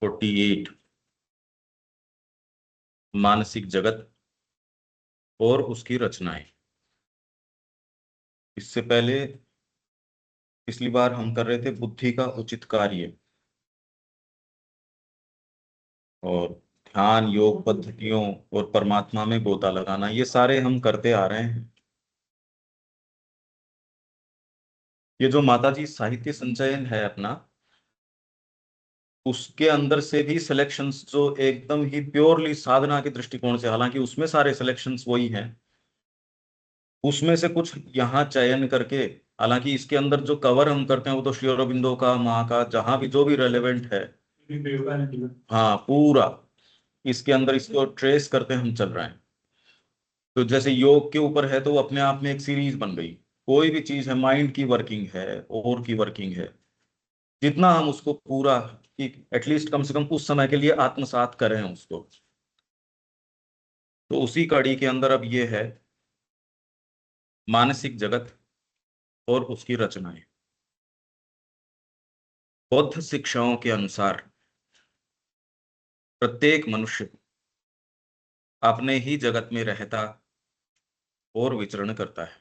48 मानसिक जगत और उसकी रचनाएं। इससे पहले पिछली बार हम कर रहे थे बुद्धि का उचित कार्य और ध्यान योग पद्धतियों और परमात्मा में गोता लगाना, ये सारे हम करते आ रहे हैं। ये जो माताजी साहित्य संचयन है अपना, उसके अंदर से भी सिलेक्शंस जो एकदम ही प्योरली साधना के दृष्टिकोण से, हालांकि उसमें सारे सिलेक्शंस वही हैं, उसमें से कुछ यहाँ चयन करके, हालांकि इसके अंदर जो कवर हम करते हैं वो तो श्री अरबिंदो का, माँ का, जहां भी जो भी रेलेवेंट है, हाँ पूरा इसके अंदर इसको ट्रेस करते हम चल रहे हैं। तो जैसे योग के ऊपर है तो वो अपने आप में एक सीरीज बन गई। कोई भी चीज है, माइंड की वर्किंग है और की वर्किंग है, जितना हम उसको पूरा एटलीस्ट कम से कम उस समय के लिए आत्मसात करें उसको, तो उसी कड़ी के अंदर अब ये है मानसिक जगत और उसकी रचनाएं। बौद्ध शिक्षाओं के अनुसार प्रत्येक मनुष्य अपने ही जगत में रहता और विचरण करता है।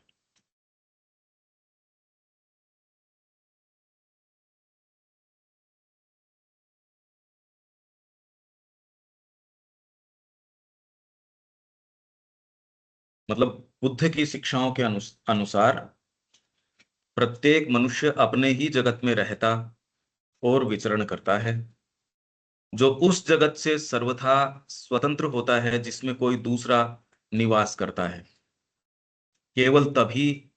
मतलब बुद्ध की शिक्षाओं के अनुसार प्रत्येक मनुष्य अपने ही जगत में रहता और विचरण करता है, जो उस जगत से सर्वथा स्वतंत्र होता है जिसमें कोई दूसरा निवास करता है। केवल तभी,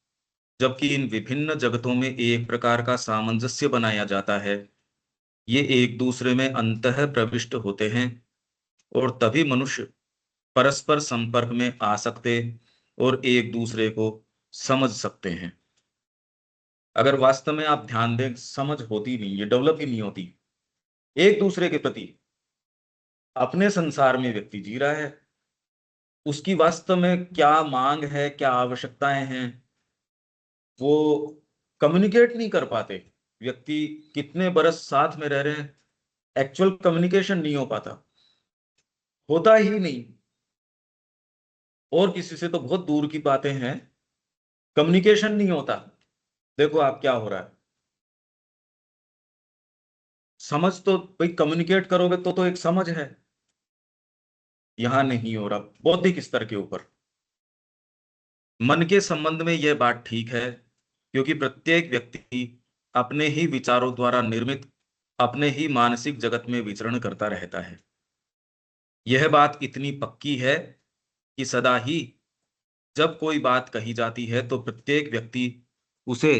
जबकि इन विभिन्न जगतों में एक प्रकार का सामंजस्य बनाया जाता है, ये एक दूसरे में अंतः प्रविष्ट होते हैं, और तभी मनुष्य परस्पर संपर्क में आ सकते और एक दूसरे को समझ सकते हैं। अगर वास्तव में आप ध्यान दें, समझ होती नहीं, ये डेवलप ही नहीं होती एक दूसरे के प्रति। अपने संसार में व्यक्ति जी रहा है, उसकी वास्तव में क्या मांग है, क्या आवश्यकताएं हैं, वो कम्युनिकेट नहीं कर पाते। व्यक्ति कितने बरस साथ में रह रहे हैं, एक्चुअल कम्युनिकेशन नहीं हो पाता, होता ही नहीं। और किसी से तो बहुत दूर की बातें हैं, कम्युनिकेशन नहीं होता। देखो आप क्या हो रहा है, समझ तो भाई कम्युनिकेट करोगे तो एक समझ है, यहां नहीं हो रहा। बौद्धिक स्तर के ऊपर मन के संबंध में यह बात ठीक है, क्योंकि प्रत्येक व्यक्ति अपने ही विचारों द्वारा निर्मित अपने ही मानसिक जगत में विचरण करता रहता है। यह बात इतनी पक्की है कि सदा ही जब कोई बात कही जाती है तो प्रत्येक व्यक्ति उसे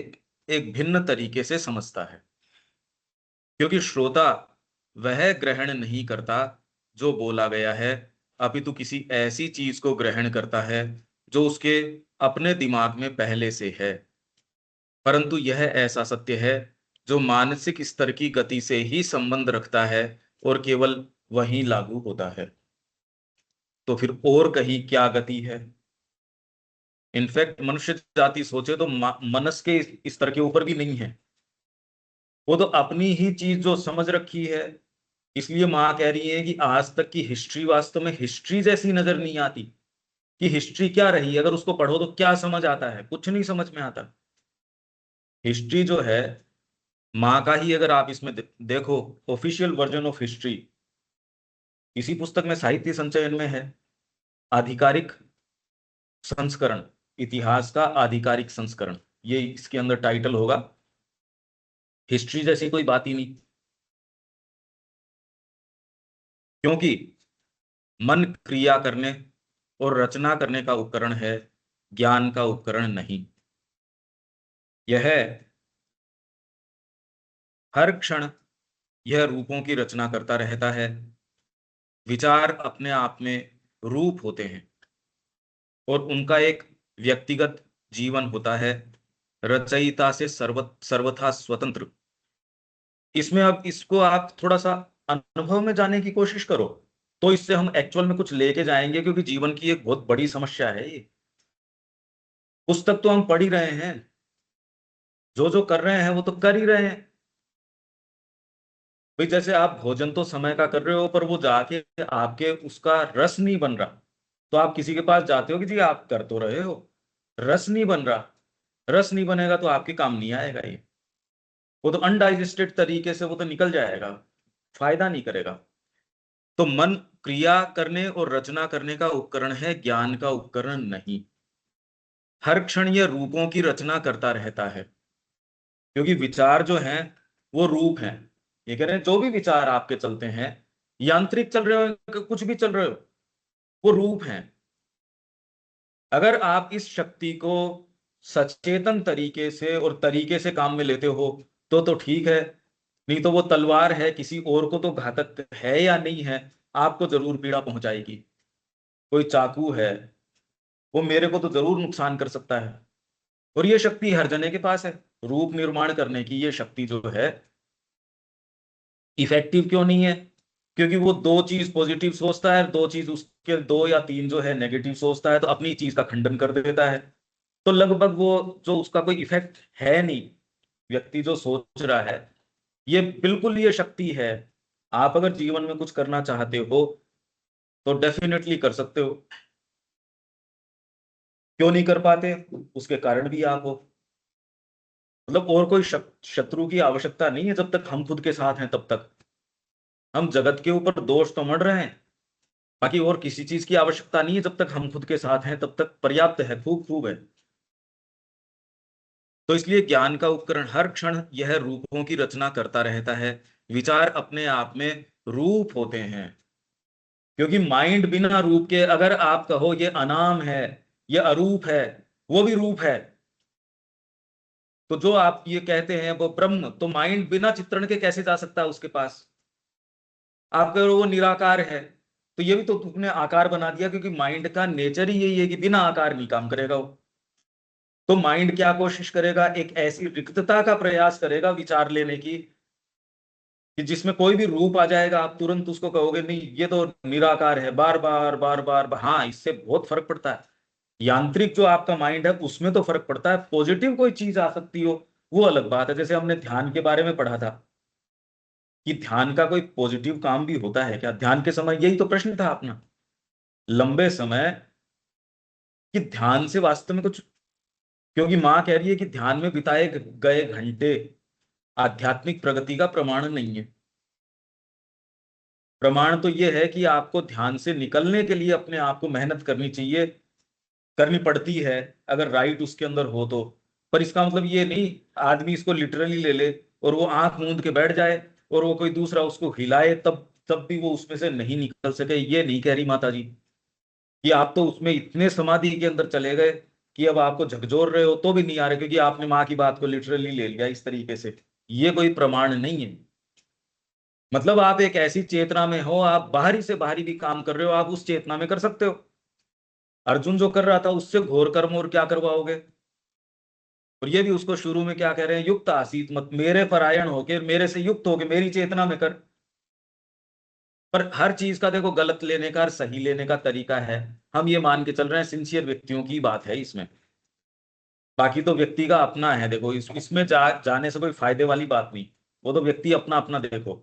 एक भिन्न तरीके से समझता है, क्योंकि श्रोता वह ग्रहण नहीं करता जो बोला गया है, अपितु किसी ऐसी चीज को ग्रहण करता है जो उसके अपने दिमाग में पहले से है। परंतु यह ऐसा सत्य है जो मानसिक स्तर की गति से ही संबंध रखता है और केवल वही लागू होता है। तो फिर और कहीं क्या गति है? इनफैक्ट मनुष्य जाति सोचे तो मनस के स्तर के ऊपर भी नहीं है, वो तो अपनी ही चीज जो समझ रखी है। इसलिए माँ कह रही है कि आज तक की हिस्ट्री वास्तव में हिस्ट्री जैसी नजर नहीं आती, कि हिस्ट्री क्या रही, अगर उसको पढ़ो तो क्या समझ आता है, कुछ नहीं समझ में आता। हिस्ट्री जो है माँ का ही, अगर आप इसमें देखो, ऑफिशियल वर्जन ऑफ हिस्ट्री इसी पुस्तक में साहित्य संचयन में है। आधिकारिक संस्करण, इतिहास का आधिकारिक संस्करण, ये इसके अंदर टाइटल होगा। हिस्ट्री जैसी कोई बात ही नहीं, क्योंकि मन क्रिया करने और रचना करने का उपकरण है, ज्ञान का उपकरण नहीं। यह हर क्षण यह रूपों की रचना करता रहता है। विचार अपने आप में रूप होते हैं और उनका एक व्यक्तिगत जीवन होता है, रचयिता से सर्वथा स्वतंत्र। इसमें अब इसको आप थोड़ा सा अनुभव में जाने की कोशिश करो, तो इससे हम एक्चुअल में कुछ लेके जाएंगे, क्योंकि जीवन की एक बहुत बड़ी समस्या है ये। पुस्तक तो हम पढ़ ही रहे हैं, जो जो कर रहे हैं वो तो कर ही रहे हैं। भाई जैसे आप भोजन तो समय का कर रहे हो, पर वो जाके आपके उसका रस नहीं बन रहा, तो आप किसी के पास जाते हो कि जी आप कर तो रहे हो, रस नहीं बन रहा, रस नहीं बनेगा तो आपके काम नहीं आएगा ये, वो तो अनडाइजेस्टेड तरीके से वो तो निकल जाएगा, फायदा नहीं करेगा। तो मन क्रिया करने और रचना करने का उपकरण है, ज्ञान का उपकरण नहीं। हर क्षण यह रूपों की रचना करता रहता है, क्योंकि विचार जो हैं वो रूप हैं। ये कह रहे हैं जो भी विचार आपके चलते हैं, यांत्रिक चल रहे हो कुछ भी चल रहे हो, वो रूप हैं। अगर आप इस शक्ति को सचेतन तरीके से और तरीके से काम में लेते हो तो ठीक है, नहीं तो वो तलवार है, किसी और को तो घातक है या नहीं है, आपको जरूर पीड़ा पहुंचाएगी। कोई चाकू है, वो मेरे को तो जरूर नुकसान कर सकता है। और ये शक्ति हर जने के पास है, रूप निर्माण करने की ये शक्ति जो है, इफेक्टिव क्यों नहीं है? क्योंकि वो दो चीज पॉजिटिव सोचता है, दो चीज उसके दो या तीन जो है नेगेटिव सोचता है, तो अपनी चीज का खंडन कर देता है। तो लगभग वो जो उसका कोई इफेक्ट है नहीं, व्यक्ति जो सोच रहा है, ये बिल्कुल ये शक्ति है। आप अगर जीवन में कुछ करना चाहते हो तो डेफिनेटली कर सकते हो। क्यों नहीं कर पाते, उसके कारण भी आप हो। मतलब और कोई शत्रु की आवश्यकता नहीं है, जब तक हम खुद के साथ हैं तब तक। हम जगत के ऊपर दोष तो मढ़ रहे हैं, बाकी और किसी चीज की आवश्यकता नहीं है, जब तक हम खुद के साथ हैं तब तक पर्याप्त है, खूब खूब है। तो इसलिए ज्ञान का उपकरण हर क्षण यह रूपों की रचना करता रहता है। विचार अपने आप में रूप होते हैं, क्योंकि माइंड बिना रूप के, अगर आप कहो ये अनाम है, ये अरूप है, वो भी रूप है। तो जो आप ये कहते हैं वो ब्रह्म, तो माइंड बिना चित्रण के कैसे जा सकता है उसके पास? आप कह रहे हो वो निराकार है, तो ये भी तो तुमने आकार बना दिया, क्योंकि माइंड का नेचर ही यही है कि बिना आकार नहीं काम करेगा वो। तो माइंड क्या कोशिश करेगा, एक ऐसी रिक्तता का प्रयास करेगा विचार लेने की, कि जिसमें कोई भी रूप आ जाएगा आप तुरंत उसको कहोगे नहीं ये तो निराकार है, बार बार बार बार, हाँ इससे बहुत फर्क पड़ता है। यांत्रिक जो आपका माइंड है उसमें तो फर्क पड़ता है, पॉजिटिव कोई चीज आ सकती हो वो अलग बात है। जैसे हमने ध्यान के बारे में पढ़ा था कि ध्यान का कोई पॉजिटिव काम भी होता है क्या ध्यान के समय, यही तो प्रश्न था अपना लंबे समय, कि ध्यान से वास्तव में कुछ, क्योंकि माँ कह रही है कि ध्यान में बिताए गए घंटे आध्यात्मिक प्रगति का प्रमाण नहीं है। प्रमाण तो यह है कि आपको ध्यान से निकलने के लिए अपने आप को मेहनत करनी चाहिए, करनी पड़ती है, अगर राइट उसके अंदर हो तो। पर इसका मतलब ये नहीं आदमी इसको लिटरली ले ले और वो आंख मूंद के बैठ जाए और वो कोई दूसरा उसको हिलाए तब तब भी वो उसमें से नहीं निकल सके, ये नहीं कह रही माता जी। कि आप तो उसमें इतने समाधि के अंदर चले गए कि अब आपको झकझोर रहे हो तो भी नहीं आ रहे, क्योंकि आपने माँ की बात को लिटरली ले लिया इस तरीके से। ये कोई प्रमाण नहीं है। मतलब आप एक ऐसी चेतना में हो, आप बाहरी से बाहरी भी काम कर रहे हो, आप उस चेतना में कर सकते हो। अर्जुन जो कर रहा था उससे घोर कर्म और क्या करवाओगे? और ये भी उसको शुरू में क्या कह रहे हैं, युक्त आसीत मत, मेरे परायण होके मेरे से युक्त होके मेरी चेतना में कर। पर हर चीज का देखो गलत लेने का और सही लेने का तरीका है। हम ये मान के चल रहे हैं सिंसियर व्यक्तियों की बात है इसमें, बाकी तो व्यक्ति का अपना है। देखो इसमें जाने से कोई फायदे वाली बात नहीं, वो तो व्यक्ति अपना अपना देखो।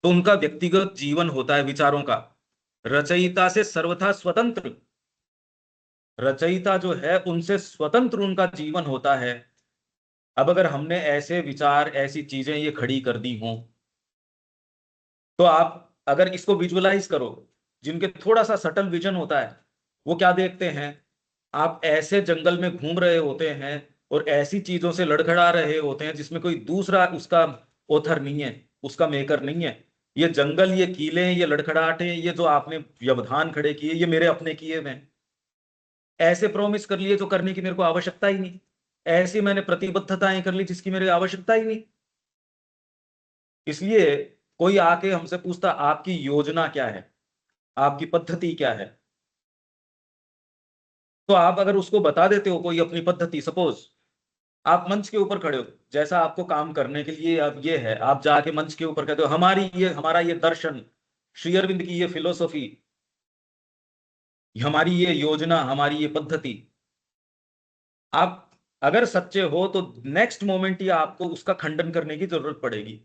तो उनका व्यक्तिगत जीवन होता है विचारों का, रचयिता से सर्वथा स्वतंत्र। रचयिता जो है उनसे स्वतंत्र उनका जीवन होता है। अब अगर हमने ऐसे विचार ऐसी चीजें ये खड़ी कर दी हों, तो आप अगर इसको विजुअलाइज करो, जिनके थोड़ा सा सटल विजन होता है, वो क्या देखते हैं, आप ऐसे जंगल में घूम रहे होते हैं और ऐसी चीजों से लड़खड़ा रहे होते हैं जिसमें कोई दूसरा उसका ओथर नहीं है, उसका मेकर नहीं है। ये जंगल, ये कीले, ये लड़खड़ाहटें, ये जो आपने व्यवधान खड़े किए, ये मेरे अपने किए हुए हैं। ऐसे प्रॉमिस कर लिए जो करने की मेरे को आवश्यकता ही नहीं, ऐसी मैंने प्रतिबद्धताएं कर ली जिसकी मेरी आवश्यकता ही नहीं। इसलिए कोई आके हमसे पूछता आपकी योजना क्या है, आपकी पद्धति क्या है, तो आप अगर उसको बता देते हो कोई अपनी पद्धति, सपोज आप मंच के ऊपर खड़े हो, जैसा आपको काम करने के लिए अब ये है, आप जाके मंच के ऊपर कहते हो हमारी ये हमारा ये दर्शन, श्री अरविंद की ये फिलोसॉफी, हमारी ये योजना, हमारी ये पद्धति, आप अगर सच्चे हो तो नेक्स्ट मोमेंट ही आपको उसका खंडन करने की जरूरत पड़ेगी।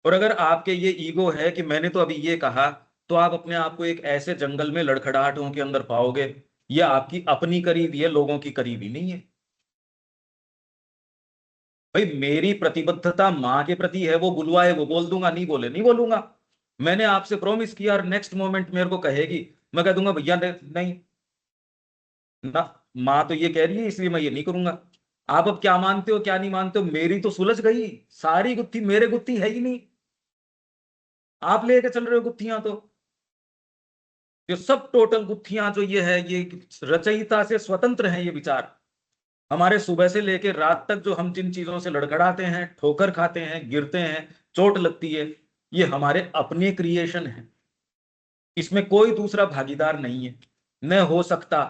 और अगर आपके ये ईगो है कि मैंने तो अभी ये कहा, तो आप अपने आप को एक ऐसे जंगल में लड़खड़ाहटों के अंदर पाओगे। ये आपकी अपनी करीबी है, लोगों की करीबी नहीं है। भाई मेरी प्रतिबद्धता माँ के प्रति है, वो बुलवाए वो बोल दूंगा, नहीं बोले नहीं बोलूंगा। मैंने आपसे प्रॉमिस किया और नेक्स्ट मोमेंट मेरे को कहेगी, मैं कह दूंगा भैया नहीं ना, माँ तो ये कह रही है इसलिए मैं ये नहीं करूंगा। आप अब क्या मानते हो क्या नहीं मानते हो, मेरी तो सुलझ गई, सारी गुत्थी मेरे गुत्थी है ही नहीं, आप लेके चल रहे हो गुत्थियां। तो ये सब टोटल गुत्थियां जो ये है, ये रचयिता से स्वतंत्र हैं ये विचार। हमारे सुबह से लेकर रात तक जो हम जिन चीजों से लड़खड़ाते हैं, ठोकर खाते हैं, गिरते हैं, चोट लगती है, ये हमारे अपने क्रिएशन है। इसमें कोई दूसरा भागीदार नहीं है, न हो सकता।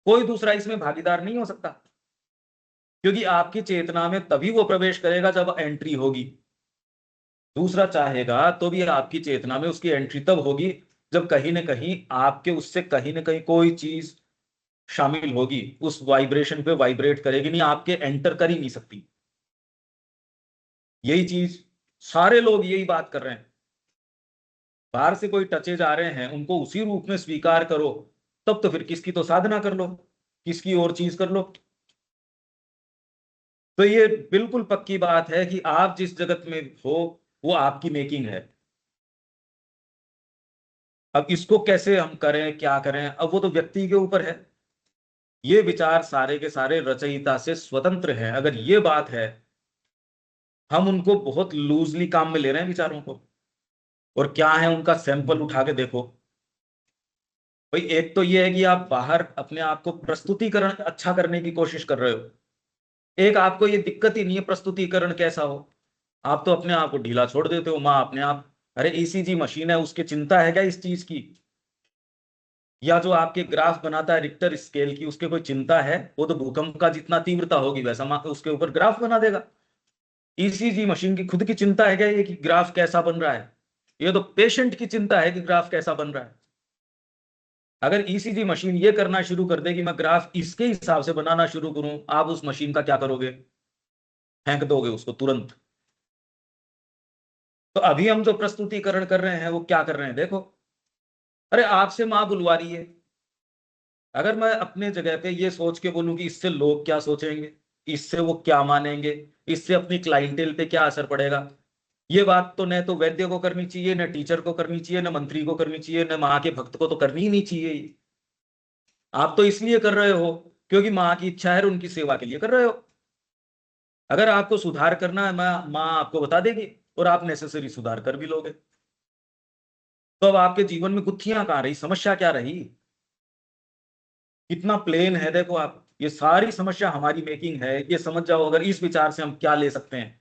कोई दूसरा इसमें भागीदार नहीं हो सकता, क्योंकि आपकी चेतना में तभी वो प्रवेश करेगा जब एंट्री होगी। दूसरा चाहेगा तो भी आपकी चेतना में उसकी एंट्री तब होगी जब कहीं ना कहीं आपके उससे कहीं ना कहीं कोई चीज शामिल होगी, उस वाइब्रेशन पे वाइब्रेट करेगी, नहीं आपके एंटर कर ही नहीं सकती। यही चीज सारे लोग यही बात कर रहे हैं। बाहर से कोई टचेज आ रहे हैं, उनको उसी रूप में स्वीकार करो, तब तो फिर किसकी तो साधना कर लो, किसकी और चीज कर लो। तो ये बिल्कुल पक्की बात है कि आप जिस जगत में हो वो आपकी मेकिंग है। अब इसको कैसे हम करें क्या करें, अब वो तो व्यक्ति के ऊपर है। ये विचार सारे के सारे रचयिता से स्वतंत्र हैं, अगर ये बात है। हम उनको बहुत लूजली काम में ले रहे हैं विचारों को। और क्या है उनका सैंपल उठा के देखो। भाई एक तो ये है कि आप बाहर अपने आप को प्रस्तुतिकरण अच्छा करने की कोशिश कर रहे हो। एक आपको ये दिक्कत ही नहीं है प्रस्तुतिकरण कैसा हो, आप तो अपने आप को ढीला छोड़ देते हो। माँ अपने आप, अरे ईसीजी मशीन है, उसकी चिंता है क्या इस चीज की? या जो आपके ग्राफ बनाता है रिक्टर स्केल की, उसके कोई चिंता है? वो तो भूकंप का जितना तीव्रता होगी वैसा उसके ऊपर ग्राफ बना देगा। ईसीजी मशीन की खुद की चिंता है क्या ये कि ग्राफ कैसा बन रहा है? ये तो पेशेंट की चिंता है कि ग्राफ कैसा बन रहा है। अगर ईसीजी मशीन ये करना शुरू कर दे कि मैं ग्राफ इसके हिसाब से बनाना शुरू करूं, आप उस मशीन का क्या करोगे? फेंक दोगे उसको तुरंत। तो अभी हम जो प्रस्तुतिकरण कर रहे हैं वो क्या कर रहे हैं देखो। अरे आपसे माँ बुलवा रही है, अगर मैं अपने जगह पे ये सोच के बोलूं कि इससे लोग क्या सोचेंगे, इससे वो क्या मानेंगे, इससे अपनी क्लाइंटेल पे क्या असर पड़ेगा, ये बात तो न तो वैद्य को करनी चाहिए, न टीचर को करनी चाहिए, न मंत्री को करनी चाहिए, न माँ के भक्त को तो करनी ही नहीं चाहिए। आप तो इसलिए कर रहे हो क्योंकि माँ की इच्छा है और उनकी सेवा के लिए कर रहे हो। अगर आपको सुधार करना है, माँ आपको बता देगी और आप नेसेसरी सुधार कर भी लोगे। तो अब आपके जीवन में गुत्थियां कहाँ रही, समस्या क्या रही? कितना प्लेन है देखो आप, ये सारी समस्या हमारी मेकिंग है, ये समझ जाओ। अगर इस विचार से हम क्या ले सकते हैं,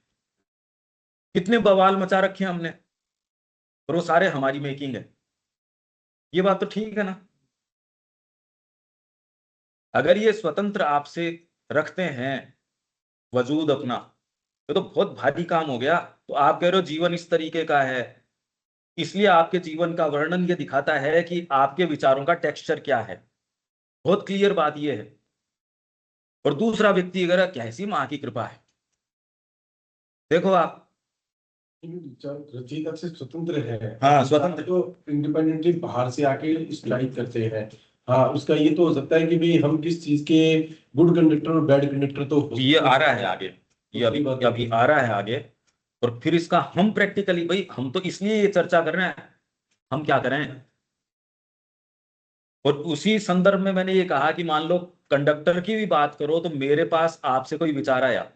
कितने बवाल मचा रखे हैं हमने, और वो सारे हमारी मेकिंग है। ये बात तो ठीक है ना? अगर ये स्वतंत्र आपसे रखते हैं वजूद अपना, ये तो बहुत भारी काम हो गया। तो आप कह रहे हो जीवन इस तरीके का है, इसलिए आपके जीवन का वर्णन ये दिखाता है कि आपके विचारों का टेक्सचर क्या है। बहुत क्लियर बात ये है। और दूसरा व्यक्ति अगर कैसी माँ की कृपा है, देखो आप। रचयिता से स्वतंत्र है, हाँ स्वतंत्र। तो इंडिपेंडेंटली बाहर से आके स्ट्राइक करते हैं। हाँ, उसका ये तो हो सकता है कि भाई हम किस चीज के गुड कंडक्टर और बैड कंडक्टर तो ये आ रहा है आगे, ये अभी अभी आ रहा है आगे। और फिर इसका हम प्रैक्टिकली, भाई हम तो इसलिए ये चर्चा कर रहे हैं, हम क्या करें। और उसी संदर्भ में मैंने ये कहा कि मान लो कंडक्टर की भी बात करो, तो मेरे पास आपसे कोई विचार आया,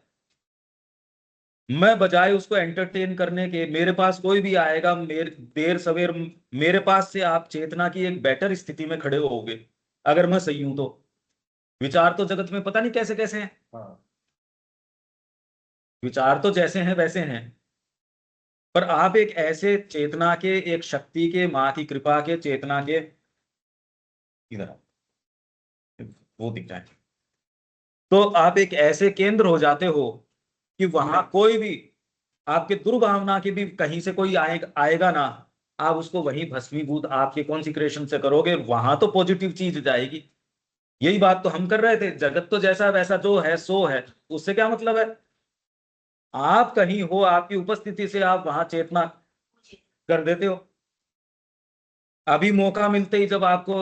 मैं बजाय उसको एंटरटेन करने के, मेरे पास कोई भी आएगा मेरे देर सवेर, मेरे पास से आप चेतना की एक बेटर स्थिति में खड़े होगे अगर मैं सही हूं तो। विचार तो जगत में पता नहीं कैसे कैसे हैं, हाँ। विचार तो जैसे हैं वैसे हैं। पर आप एक ऐसे चेतना के, एक शक्ति के, माँ की कृपा के चेतना के, इधर आओ, वो दिख रहा है। तो आप एक ऐसे केंद्र हो जाते हो कि वहां कोई भी आपके दुर्भावना की भी कहीं से कोई आएगा ना, आप उसको वहीं भस्मीभूत आपके कॉन्सिक्रेशन से करोगे, वहां तो पॉजिटिव चीज जाएगी। यही बात तो हम कर रहे थे, जगत तो जैसा वैसा जो है सो है, उससे क्या मतलब है। आप कहीं हो, आपकी उपस्थिति से आप वहां चेतना कर देते हो। अभी मौका मिलते ही जब आपको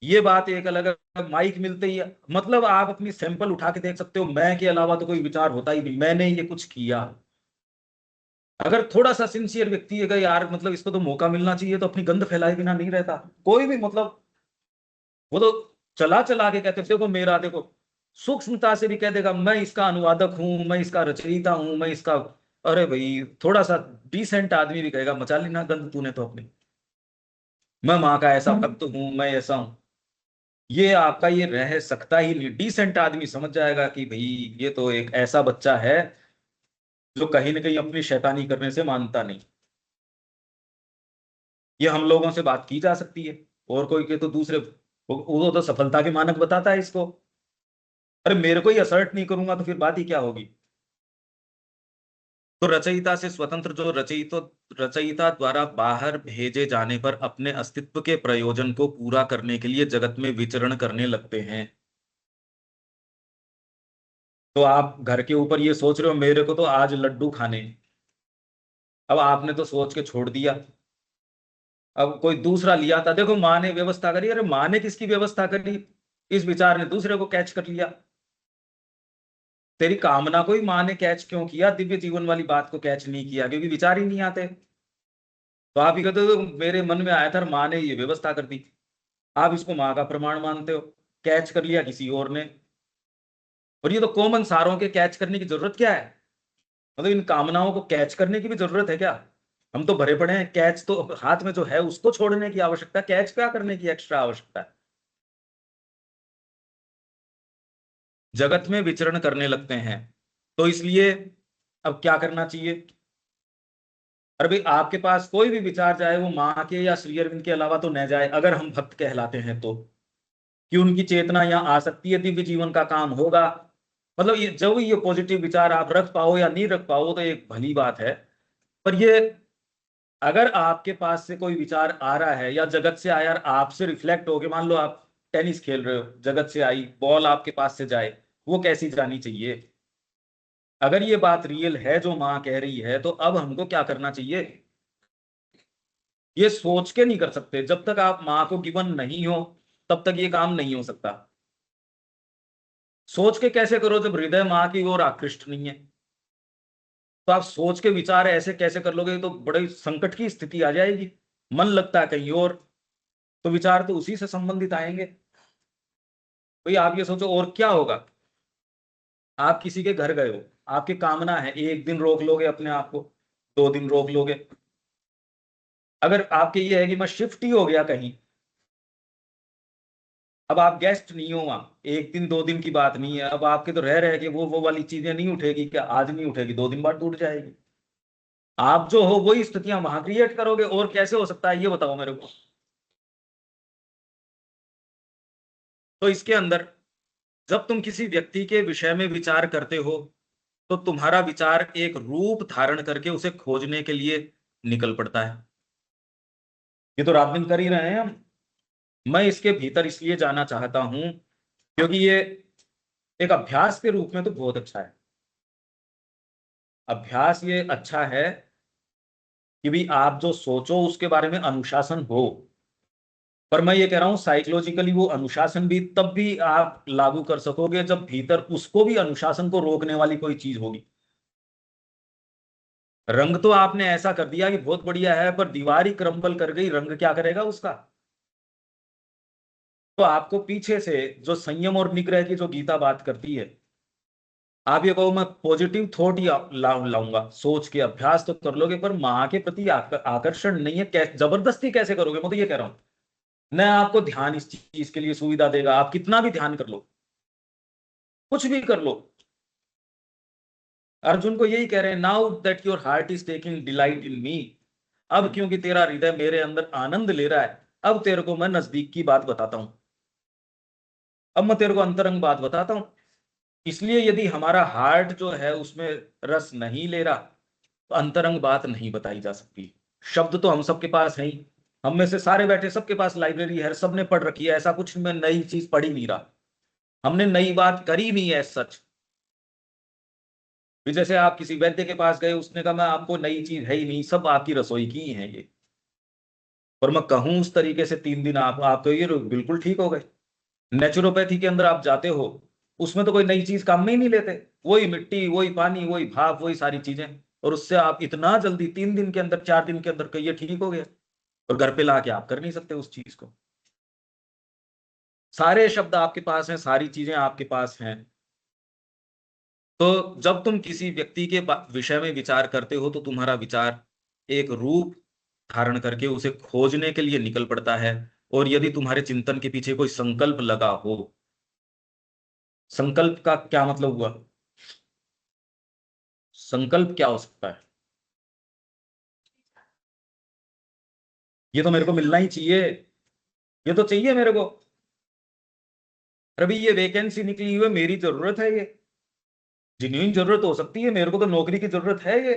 ये बात एक अलग, माइक मिलते ही मतलब आप अपनी सैंपल उठा के देख सकते हो, मैं के अलावा तो कोई विचार होता ही नहीं, मैंने ये कुछ किया। अगर थोड़ा सा सिंसियर व्यक्ति है यार, मतलब इसको तो मौका मिलना चाहिए, तो अपनी गंद फैलाए बिना नहीं रहता कोई भी। मतलब वो तो चला चला के कहते देखो मेरा, देखो सूक्ष्मता से भी कह देगा मैं इसका अनुवादक हूं, मैं इसका रचयिता हूं, मैं इसका। अरे भाई भई, थोड़ा सा डिसेंट आदमी भी कहेगा मचा ली ना गंद तूने तो अपनी, मैं माँ का ऐसा भक्त हूं, मैं ऐसा हूं। ये आपका ये रह सकता ही नहीं। डिसेंट आदमी समझ जाएगा कि भाई ये तो एक ऐसा बच्चा है जो कहीं ना कहीं अपनी शैतानी करने से मानता नहीं। ये हम लोगों से बात की जा सकती है, और कोई के तो दूसरे, वो तो सफलता के मानक बताता है इसको। अरे मेरे को ही असर्ट नहीं करूंगा तो फिर बात ही क्या होगी। तो रचयिता से स्वतंत्र जो रचयिता द्वारा बाहर भेजे जाने पर अपने अस्तित्व के प्रयोजन को पूरा करने के लिए जगत में विचरण करने लगते हैं। तो आप घर के ऊपर ये सोच रहे हो मेरे को तो आज लड्डू खाने, अब आपने तो सोच के छोड़ दिया। अब कोई दूसरा लिया था, देखो माँ ने व्यवस्था करी, अरे माँ ने किसकी व्यवस्था करी, इस विचार ने दूसरे को कैच कर लिया। तेरी कामना को ही माँ ने कैच क्यों किया, दिव्य जीवन वाली बात को कैच नहीं किया? क्योंकि विचार ही नहीं आते। तो आप ही कहते हो मेरे मन में आया था और माँ ने ये व्यवस्था कर दी, आप इसको माँ का प्रमाण मानते हो, कैच कर लिया किसी और ने। और ये तो कॉमन सारों के कैच करने की जरूरत क्या है? मतलब इन कामनाओं को कैच करने की भी जरूरत है क्या? हम तो भरे पड़े हैं, कैच तो हाथ में जो है उसको छोड़ने की आवश्यकता, कैच क्या करने की एक्स्ट्रा आवश्यकता है? जगत में विचरण करने लगते हैं। तो इसलिए अब क्या करना चाहिए? अरे भाई आपके पास कोई भी विचार जाए, वो माँ के या श्री अरविंद के अलावा तो न जाए, अगर हम भक्त कहलाते हैं तो। कि उनकी चेतना यहाँ आ सकती है, दिव्य जीवन का काम होगा। मतलब ये जब ये पॉजिटिव विचार आप रख पाओ या नहीं रख पाओ तो एक भली बात है। पर ये अगर आपके पास से कोई विचार आ रहा है या जगत से आया, आपसे रिफ्लेक्ट हो गया, मान लो आप टेनिस खेल रहे हो, जगत से आई बॉल आपके पास से जाए, वो कैसी जानी चाहिए? अगर ये बात रियल है जो माँ कह रही है, तो अब हमको क्या करना चाहिए? ये सोच के नहीं कर सकते, जब तक आप माँ को गिवन नहीं हो तब तक ये काम नहीं हो सकता। सोच के कैसे करो जब हृदय माँ की ओर आकृष्ट नहीं है? तो आप सोच के विचार ऐसे कैसे कर लोगे? तो बड़े संकट की स्थिति आ जाएगी। मन लगता है कहीं और, तो विचार तो उसी से संबंधित आएंगे। भाई आप ये सोचो और क्या होगा। आप किसी के घर गए हो, आपकी कामना है एक दिन रोक लोगे अपने आप को, 2 दिन रोक लोगे। अगर आपके ये है कि मैं शिफ्ट ही हो गया कहीं, अब आप गेस्ट नहीं हो वहां, 1 दिन 2 दिन की बात नहीं है, अब आपके तो रह रहे कि वो वाली चीजें नहीं उठेगी, क्या आज नहीं उठेगी 2 दिन बाद टूट जाएगी। आप जो हो वही स्थितियां वहां क्रिएट करोगे, और कैसे हो सकता है ये बताओ मेरे को। तो इसके अंदर जब तुम किसी व्यक्ति के विषय में विचार करते हो, तो तुम्हारा विचार एक रूप धारण करके उसे खोजने के लिए निकल पड़ता है। ये तो रात दिन कर ही रहे हैं हम। मैं इसके भीतर इसलिए जाना चाहता हूं क्योंकि ये एक अभ्यास के रूप में तो बहुत अच्छा है। अभ्यास ये अच्छा है कि भी आप जो सोचो उसके बारे में अनुशासन हो। पर मैं ये कह रहा हूं साइकोलॉजिकली वो अनुशासन भी तब भी आप लागू कर सकोगे जब भीतर उसको भी अनुशासन को रोकने वाली कोई चीज होगी। रंग तो आपने ऐसा कर दिया कि बहुत बढ़िया है, पर दीवार ही क्रम्बल कर गई, रंग क्या करेगा उसका? तो आपको पीछे से जो संयम और निग्रह की जो गीता बात करती है, आप ये कहो मैं पॉजिटिव थॉट ही लाऊंगा, सोच के अभ्यास तो कर लोगे, पर माँ के प्रति आकर्षण नहीं है, जबरदस्ती कैसे करोगे? मैं तो ये कह रहा हूं न आपको ध्यान इस चीज के लिए सुविधा देगा, आप कितना भी ध्यान कर लो, कुछ भी कर लो। अर्जुन को यही कह रहे हैं, now that your heart is taking delight in me, अब क्योंकि तेरा हृदय मेरे अंदर आनंद ले रहा है, अब तेरे को मैं नजदीक की बात बताता हूं, अब मैं तेरे को अंतरंग बात बताता हूं। इसलिए यदि हमारा हार्ट जो है उसमें रस नहीं ले रहा, तो अंतरंग बात नहीं बताई जा सकती। शब्द तो हम सबके पास है ही, हम में से सारे बैठे सबके पास लाइब्रेरी है, सबने पढ़ रखी है, ऐसा कुछ मैं नई चीज पढ़ ही नहीं रहा, हमने नई बात करी नहीं है सच। फिर जैसे आप किसी वैद्य के पास गए, उसने कहा मैं आपको नई चीज है ही नहीं, सब आपकी रसोई की ही है ये, और मैं कहूं उस तरीके से 3 दिन आप तो ये बिल्कुल ठीक हो गए। नेचुरोपैथी के अंदर आप जाते हो, उसमें तो कोई नई चीज काम में ही नहीं लेते, वही मिट्टी, वही पानी, वही भाप, वही सारी चीजें, और उससे आप इतना जल्दी 3 दिन के अंदर, 4 दिन के अंदर कहिए ठीक हो गया, और घर पे लाके आप कर नहीं सकते उस चीज को। सारे शब्द आपके पास हैं, सारी चीजें आपके पास हैं। तो जब तुम किसी व्यक्ति के विषय में विचार करते हो, तो तुम्हारा विचार एक रूप धारण करके उसे खोजने के लिए निकल पड़ता है। और यदि तुम्हारे चिंतन के पीछे कोई संकल्प लगा हो, संकल्प का क्या मतलब हुआ? संकल्प क्या हो सकता है? ये तो मेरे को मिलना ही चाहिए, ये तो चाहिए मेरे को, अरे भाई ये वैकेंसी निकली हुई है, मेरी जरूरत है, ये जेन्युइन जरूरत हो सकती है, मेरे को तो नौकरी की जरूरत है ये।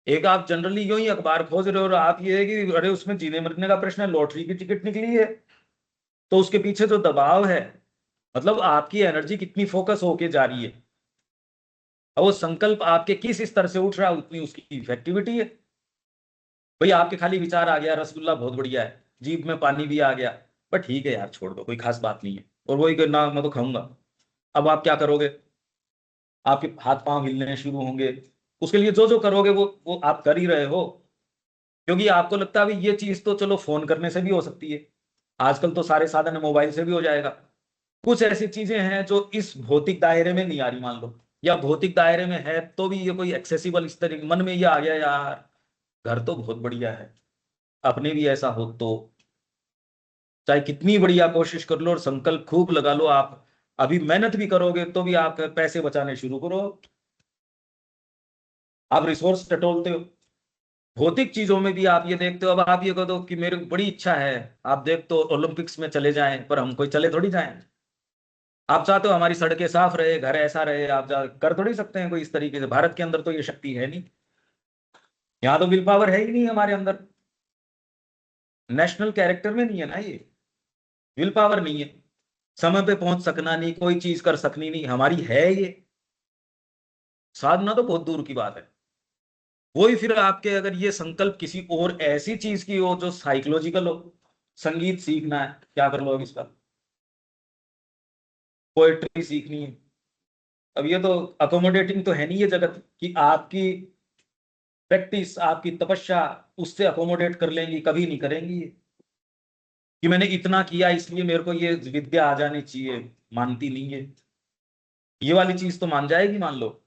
एक आप जनरली यूं ही अखबार खोज रहे हो और आप ये है कि अरे उसमें जीने मरने का प्रश्न है, लॉटरी की टिकट निकली है, तो उसके पीछे जो दबाव है, मतलब आपकी एनर्जी कितनी फोकस होके जा रही है, और वो संकल्प आपके किस स्तर से उठ रहा है, उतनी उसकी इफेक्टिविटी है। भाई आपके खाली विचार आ गया रसगुल्ला बहुत बढ़िया है, जीभ में पानी भी आ गया, पर ठीक है यार छोड़ दो, कोई खास बात नहीं है, और वही करना मैं तो खाऊंगा। अब आप क्या करोगे? आपके हाथ पांव हिलने शुरू होंगे, उसके लिए जो जो करोगे वो आप कर ही रहे हो, क्योंकि आपको लगता है भाई ये चीज तो चलो फोन करने से भी हो सकती है, आजकल तो सारे साधन मोबाइल से भी हो जाएगा। कुछ ऐसी चीजें हैं जो इस भौतिक दायरे में नहीं आ रही मान लो, या भौतिक दायरे में है तो भी ये कोई एक्सेसिबल, इस तरीके मन में ये आ गया यार घर तो बहुत बढ़िया है, अपने भी ऐसा हो तो, चाहे कितनी बढ़िया कोशिश कर लो और संकल्प खूब लगा लो, आप अभी मेहनत भी करोगे तो भी आप पैसे बचाने शुरू करो, आप रिसोर्स टटोलते हो। भौतिक चीजों में भी आप ये देखते हो, अब आप ये कह दो कि मेरी बड़ी इच्छा है, आप देखते हो ओलंपिक्स में चले जाएं, पर हम कोई चले थोड़ी जाएं। आप चाहते हो हमारी सड़कें साफ रहे, घर ऐसा रहे, आप जा कर थोड़ी सकते हैं कोई इस तरीके से, भारत के अंदर तो ये शक्ति है नहीं, यहाँ तो विल पावर है ही नहीं हमारे अंदर, नेशनल कैरेक्टर में नहीं है ना ये, विल पावर नहीं है, समय पे पहुंच सकना नहीं, कोई चीज कर सकनी नहीं हमारी है ये, साधना तो बहुत दूर की बात है। वही फिर आपके अगर ये संकल्प किसी और ऐसी चीज की हो जो साइकोलॉजिकल हो, संगीत सीखना है, क्या कर लो इसका, पोएट्री सीखनी है, अब ये तो अकोमोडेटिंग तो है नहीं ये जगत कि आपकी प्रैक्टिस, आपकी तपस्या उससे अकोमोडेट कर लेंगी, कभी नहीं करेंगी ये, कि मैंने इतना किया इसलिए मेरे को ये विद्या आ जानी चाहिए, मानती नहीं है। ये वाली चीज तो मान जाएगी मान लो,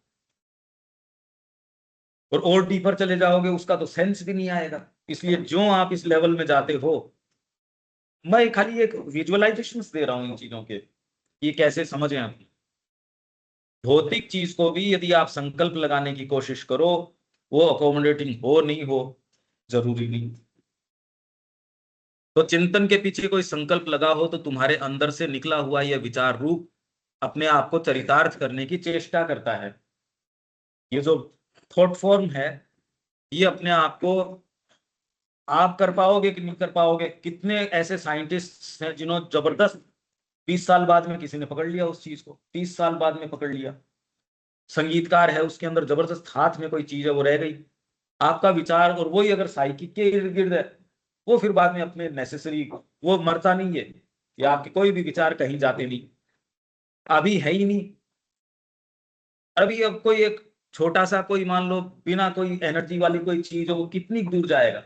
और डीपर चले जाओगे उसका तो सेंस भी नहीं आएगा। इसलिए जो आप इस लेवल में जाते हो, मैं खाली एक विजुअलाइजेशन दे रहा हूं इन चीजों के, ये कैसे समझें हम। भौतिक चीज को भी यदि आप संकल्प लगाने की कोशिश करो, वो अकोमोडेटिंग हो नहीं हो जरूरी नहीं। तो चिंतन के पीछे कोई संकल्प लगा हो तो तुम्हारे अंदर से निकला हुआ यह विचार रूप अपने आप को चरितार्थ करने की चेष्टा करता है। ये जो थॉट फॉर्म है, ये अपने आप को आप कर पाओगे कि नहीं कर पाओगे। कितने ऐसे साइंटिस्ट हैं जिन्होंने जबरदस्त 20 साल बाद में किसी ने पकड़ लिया उस चीज को, 30 साल बाद में पकड़ लिया। संगीतकार है, उसके अंदर जबरदस्त हाथ में कोई चीज है वो रह गई। आपका विचार और वही अगर साइकिक के इर्द गिर्द है, वो फिर बाद में अपने नेसेसरी, वो मरता नहीं है, या आपके कोई भी विचार कहीं जाते नहीं, अभी है ही नहीं। अभी अब कोई एक छोटा सा कोई मान लो बिना कोई एनर्जी वाली कोई चीज हो, वो कितनी दूर जाएगा।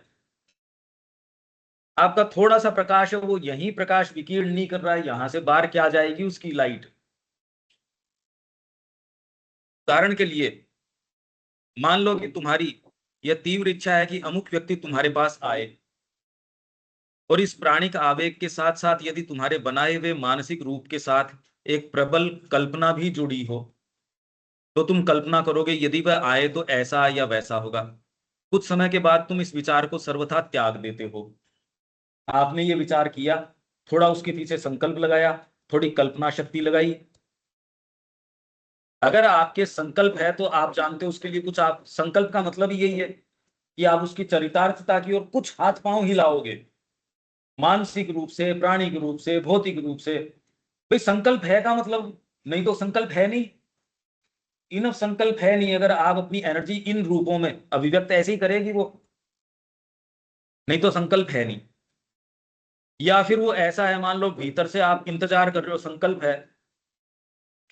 आपका थोड़ा सा प्रकाश है, वो यही प्रकाश विकीर्ण नहीं कर रहा है, यहां से बाहर क्या जाएगी उसकी लाइट। उदाहरण के लिए मान लो कि तुम्हारी यह तीव्र इच्छा है कि अमुक व्यक्ति तुम्हारे पास आए, और इस प्राणिक आवेग के साथ साथ यदि तुम्हारे बनाए हुए मानसिक रूप के साथ एक प्रबल कल्पना भी जुड़ी हो, तो तुम कल्पना करोगे यदि वह आए तो ऐसा या वैसा होगा। कुछ समय के बाद तुम इस विचार को सर्वथा त्याग देते हो। आपने ये विचार किया, थोड़ा उसके पीछे संकल्प लगाया, थोड़ी कल्पना शक्ति लगाई, अगर आपके संकल्प है तो आप जानते हो उसके लिए कुछ, आप संकल्प का मतलब यही है कि आप उसकी चरितार्थता की और कुछ हाथ पांव हिलाओगे, मानसिक रूप से, प्राणिक रूप से, भौतिक रूप से। भाई संकल्प है का मतलब, नहीं तो संकल्प है नहीं। इनफ संकल्प है नहीं, अगर आप अपनी एनर्जी इन रूपों में अभिव्यक्त ऐसे ही करेगी वो, नहीं तो संकल्प है नहीं। या फिर वो ऐसा है, मान लो भीतर से आप इंतजार कर रहे हो, संकल्प है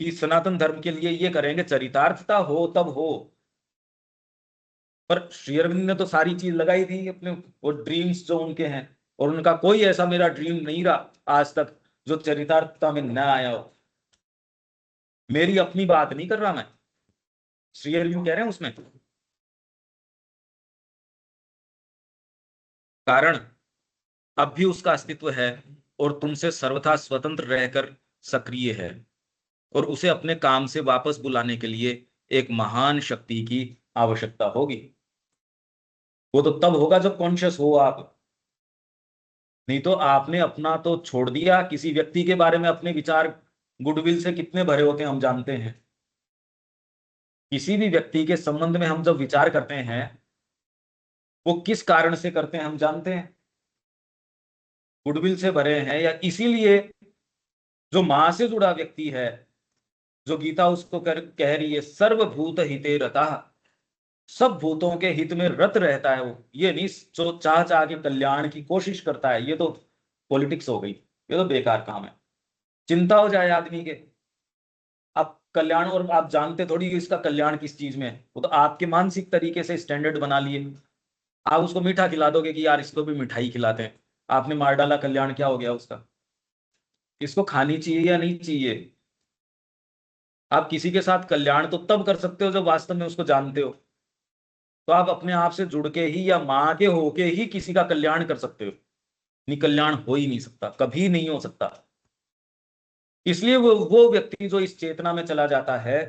कि सनातन धर्म के लिए ये करेंगे, चरितार्थता हो तब हो। पर श्री अरविंद ने तो सारी चीज लगाई थी अपने, वो ड्रीम्स जो उनके हैं, और उनका कोई ऐसा मेरा ड्रीम नहीं रहा आज तक जो चरितार्थता में न आया हो। मेरी अपनी बात नहीं कर रहा मैं, श्री अरविंद कह रहे हैं उसमें। कारण अब भी उसका अस्तित्व है और तुमसे सर्वथा स्वतंत्र रहकर सक्रिय है, और उसे अपने काम से वापस बुलाने के लिए एक महान शक्ति की आवश्यकता होगी। वो तो तब होगा जब कॉन्शियस हो आप, नहीं तो आपने अपना तो छोड़ दिया। किसी व्यक्ति के बारे में अपने विचार गुडविल से कितने भरे होते हैं हम जानते हैं। किसी भी व्यक्ति के संबंध में हम जब विचार करते हैं, वो किस कारण से करते हैं हम जानते हैं। गुडविल से भरे हैं, या इसीलिए जो मां से जुड़ा व्यक्ति है, जो गीता उसको कह रही है सर्वभूत हिते रतः, सब भूतों के हित में रत रहता है वो, ये नहीं जो चाह चाह के कल्याण की कोशिश करता है, ये तो पॉलिटिक्स हो गई, ये तो बेकार काम है। चिंता हो जाए आदमी के, आप कल्याण, और आप जानते थोड़ी इसका कल्याण किस चीज में है, वो तो आपके मानसिक तरीके से स्टैंडर्ड बना लिए। आप उसको मीठा खिला दोगे कि यार इसको भी मिठाई खिलाते हैं, आपने मार डाला, कल्याण क्या हो गया उसका। इसको खानी चाहिए या नहीं चाहिए। आप किसी के साथ कल्याण तो तब कर सकते हो जब वास्तव में उसको जानते हो। तो आप अपने आप से जुड़ के ही या मां के होके ही किसी का कल्याण कर सकते हो, नहीं कल्याण हो ही नहीं सकता, कभी नहीं हो सकता। इसलिए वो व्यक्ति जो इस चेतना में चला जाता है,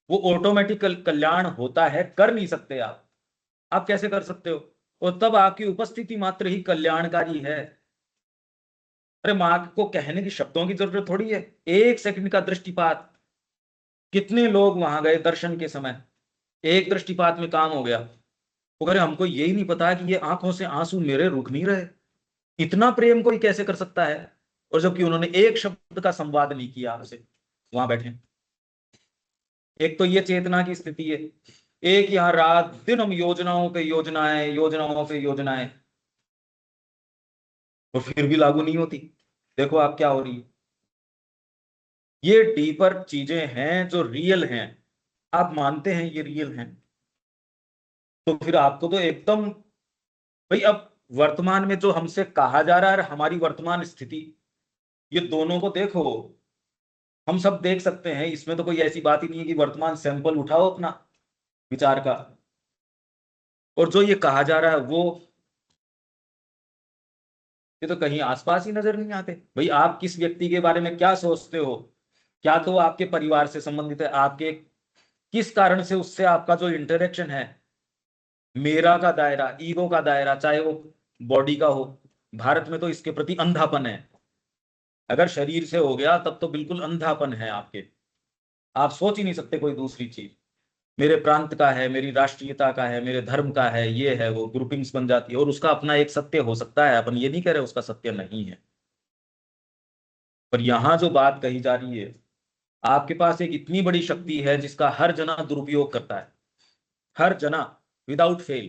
वो ऑटोमेटिक कल्याण होता है, कर नहीं सकते आप कैसे कर सकते हो। और तब आपकी उपस्थिति मात्र ही कल्याणकारी है। अरे मां को कहने की शब्दों की जरूरत थोड़ी है, एक सेकंड का दृष्टिपात। कितने लोग वहां गए दर्शन के समय, एक दृष्टिपात में काम हो गया। वो कह रहे हमको यही नहीं पता कि ये आंखों से आंसू मेरे रुक नहीं रहे, इतना प्रेम कोई कैसे कर सकता है। और जबकि उन्होंने एक शब्द का संवाद नहीं किया आपसे, वहां बैठे। एक तो ये चेतना की स्थिति है, एक यहाँ रात दिन हम योजनाओं पे योजनाएं, योजनाओं पे योजनाएं, और फिर भी लागू नहीं होती। देखो आप क्या हो रही है। ये डीपर चीजें हैं जो रियल हैं, आप मानते हैं ये रियल हैं, तो फिर आपको तो एकदम, भाई अब वर्तमान में जो हमसे कहा जा रहा है, हमारी वर्तमान स्थिति, ये दोनों को देखो। हम सब देख सकते हैं, इसमें तो कोई ऐसी बात ही नहीं है कि वर्तमान सैंपल उठाओ अपना विचार का, और जो ये कहा जा रहा है वो, ये तो कहीं आसपास ही नजर नहीं आते। भाई आप किस व्यक्ति के बारे में क्या सोचते हो, क्या तो आपके परिवार से संबंधित है, आपके किस कारण से उससे आपका जो इंटरेक्शन है, मेरा का दायरा, ईगो का दायरा, चाहे वो बॉडी का हो। भारत में तो इसके प्रति अंधापन है, अगर शरीर से हो गया तब तो बिल्कुल अंधापन है आपके। आप सोच ही नहीं सकते कोई दूसरी चीज। मेरे प्रांत का है, मेरी राष्ट्रीयता का है, मेरे धर्म का है, ये है वो, ग्रुपिंग्स बन जाती है, और उसका अपना एक सत्य हो सकता है, अपन ये नहीं कह रहे उसका सत्य नहीं है। पर यहां जो बात कही जा रही है, आपके पास एक इतनी बड़ी शक्ति है जिसका हर जना दुरुपयोग करता है, हर जना, विदाउट फेल।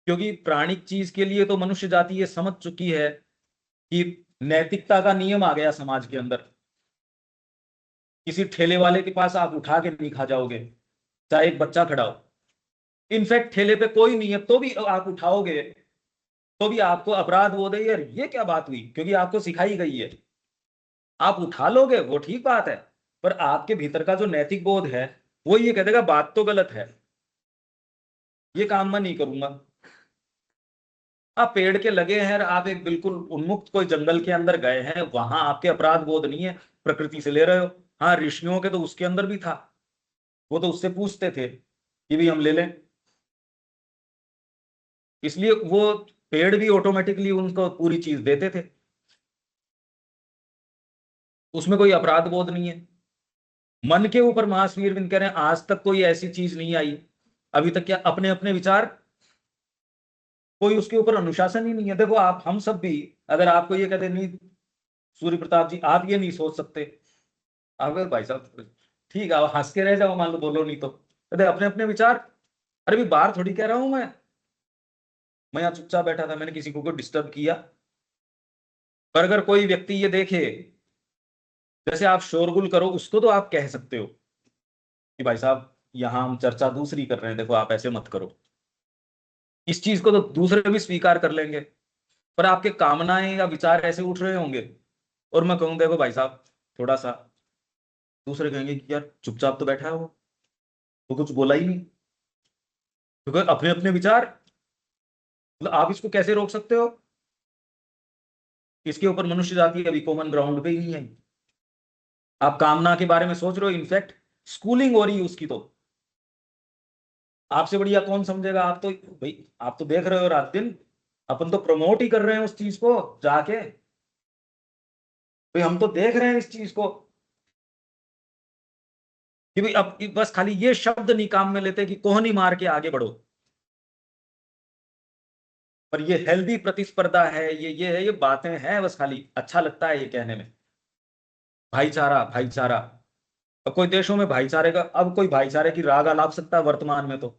क्योंकि प्राणिक चीज के लिए तो मनुष्य जाति ये समझ चुकी है कि नैतिकता का नियम आ गया समाज के अंदर। किसी ठेले वाले के पास आप उठा के नहीं खा जाओगे, चाहे एक बच्चा खड़ा हो। इनफैक्ट ठेले पे कोई नहीं है तो भी आप उठाओगे, तो भी आपको अपराध बोध है, यार ये क्या बात हुई, क्योंकि आपको सिखाई गई है। आप उठा लोगे वो ठीक बात है, पर आपके भीतर का जो नैतिक बोध है, वो ये कह देगा बात तो गलत है, ये काम मैं नहीं करूंगा। आप पेड़ के लगे हैं, आप एक बिल्कुल उन्मुक्त कोई जंगल के अंदर गए हैं, वहां आपके अपराध बोध नहीं है, प्रकृति से ले रहे हो। हाँ ऋषियों के तो उसके अंदर भी था, वो तो उससे पूछते थे कि भी हम ले लें, इसलिए वो पेड़ भी ऑटोमेटिकली उनको पूरी चीज देते थे, उसमें कोई अपराध बोध नहीं है। मन के ऊपर महावीर अरविंद कह रहे हैं आज तक कोई ऐसी चीज नहीं आई अभी तक, क्या अपने अपने विचार, कोई उसके ऊपर अनुशासन ही नहीं है। देखो आप, हम सब भी, अगर आपको ये कहते नहीं सूर्य प्रताप जी आप ये नहीं सोच सकते, आप कहते, भाई साहब ठीक है, अब हंस के रह जाओ, मान लो बोलो नहीं तो कहते अपने अपने विचार। अरे भी बाहर थोड़ी कह रहा हूं मैं यहाँ चुपचाप बैठा था, मैंने किसी को डिस्टर्ब किया? पर अगर कोई व्यक्ति ये देखे, जैसे आप शोरगुल करो, उसको तो आप कह सकते हो कि भाई साहब यहाँ हम चर्चा दूसरी कर रहे हैं, देखो आप ऐसे मत करो। इस चीज को तो दूसरे भी स्वीकार कर लेंगे। पर आपके कामनाएं या विचार ऐसे उठ रहे होंगे और मैं कहूँ देखो भाई साहब थोड़ा सा, दूसरे कहेंगे कि यार चुपचाप तो बैठा है वो, तो कुछ बोला ही नहीं, क्योंकि अपने अपने विचार, मतलब आप इसको कैसे रोक सकते हो? इसके ऊपर मनुष्य जाति अभी कॉमन ग्राउंड पे ही नहीं है। आप कामना के बारे में सोच रहे हो, इनफैक्ट स्कूलिंग हो रही है उसकी, तो आपसे बढ़िया कौन समझेगा? आप तो भाई, आप तो देख रहे हो रात दिन, अपन तो प्रमोट ही कर रहे हैं उस चीज को जाके, भाई हम तो देख रहे हैं इस चीज को कि भाई अब बस खाली ये शब्द नहीं काम में लेते कि कोहनी मार के आगे बढ़ो। पर ये हेल्दी प्रतिस्पर्धा है, ये है, ये बातें हैं, बस खाली अच्छा लगता है ये कहने में। भाईचारा भाईचारा, अब कोई देशों में भाईचारे का, अब कोई भाईचारे की राग आलाप सकता है वर्तमान में? तो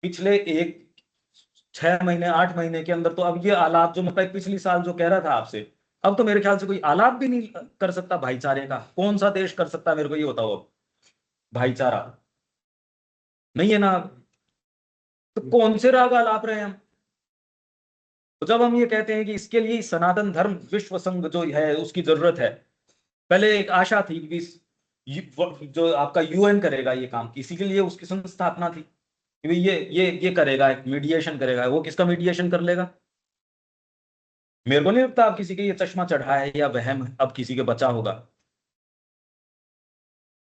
पिछले एक 6 महीने 8 महीने के अंदर तो अब ये आलाप जो मैं पिछली साल जो कह रहा था आपसे, अब तो मेरे ख्याल से कोई आलाप भी नहीं कर सकता भाईचारे का। कौन सा देश कर सकता है, मेरे को ये बताओ अब? भाईचारा नहीं है ना। तो कौन से राग आलाप रहे हैं हम? तो जब हम ये कहते हैं कि इसके लिए सनातन धर्म विश्व संघ जो है उसकी जरूरत है, पहले एक आशा थी कि जो आपका यूएन करेगा ये काम, इसी के लिए उसकी संस्थापना थी कि भाई ये करेगा, एक मीडिएशन करेगा। वो किसका मीडिएशन कर लेगा? मेरे को नहीं लगता अब किसी के ये चश्मा चढ़ा है या वहम अब किसी के बचा होगा।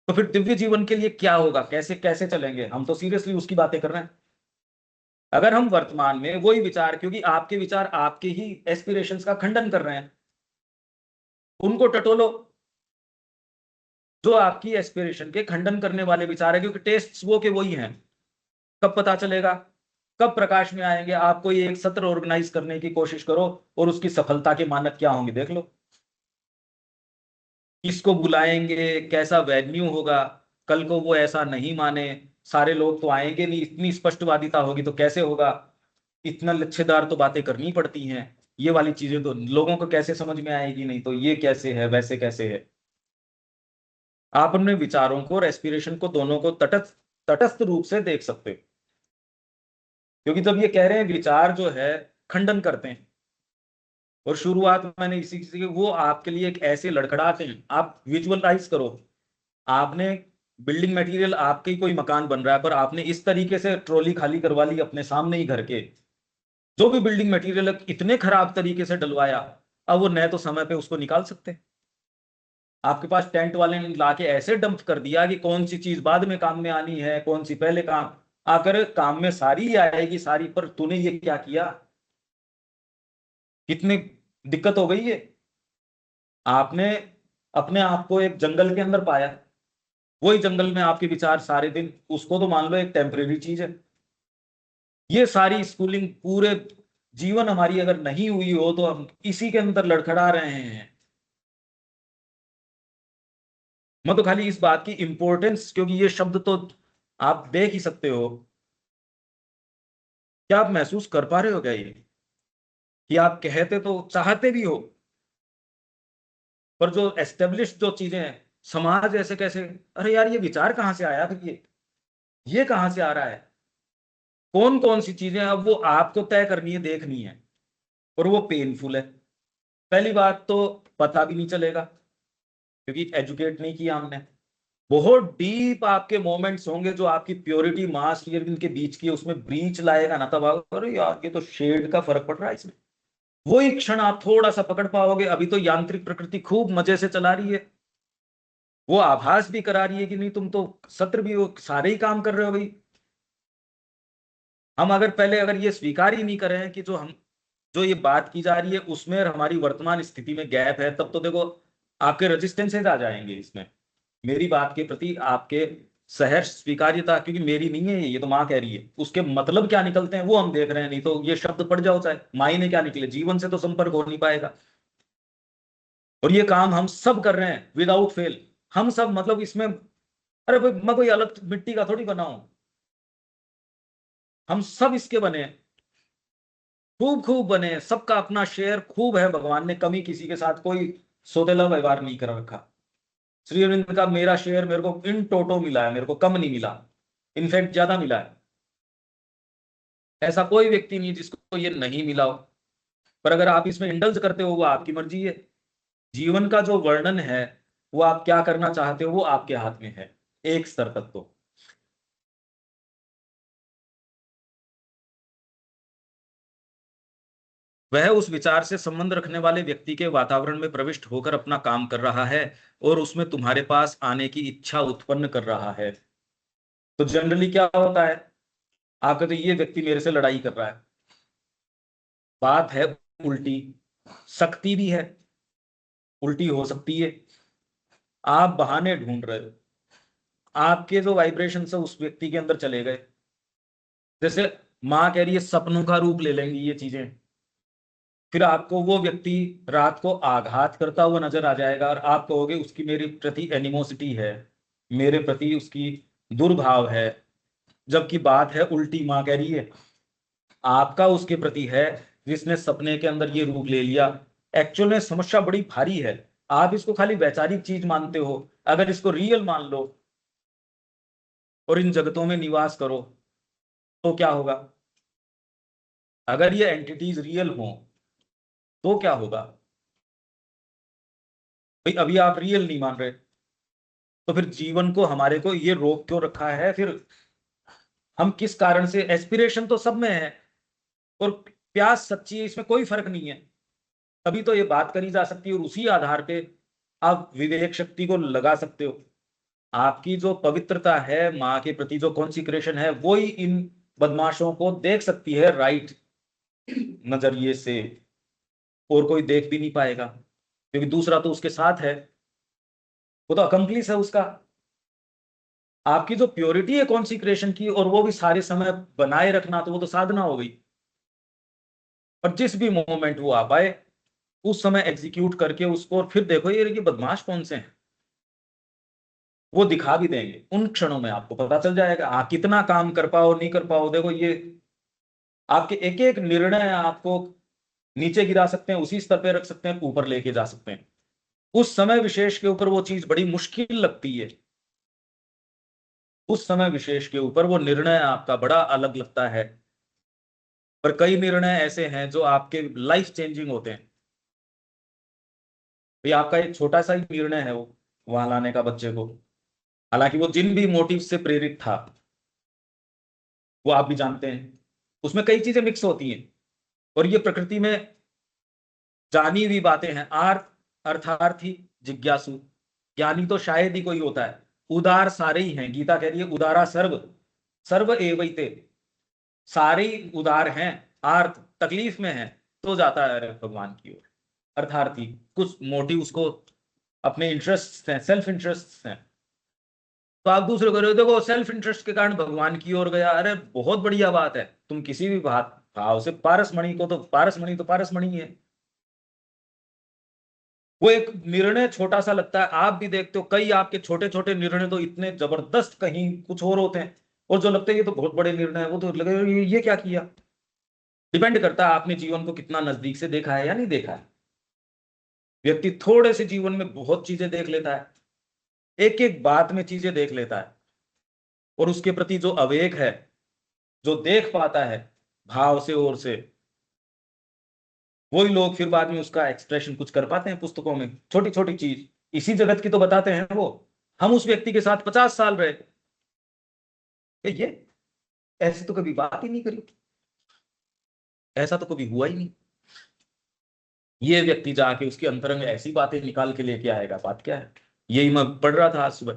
तो फिर दिव्य जीवन के लिए क्या होगा, कैसे कैसे चलेंगे? हम तो सीरियसली उसकी बातें कर रहे हैं। अगर हम वर्तमान में वही विचार, क्योंकि आपके विचार आपके ही एस्पिरेशंस का खंडन कर रहे हैं, उनको टटोलो। जो आपकी एस्पिरेशन के खंडन करने वाले विचार है, क्योंकि टेस्ट वो के वही हैं। कब पता चलेगा, कब प्रकाश में आएंगे? आप कोई एक सत्र ऑर्गेनाइज करने की कोशिश करो और उसकी सफलता के मानक क्या होंगे देख लो। किसको बुलाएंगे, कैसा वेन्यू होगा? कल को वो ऐसा नहीं माने, सारे लोग तो आएंगे नहीं, इतनी स्पष्टवादिता होगी तो कैसे होगा? इतना लच्छेदार तो बातें करनी पड़ती हैं, ये वाली चीजें तो लोगों को कैसे समझ में आएगी? नहीं तो ये कैसे है वैसे कैसे है? आप अपने विचारों को और एस्पिरेशन को दोनों को तटस्थ तटस्थ रूप से देख सकते हो। क्योंकि जब ये कह रहे हैं विचार जो है खंडन करते हैं, और शुरुआत मैंने इसी से, वो आपके लिए एक ऐसे लड़खड़ाते हैं। आप विजुअलाइज करो, आपने बिल्डिंग मटेरियल, आपके ही कोई मकान बन रहा है, पर आपने इस तरीके से ट्रॉली खाली करवा ली अपने सामने ही घर के, जो भी बिल्डिंग मटेरियल इतने खराब तरीके से डलवाया, अब वो नए तो समय पे उसको निकाल सकते हैं। आपके पास टेंट वाले ने लाके ऐसे डंप कर दिया कि कौन सी चीज बाद में काम में आनी है, कौन सी पहले काम आकर काम में सारी ही आएगी सारी, पर तूने ये क्या किया? कितनी दिक्कत हो गई है। आपने अपने आप को एक जंगल के अंदर पाया, वही जंगल में आपके विचार सारे दिन, उसको तो मान लो एक टेम्परेरी चीज है। ये सारी स्कूलिंग पूरे जीवन हमारी अगर नहीं हुई हो तो हम इसी के अंदर लड़खड़ा रहे हैं। मैं तो खाली इस बात की इंपॉर्टेंस, क्योंकि ये शब्द तो आप देख ही सकते हो, क्या आप महसूस कर पा रहे हो क्या ये? कि आप कहते तो चाहते भी हो, पर जो एस्टेब्लिश जो चीजें हैं, समाज ऐसे कैसे, अरे यार ये विचार कहां से आया? फिर ये कहां से आ रहा है? कौन कौन सी चीजें अब वो आपको तय करनी है, देखनी है, और वो पेनफुल है। पहली बात तो पता भी नहीं चलेगा, क्योंकि एजुकेट नहीं किया हमने। बहुत डीप आपके मोमेंट्स होंगे जो आपकी प्योरिटी मास ईयर के बीच की है, उसमें ब्रीच लाएगा ना, तब आप अरे यार ये तो शेड का फर्क पड़ रहा है इसमें। वही क्षण आप थोड़ा सा पकड़ पाओगे, अभी तो यांत्रिक प्रकृति खूब मजे से चला रही है, वो आभास भी करा रही है कि नहीं तुम तो सत्र भी हो, सारे ही काम कर रहे हो भाई। हम अगर पहले अगर ये स्वीकार ही नहीं करें कि जो ये बात की जा रही है उसमें और हमारी वर्तमान स्थिति में गैप है, तब तो देखो आपके रेजिस्टेंसेज आ जाएंगे इसमें, मेरी बात के प्रति आपके सहर्ष स्वीकार्यता, क्योंकि मेरी नहीं है ये तो माँ कह रही है, उसके मतलब क्या निकलते हैं वो हम देख रहे हैं। नहीं तो ये शब्द पढ़ जाओ चाहे, मायने क्या निकले, जीवन से तो संपर्क हो नहीं पाएगा। और ये काम हम सब कर रहे हैं विदाउट फेल। हम सब मतलब इसमें, अरे भाई मैं कोई अलग मिट्टी का थोड़ी बना हूं, हम सब इसके बने हैं, खूब खूब बने हैं, सबका अपना शेयर खूब है, भगवान ने कमी किसी के साथ कोई सौतेला व्यवहार नहीं कर रखा। श्री अरविंद का मेरा शेयर मेरे को इन टोटो मिला है, मेरे को कम नहीं मिला, इनफैक्ट ज्यादा मिला है। ऐसा कोई व्यक्ति नहीं जिसको ये नहीं मिला हो। पर अगर आप इसमें इंडल्ज करते हो वो आपकी मर्जी है। जीवन का जो वर्णन है, वो आप क्या करना चाहते हो वो आपके हाथ में है, एक स्तर तक तो। वह उस विचार से संबंध रखने वाले व्यक्ति के वातावरण में प्रविष्ट होकर अपना काम कर रहा है और उसमें तुम्हारे पास आने की इच्छा उत्पन्न कर रहा है। तो जनरली क्या होता है, आप कहते ये व्यक्ति मेरे से लड़ाई कर रहा है, बात है उल्टी, सकती भी है, उल्टी हो सकती है। आप बहाने ढूंढ रहे हो, आपके जो वाइब्रेशन है उस व्यक्ति के अंदर चले गए। जैसे माँ कह रही है सपनों का रूप ले लेंगी ये चीजें, फिर आपको वो व्यक्ति रात को आघात करता हुआ नजर आ जाएगा और आप कहोगे उसकी मेरे प्रति एनिमोसिटी है, मेरे प्रति उसकी दुर्भाव है। जबकि बात है उल्टी, माँ कह रही है आपका उसके प्रति है, जिसने सपने के अंदर ये रूप ले लिया। एक्चुअल में समस्या बड़ी भारी है, आप इसको खाली वैचारिक चीज मानते हो। अगर इसको रियल मान लो और इन जगतों में निवास करो तो क्या होगा? अगर ये एंटिटीज रियल हो तो क्या होगा? भाई अभी आप रियल नहीं मान रहे, तो फिर जीवन को हमारे को ये रोक क्यों रखा है? फिर हम किस कारण से, एस्पिरेशन तो सब में है और प्यास सच्ची है, इसमें कोई फर्क नहीं है। तभी तो ये बात करी जा सकती है और उसी आधार पे आप विवेक शक्ति को लगा सकते हो। आपकी जो पवित्रता है, माँ के प्रति जो कॉन्सिक्रेशन है, वो ही इन बदमाशों को देख सकती है राइट नजरिए से, और कोई देख भी नहीं पाएगा क्योंकि दूसरा तो उसके साथ है, वो तो अकम्प्लिस है उसका। आपकी जो प्योरिटी है कॉन्सिक्रेशन की, और वो भी सारे समय बनाए रखना, तो वो तो साधना हो गई। और जिस भी मोमेंट वो आ पाए उस समय एग्जीक्यूट करके उसको, और फिर देखो ये बदमाश कौन से हैं, वो दिखा भी देंगे उन क्षणों में, आपको पता चल जाएगा। आप कितना काम कर पाओ नहीं कर पाओ, देखो ये आपके एक एक निर्णय आपको नीचे गिरा सकते हैं, उसी स्तर पे रख सकते हैं, ऊपर लेके जा सकते हैं। उस समय विशेष के ऊपर वो चीज बड़ी मुश्किल लगती है, उस समय विशेष के ऊपर वो निर्णय आपका बड़ा अलग लगता है। पर कई निर्णय ऐसे हैं जो आपके लाइफ चेंजिंग होते हैं। भाई आपका एक छोटा सा ही निर्णय है वो वहां लाने का बच्चे को, हालांकि वो जिन भी मोटिव से प्रेरित था वो आप भी जानते हैं, उसमें कई चीजें मिक्स होती हैं। और ये प्रकृति में जानी हुई बातें हैं। आर्थ अर्थार्थी, जिज्ञासु, ज्ञानी तो शायद ही कोई होता है। उदार सारे ही हैं, गीता कह रही है उदारा सर्व, सर्व एवैते, सारे ही उदार हैं। आर्थ तकलीफ में है तो जाता है भगवान की ओर। अर्थार्थी कुछ मोटिव उसको अपने इंटरेस्ट हैं, सेल्फ इंटरेस्ट हैं, तो आप दूसरे को देखो सेल्फ इंटरेस्ट के कारण भगवान की ओर गया, अरे बहुत बढ़िया बात है। तुम किसी भी बात भाव से पारसमणि को, तो पारसमणि तो पारसमणि है। वो एक निर्णय छोटा सा लगता है, आप भी देखते हो कई आपके छोटे छोटे निर्णय तो इतने जबरदस्त कहीं कुछ और होते हैं, और जो लगता है ये तो बहुत बड़े निर्णय है, वो तो लगे ये क्या किया। डिपेंड करता है आपने जीवन को कितना नजदीक से देखा है या नहीं देखा है। व्यक्ति थोड़े से जीवन में बहुत चीजें देख लेता है, एक एक बात में चीजें देख लेता है, और उसके प्रति जो अवेक है, जो देख पाता है भाव से और से, वही लोग फिर बाद में उसका एक्सप्रेशन कुछ कर पाते हैं पुस्तकों में, छोटी छोटी चीज इसी जगत की तो बताते हैं वो। हम उस व्यक्ति के साथ 50 साल रहे, ये ऐसे तो कभी बात ही नहीं करी, ऐसा तो कभी हुआ ही नहीं। ये व्यक्ति जाके उसके अंतरंग ऐसी बातें निकाल के लेके आएगा, बात क्या है। यही मैं पढ़ रहा था आज सुबह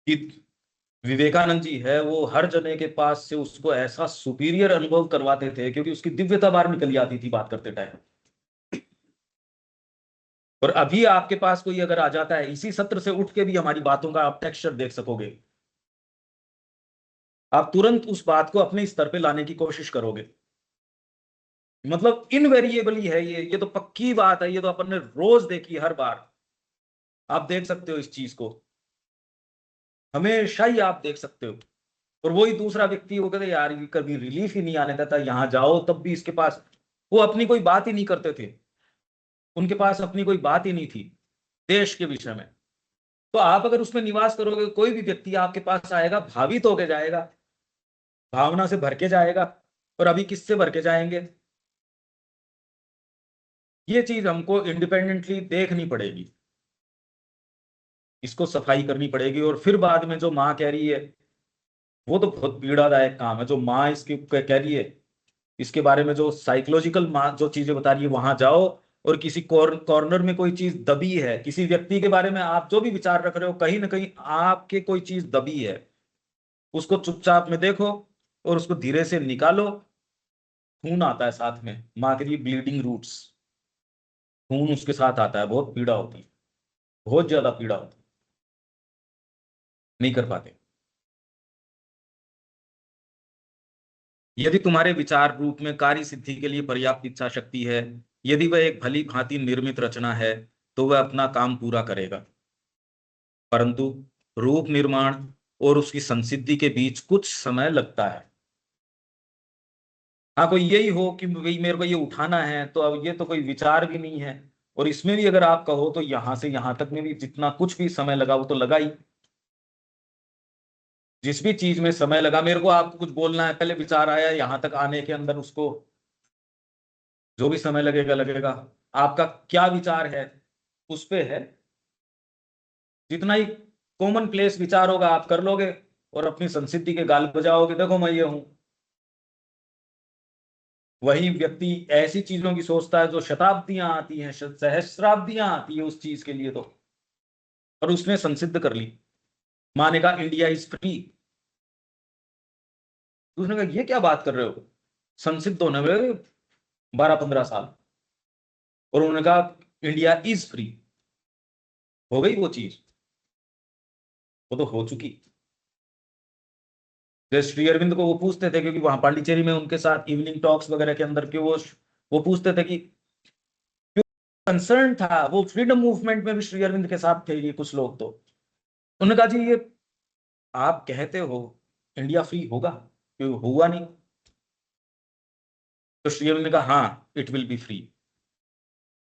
कि विवेकानंद जी है, वो हर जने के पास से उसको ऐसा सुपीरियर अनुभव करवाते थे क्योंकि उसकी दिव्यता बाहर निकल जाती थी बात करते टाइम। और अभी आपके पास कोई अगर आ जाता है, इसी सत्र से उठ के भी हमारी बातों का आप टेक्सचर देख सकोगे, आप तुरंत उस बात को अपने स्तर पे लाने की कोशिश करोगे। मतलब इनवेरिएबली है ये तो पक्की बात है, ये तो अपन ने रोज देखी हर बार। आप देख सकते हो इस चीज को, हमेशा ही आप देख सकते हो। और वही दूसरा व्यक्ति वो कहते यार ये कभी रिलीफ ही नहीं आने देता, यहाँ जाओ तब भी इसके पास, वो अपनी कोई बात ही नहीं करते थे, उनके पास अपनी कोई बात ही नहीं थी देश के विषय में। तो आप अगर उसमें निवास करोगे, कोई भी व्यक्ति आपके पास आएगा भावित होके जाएगा, भावना से भर के जाएगा। और अभी किससे भर के जाएंगे? ये चीज हमको इंडिपेंडेंटली देखनी पड़ेगी, इसको सफाई करनी पड़ेगी। और फिर बाद में जो माँ कह रही है, वो तो बहुत पीड़ादायक काम है। जो माँ इसके कह रही है, इसके बारे में जो साइकोलॉजिकल माँ जो चीजें बता रही है, वहां जाओ। और किसी कॉर्नर में कोई चीज दबी है, किसी व्यक्ति के बारे में आप जो भी विचार रख रहे हो, कहीं ना कहीं आपके कोई चीज दबी है, उसको चुपचाप में देखो और उसको धीरे से निकालो। खून आता है साथ में, माँ के लिए ब्लीडिंग रूट्स, खून उसके साथ आता है, बहुत पीड़ा होती है, बहुत ज्यादा पीड़ा होती है, नहीं कर पाते। यदि तुम्हारे विचार रूप में कार्य सिद्धि के लिए पर्याप्त इच्छा शक्ति है, यदि वह एक भली भांति निर्मित रचना है, तो वह अपना काम पूरा करेगा। परंतु रूप निर्माण और उसकी संसिद्धि के बीच कुछ समय लगता है। हाँ, कोई यही हो कि भाई मेरे को ये उठाना है, तो अब ये तो कोई विचार भी नहीं है। और इसमें भी अगर आप कहो तो यहां से यहां तक में भी जितना कुछ भी समय लगा वो तो लगा ही। जिस भी चीज में समय लगा, मेरे को आपको कुछ बोलना है, पहले विचार आया, यहां तक आने के अंदर उसको जो भी समय लगेगा लगेगा। आपका क्या विचार है उस पे है। जितना ही कॉमन प्लेस विचार होगा आप कर लोगे और अपनी संसिद्धि के गाल बजाओगे, देखो मैं ये हूं। वही व्यक्ति ऐसी चीजों की सोचता है जो शताब्दियां आती हैं, सहस्राब्दियां आती है उस चीज के लिए तो, और उसने संसिद्ध कर ली। माने कहा इंडिया इज फ्री, उसने कहा ये क्या बात कर रहे हो, संसिद्ध होने में 12-15 साल। और उन्होंने कहा इंडिया इज फ्री, हो गई वो चीज, वो तो हो चुकी। जैसे श्री अरविंद को वो पूछते थे, क्योंकि वहां पांडिचेरी में उनके साथ इवनिंग टॉक्स वगैरह के अंदर के वो पूछते थे कि कंसर्न था, वो फ्रीडम मूवमेंट में भी श्री अरविंद के साथ थे ये कुछ लोग। तो उन्होंने कहा जी ये आप कहते हो इंडिया फ्री होगा, क्यों हुआ नहीं? तो श्री अरविंद ने कहा हाँ इट विल बी फ्री।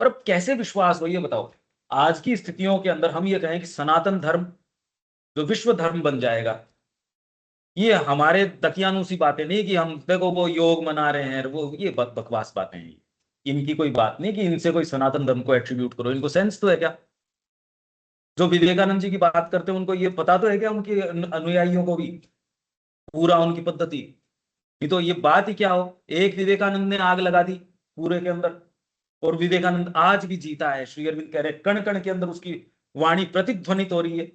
पर अब कैसे विश्वास हो ये बताओ? आज की स्थितियों के अंदर हम ये कहें कि सनातन धर्म जो विश्व धर्म बन जाएगा, ये हमारे दकियानूसी बातें नहीं कि हम देखो वो योग मना रहे हैं, वो ये बकवास बातें हैं। इनकी कोई बात नहीं कि इनसे कोई सनातन धर्म को एट्रीब्यूट करो, इनको सेंस तो है क्या? जो विवेकानंद जी की बात करते हैं उनको ये पता तो है क्या, उनके अनुयायियों को भी पूरा उनकी पद्धति? नहीं तो ये बात ही क्या हो, एक विवेकानंद ने आग लगा दी पूरे के अंदर, और विवेकानंद आज भी जीता है। श्री अरविंद कह रहे कण कण के अंदर उसकी वाणी प्रतिध्वनित हो रही है।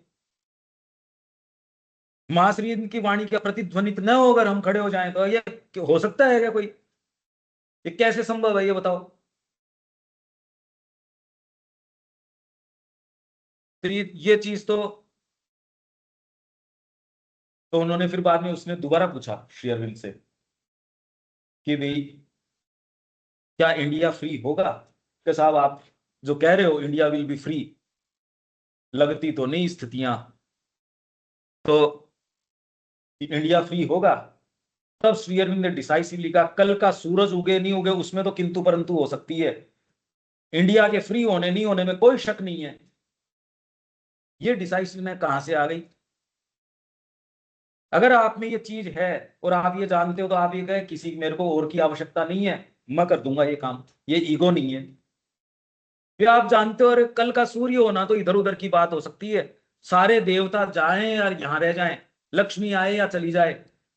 मां श्री अरविंद की वाणी क्या प्रतिध्वनित न हो, अगर हम खड़े हो जाएं तो ये हो सकता है क्या कोई? ये कैसे संभव है ये बताओ? फिर ये चीज तो उन्होंने फिर बाद में उसने दोबारा पूछा श्री अरविंद से कि भाई क्या इंडिया फ्री होगा? कि साहब आप जो कह रहे हो इंडिया विल बी फ्री, लगती तो नहीं स्थितियां, तो इंडिया फ्री होगा? तब श्री अरविंद ने डिसाइसिवली कहा कल का सूरज उगे नहीं उगे उसमें तो किंतु परंतु हो सकती है, इंडिया के फ्री होने नहीं होने में कोई शक नहीं है। ये डिसाइसिवनेस कहां से आ गई? अगर आप में ये चीज है और आप ये जानते हो, तो आप ये कहे किसी मेरे को और की आवश्यकता नहीं है, मैं कर दूंगा ये काम, ये ईगो नहीं है। फिर आप जानते हो अरे कल का सूर्य होना तो इधर उधर की बात हो सकती है, सारे देवता जाएं या यहां रह जाएं, लक्ष्मी आए या चली जाए,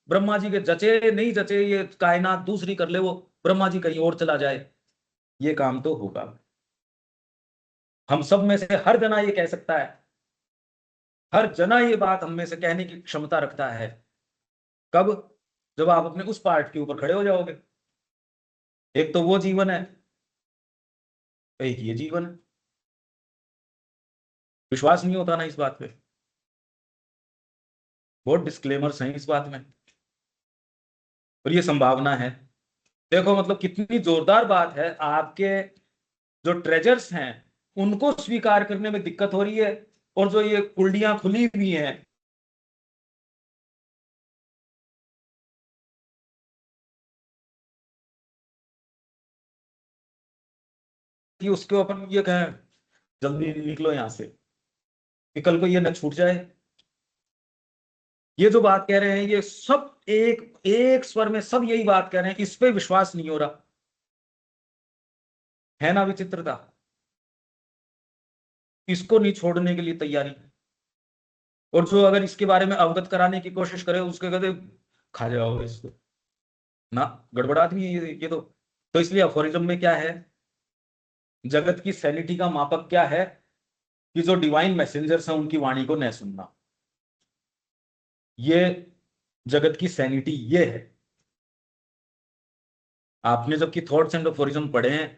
ब्रह्मा जी के जचे नहीं जचे ये कायनात दूसरी कर ले, वो ब्रह्मा जी कहीं और चला जाए, ये काम तो होगा। हम सब में से हर जना ये कह सकता है, हर जना ये बात हम में से कहने की क्षमता रखता है। कब? जब आप अपने उस पार्ट के ऊपर खड़े हो जाओगे। एक तो वो जीवन है, एक ये जीवन है। विश्वास नहीं होता ना इस बात पे, बहुत डिस्क्लेमर्स हैं इस बात में। और ये संभावना है देखो मतलब कितनी जोरदार बात है, आपके जो ट्रेजर्स हैं उनको स्वीकार करने में दिक्कत हो रही है, और जो ये कुंडियां खुली हुई हैं कि उसके ऊपर ये कहें जल्दी निकलो यहां से कि कल को ये न छूट जाए। ये जो बात कह रहे हैं ये सब एक एक स्वर में सब यही बात कह रहे हैं, इस पे विश्वास नहीं हो रहा है ना, विचित्रता। इसको नहीं छोड़ने के लिए तैयारी, और जो अगर इसके बारे में अवगत कराने की कोशिश करे उसके कहते खा जाओ इसको ना, गड़बड़ा आदमी है ये तो इसलिए अफोरिज्म में क्या है, जगत की सैनिटी का मापक क्या है कि जो डिवाइन मैसेंजर्स हैं उनकी वाणी को न सुनना, ये जगत की सैनिटी ये है। आपने जबकि थॉट्स एंड अफोरिज्म पढ़े हैं,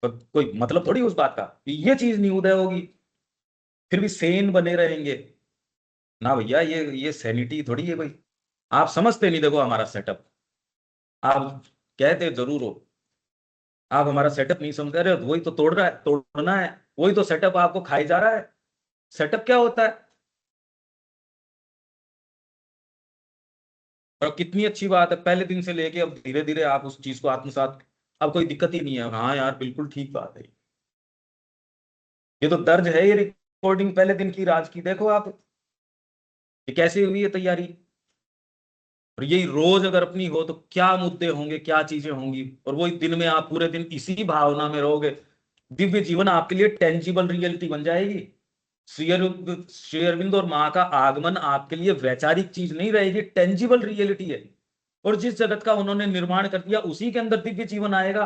तो कोई मतलब थोड़ी उस बात का कि ये चीज नहीं उदय होगी फिर भी सेन बने रहेंगे, ना भैया, ये सैनिटी थोड़ी है भाई। आप समझते नहीं, देखो हमारा सेटअप, आप कहते जरूर हो, आप हमारा सेटअप नहीं समझ रहे हो, वही तो तोड़ रहा है, तोड़ना है, वही तो सेटअप आपको खाई जा रहा है। सेटअप क्या होता है, और कितनी अच्छी बात है, पहले दिन से लेके अब धीरे धीरे आप उस चीज को आत्मसात, अब कोई दिक्कत ही नहीं है, हाँ यार बिल्कुल ठीक बात है, ये तो दर्ज है, ये रिकॉर्डिंग पहले दिन की राज की, देखो आप ये कैसे हुई है तैयारी। और यही रोज अगर अपनी हो तो क्या मुद्दे होंगे, क्या चीजें होंगी, और वही दिन में आप पूरे दिन इसी भावना में रहोगे, दिव्य जीवन आपके लिए टेंजिबल रियलिटी बन जाएगी। श्री अरविंद और माँ का आगमन आपके लिए वैचारिक चीज नहीं रहेगी, टेंजिबल रियलिटी है। और जिस जगत का उन्होंने निर्माण कर दिया उसी के अंदर दिव्य जीवन आएगा।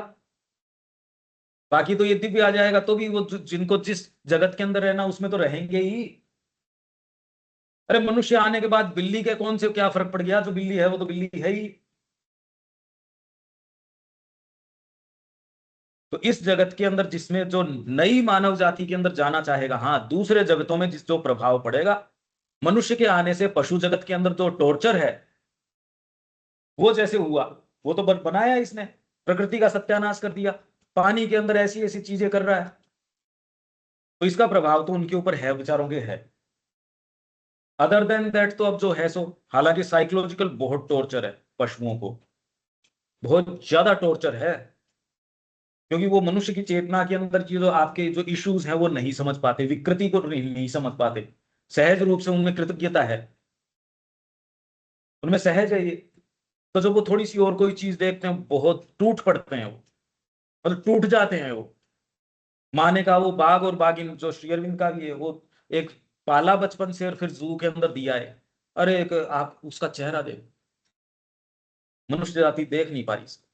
बाकी तो ये दिव्य आ जाएगा तो भी वो जिनको जिस जगत के अंदर रहना उसमें तो रहेंगे ही। अरे मनुष्य आने के बाद बिल्ली के कौन से क्या फर्क पड़ गया, जो बिल्ली है वो तो बिल्ली है ही। तो इस जगत के अंदर जिसमें जो नई मानव जाति के अंदर जाना चाहेगा, हाँ दूसरे जगतों में जिस जो प्रभाव पड़ेगा, मनुष्य के आने से पशु जगत के अंदर जो टॉर्चर है वो जैसे हुआ, वो तो बनाया इसने, प्रकृति का सत्यानाश कर दिया, पानी के अंदर ऐसी ऐसी चीजें कर रहा है, तो इसका प्रभाव तो उनके ऊपर है, विचारों के है। अदर देन दैट तो अब जो है सो, हालांकि साइकोलॉजिकल बहुत टॉर्चर है पशुओं को, बहुत ज्यादा टॉर्चर है, क्योंकि वो मनुष्य की चेतना के अंदर की जो आपके जो इश्यूज हैं वो नहीं समझ पाते, विकृति को नहीं समझ पाते, सहज रूप से उनमें कृतज्ञता है, उनमें सहज है ये। तो जब वो थोड़ी सी और कोई चीज देखते हैं बहुत टूट पड़ते हैं, वो मतलब टूट जाते हैं वो। माने का वो बाघ और बाघिन जो श्री अरविंद का भी है, वो एक पाला बचपन से और फिर जू के अंदर दिया है, अरे एक आप उसका चेहरा देख, मनुष्य जाति देख नहीं पा रही इसको,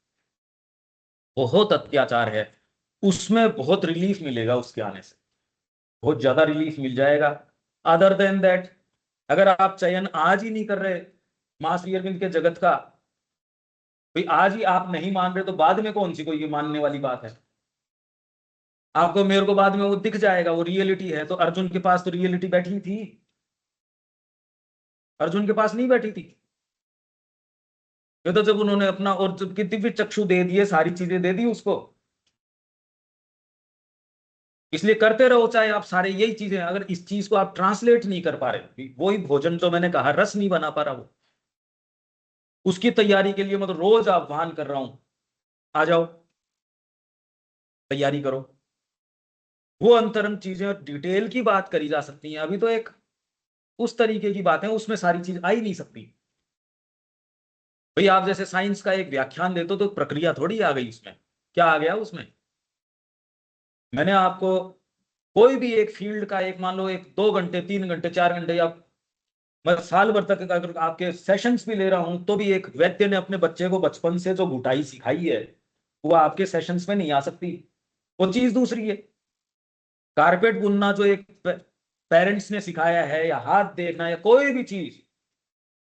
बहुत अत्याचार है, उसमें बहुत रिलीफ मिलेगा उसके आने से, बहुत ज्यादा रिलीफ मिल जाएगा। अदर देन दैट, अगर आप चयन आज ही नहीं कर रहे मां श्री अरविंद के जगत का, भाई आज ही आप नहीं मान रहे तो बाद में कौन सी कोई ये मानने वाली बात है। आपको मेरे को बाद में वो दिख जाएगा, वो रियलिटी है, तो अर्जुन के पास तो रियलिटी बैठी थी, अर्जुन के पास नहीं बैठी थी। ये तो जब उन्होंने अपना और जबकि दिव्य चक्षु दे दिए, सारी चीजें दे दी उसको, इसलिए करते रहो चाहे आप सारे यही चीजें, अगर इस चीज को आप ट्रांसलेट नहीं कर पा रहे, वही भोजन जो मैंने कहा रस नहीं बना पा रहा, वो उसकी तैयारी के लिए मतलब रोज आह्वान कर रहा हूं, आ जाओ तैयारी करो। वो अंतरंग चीजें और डिटेल की बात करी जा सकती है, अभी तो एक उस तरीके की बातें उसमें सारी चीज आ ही नहीं सकती। भाई आप जैसे साइंस का एक व्याख्यान देते हो तो प्रक्रिया थोड़ी आ गई उसमें, क्या आ गया उसमें। मैंने आपको कोई भी एक फील्ड का एक मान लो एक 2 घंटे 3 घंटे 4 घंटे या मैं साल भर तक अगर आपके सेशंस भी ले रहा हूं तो भी एक वैद्य ने अपने बच्चे को बचपन से जो घुटाई सिखाई है वो आपके सेशंस में नहीं आ सकती। वो चीज दूसरी है, कारपेट बुनना जो एक पेरेंट्स ने सिखाया है, या हाथ देखना, या कोई भी चीज,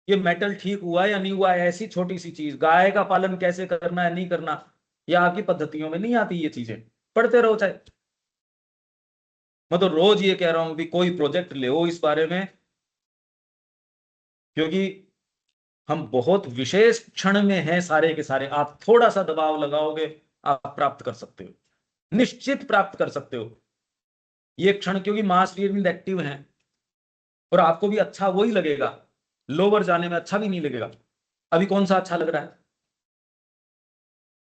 ये मेटल ठीक हुआ या नहीं हुआ है, ऐसी छोटी सी चीज, गाय का पालन कैसे करना है नहीं करना, या आपकी पद्धतियों में नहीं आती ये चीजें, पढ़ते रहो चाहे। मैं तो रोज ये कह रहा हूं कि कोई प्रोजेक्ट ले इस बारे में, क्योंकि हम बहुत विशेष क्षण में हैं सारे के सारे। आप थोड़ा सा दबाव लगाओगे, आप प्राप्त कर सकते हो, निश्चित प्राप्त कर सकते हो ये क्षण, क्योंकि मास फील्ड एक्टिव है। और आपको भी अच्छा वही लगेगा, लोअर जाने में अच्छा भी नहीं लगेगा। अभी कौन सा अच्छा लग रहा है?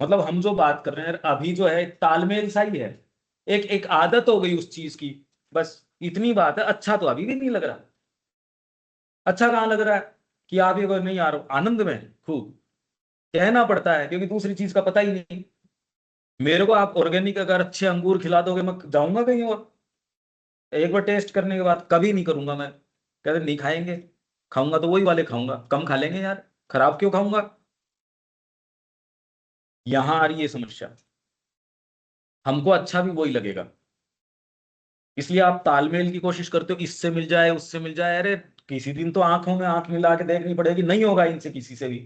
मतलब हम जो बात कर रहे हैं अभी जो है तालमेल सा ही है, एक एक आदत हो गई उस चीज की, बस इतनी बात है। अच्छा तो अभी भी नहीं लग रहा। अच्छा कहाँ लग रहा है कि आप ये नहीं आ रहे हो आनंद में खूब, कहना पड़ता है क्योंकि दूसरी चीज का पता ही नहीं। मेरे को आप ऑर्गेनिक अगर अच्छे अंगूर खिला दोगे, मैं जाऊंगा कहीं और? एक बार टेस्ट करने के बाद कभी नहीं करूंगा मैं। कहते नहीं खाएंगे, खाऊंगा तो वही वाले खाऊंगा, कम खा लेंगे यार, खराब क्यों खाऊंगा? यहां आ रही है समस्या, हमको अच्छा भी वही लगेगा। इसलिए आप तालमेल की कोशिश करते हो, इससे मिल जाए उससे मिल जाए। अरे किसी दिन तो आंखों में आंख मिला के देखनी पड़ेगी, नहीं होगा इनसे किसी से भी।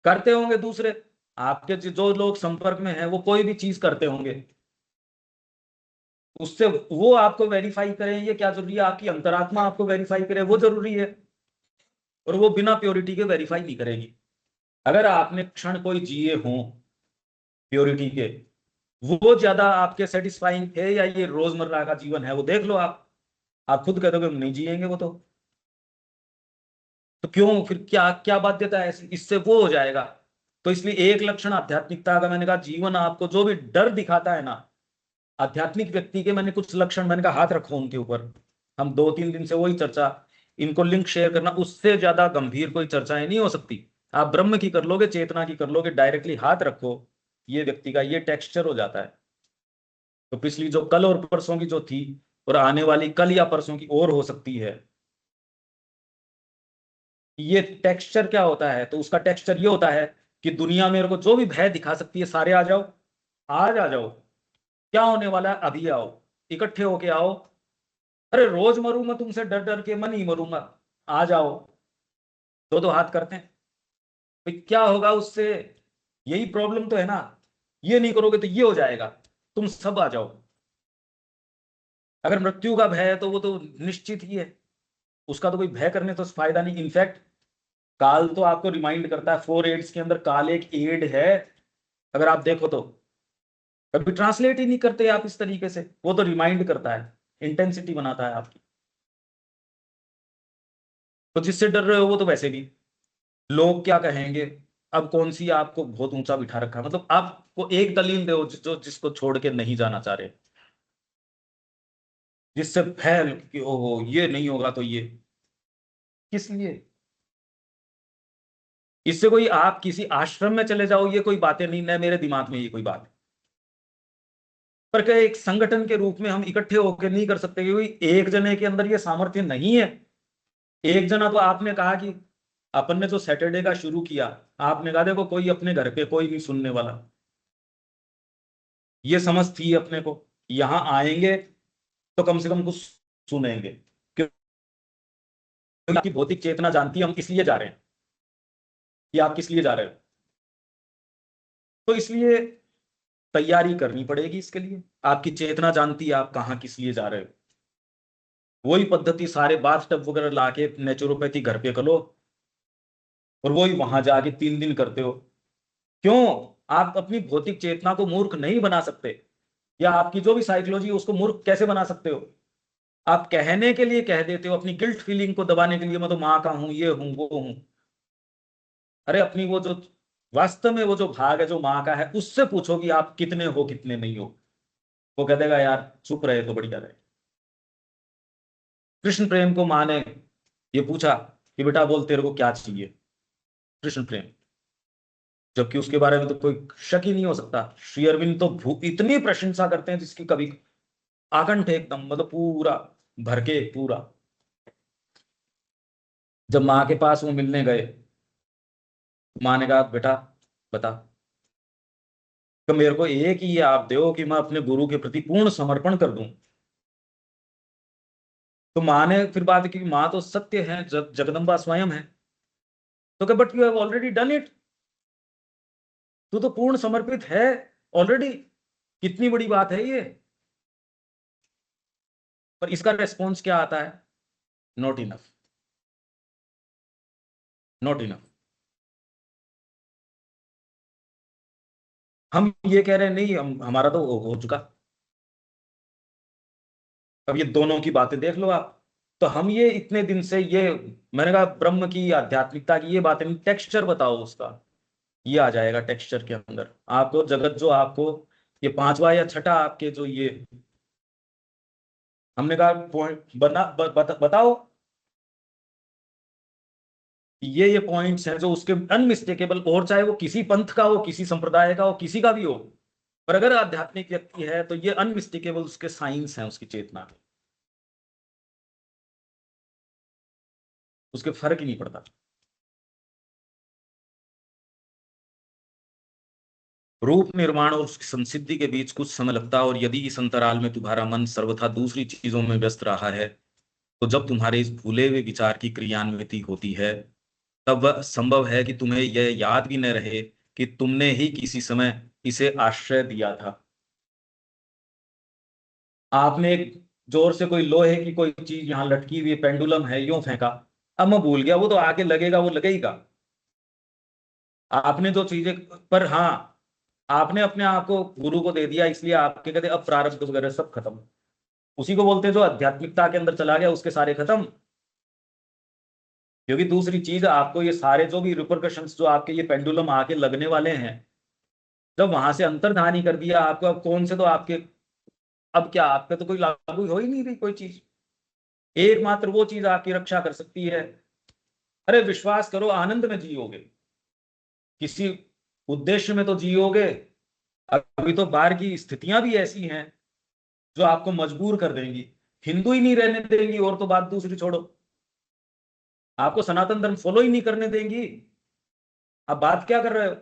करते होंगे दूसरे, आपके जो लोग संपर्क में हैं वो कोई भी चीज करते होंगे, उससे वो आपको वेरीफाई करें ये क्या जरूरी है? आपकी अंतरात्मा आपको वेरीफाई करे वो जरूरी है। और वो बिना प्योरिटी के वेरीफाई नहीं करेगी। अगर आपने क्षण कोई जिए हों प्योरिटी के, वो ज्यादा आपके सेटिस्फाइंग है या ये रोजमर्रा का जीवन है, वो देख लो आप खुद कह दोगे हम नहीं जिएंगे वो तो क्यों फिर, क्या क्या बाध्यता है ऐसी? इससे वो हो जाएगा। तो इसलिए एक लक्षण आध्यात्मिकता का मैंने कहा, जीवन आपको जो भी डर दिखाता है ना, आध्यात्मिक व्यक्ति के मैंने कुछ लक्षण मैंने कहा हाथ रखो उनके ऊपर। हम 2-3 दिन से वही चर्चा, इनको लिंक शेयर करना, उससे ज्यादा गंभीर कोई चर्चाएं नहीं हो सकती। आप ब्रह्म की कर लोगे, चेतना की कर लोगे, डायरेक्टली हाथ रखो, ये व्यक्ति का ये टेक्सचर हो जाता है। तो पिछली जो कल और परसों की जो थी, और आने वाली कल या परसों की और हो सकती है, ये टेक्सचर क्या होता है? तो उसका टेक्सचर ये होता है कि दुनिया मेरे को जो भी भय दिखा सकती है, सारे आ जाओ, आज आ जाओ। क्या होने वाला है अभी आओ, इकट्ठे होके आओ। अरे रोज मरूं मैं तुमसे डर डर के, मैं नहीं मरूंगा, आ जाओ। दो दो हाथ करते हैं, भाई क्या होगा उससे? यही प्रॉब्लम तो है ना। ये नहीं करोगे तो ये हो जाएगा, तुम सब आ जाओ। अगर मृत्यु का भय है तो वो तो निश्चित ही है, उसका तो कोई भय करने तो फायदा नहीं। इनफैक्ट काल तो आपको रिमाइंड करता है, 4 एड्स के अंदर काल एक एड है। अगर आप देखो तो कभी ट्रांसलेट ही नहीं करते आप इस तरीके से, वो तो रिमाइंड करता है, इंटेंसिटी बनाता है आपकी। तो जिससे डर रहे हो वो तो वैसे भी, लोग क्या कहेंगे, अब कौन सी आपको बहुत ऊंचा बिठा रखा है? मतलब आपको एक दलील दो जो जिसको छोड़ के नहीं जाना चाह रहे, जिससे फैल कि ओहो ये नहीं होगा तो ये किस लिए? इससे कोई आप किसी आश्रम में चले जाओ, ये कोई बातें नहीं, न मेरे दिमाग में ये कोई बात है। पर क्या एक संगठन के रूप में हम इकट्ठे होकर नहीं कर सकते? क्योंकि एक जने के अंदर ये सामर्थ्य नहीं है। एक जना तो आपने कहा कि अपन ने जो सैटरडे का शुरू किया, आपने कहा देखो कोई अपने घर पे कोई नहीं सुनने वाला, ये समझ थी अपने को, यहां आएंगे तो कम से कम कुछ सुनेंगे, क्योंकि आपकी भौतिक चेतना जानती है हम किस लिए जा रहे हैं, कि आप किस लिए जा रहे हो। तो इसलिए तैयारी करनी पड़ेगी इसके लिए। आपकी चेतना जानती है आप कहाँ किस लिए जा रहे हो। वही पद्धति सारे बाथ टब वगैरह लाके नेचुरोपैथी घर पे करो, और वही वहां जाके 3 दिन करते हो। क्यों? आप अपनी भौतिक चेतना को मूर्ख नहीं बना सकते, या आपकी जो भी साइकोलॉजी है उसको मूर्ख कैसे बना सकते हो? आप कहने के लिए कह देते हो, अपनी गिल्ट फीलिंग को दबाने के लिए, मैं तो माँ का हूं, ये हूं वो हूं। अरे अपनी वो जो वास्तव में वो जो भाग है जो माँ का है, उससे पूछो कि आप कितने हो कितने नहीं हो। वो कह देगा यार चुप रहे तो बढ़िया रहे। कृष्ण प्रेम को माँ ने ये पूछा कि बेटा बोल तेरे को क्या चाहिए? कृष्ण प्रेम, जबकि उसके बारे में तो कोई शक ही नहीं हो सकता। श्री अरविंद तो इतनी प्रशंसा करते हैं जिसकी कभी आकंठ एकदम, मतलब पूरा भर के पूरा। जब माँ के पास वो मिलने गए, माँ ने कहा बेटा बता, तो मेरे को एक ही ये आप दो कि मैं अपने गुरु के प्रति पूर्ण समर्पण कर दूं। तो माँ ने फिर बात की, माँ तो सत्य है, जगदम्बा स्वयं है। तो कहा but you have already done it, तू तो पूर्ण समर्पित है ऑलरेडी, कितनी बड़ी बात है ये। पर इसका रेस्पॉन्स क्या आता है? Not enough. Not enough. हम ये कह रहे हैं नहीं, हमारा तो हो चुका। अब ये दोनों की बातें देख लो आप। तो हम ये इतने दिन से ये, मैंने कहा ब्रह्म की आध्यात्मिकता की ये बातें नहीं, टेक्सचर बताओ उसका। ये आ जाएगा टेक्सचर के अंदर आपको जगत, जो आपको ये पांचवा या छठा आपके जो ये, हमने कहा पॉइंट बताओ। ये पॉइंट्स हैं जो उसके अनमिस्टेकेबल, और चाहे वो किसी पंथ का हो, किसी संप्रदाय का हो, किसी का भी हो, पर अगर आध्यात्मिक व्यक्ति है तो ये अनमिस्टेकेबल उसके साइंस हैं उसकी चेतना के, उसके फर्क ही नहीं पड़ता। रूप निर्माण और उसकी संसिद्धि के बीच कुछ समय लगता है, और यदि इस अंतराल में तुम्हारा मन सर्वथा दूसरी चीजों में व्यस्त रहा है, तो जब तुम्हारे इस भूले हुए विचार की क्रियान्विति होती है, तब वह संभव है कि तुम्हें यह याद भी न रहे कि तुमने ही किसी समय इसे आश्रय दिया था। आपने एक जोर से कोई लोहे की कोई चीज यहां लटकी हुई पेंडुलम है यूं फेंका, अब मैं भूल गया, वो तो आगे लगेगा, वो लगेगा। आपने जो चीजें, पर हाँ, आपने अपने आप को गुरु को दे दिया, इसलिए आपके कहते अब प्रारब्ध वगैरह सब खत्म। उसी को बोलते हैं जो आध्यात्मिकता के अंदर चला गया उसके सारे खत्म। क्योंकि दूसरी चीज आपको ये सारे जो भी रिपरकशंस जो आपके ये पेंडुलम आके लगने वाले हैं, जब वहां से अंतर्धानी कर दिया आपको, अब कौन से तो आपके, अब क्या आपका तो कोई लागू हो ही नहीं रही कोई चीज। एकमात्र वो चीज आपकी रक्षा कर सकती है। अरे विश्वास करो, आनंद में जियोगे, किसी उद्देश्य में तो जियोगे। अभी तो बाहर की स्थितियां भी ऐसी हैं जो आपको मजबूर कर देंगी, हिंदू ही नहीं रहने देंगी, और तो बात दूसरी छोड़ो, आपको सनातन धर्म फॉलो ही नहीं करने देंगी। अब बात क्या कर रहे हो?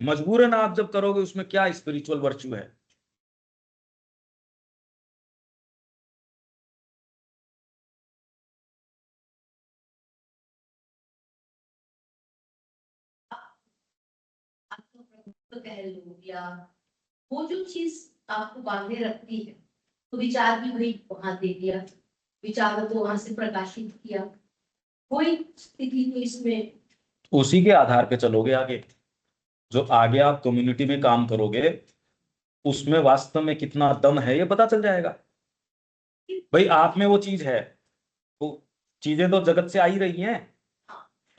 मजबूरन आप जब करोगे, उसमें क्या स्पिरिचुअल वर्च्यू है? तो कह लो, या वो जो चीज आपको बांधे रखती है, तो विचार भी वही वहां दे दिया, विचारों को वहां से प्रकाशित किया, कोई स्थिति तो इसमें। उसी के आधार पे चलोगे आगे, जो आगे आप कम्युनिटी में काम करोगे उसमें वास्तव में कितना दम है ये पता चल जाएगा। भाई आप में वो चीज है, वो चीजें तो जगत से आ ही रही हैं।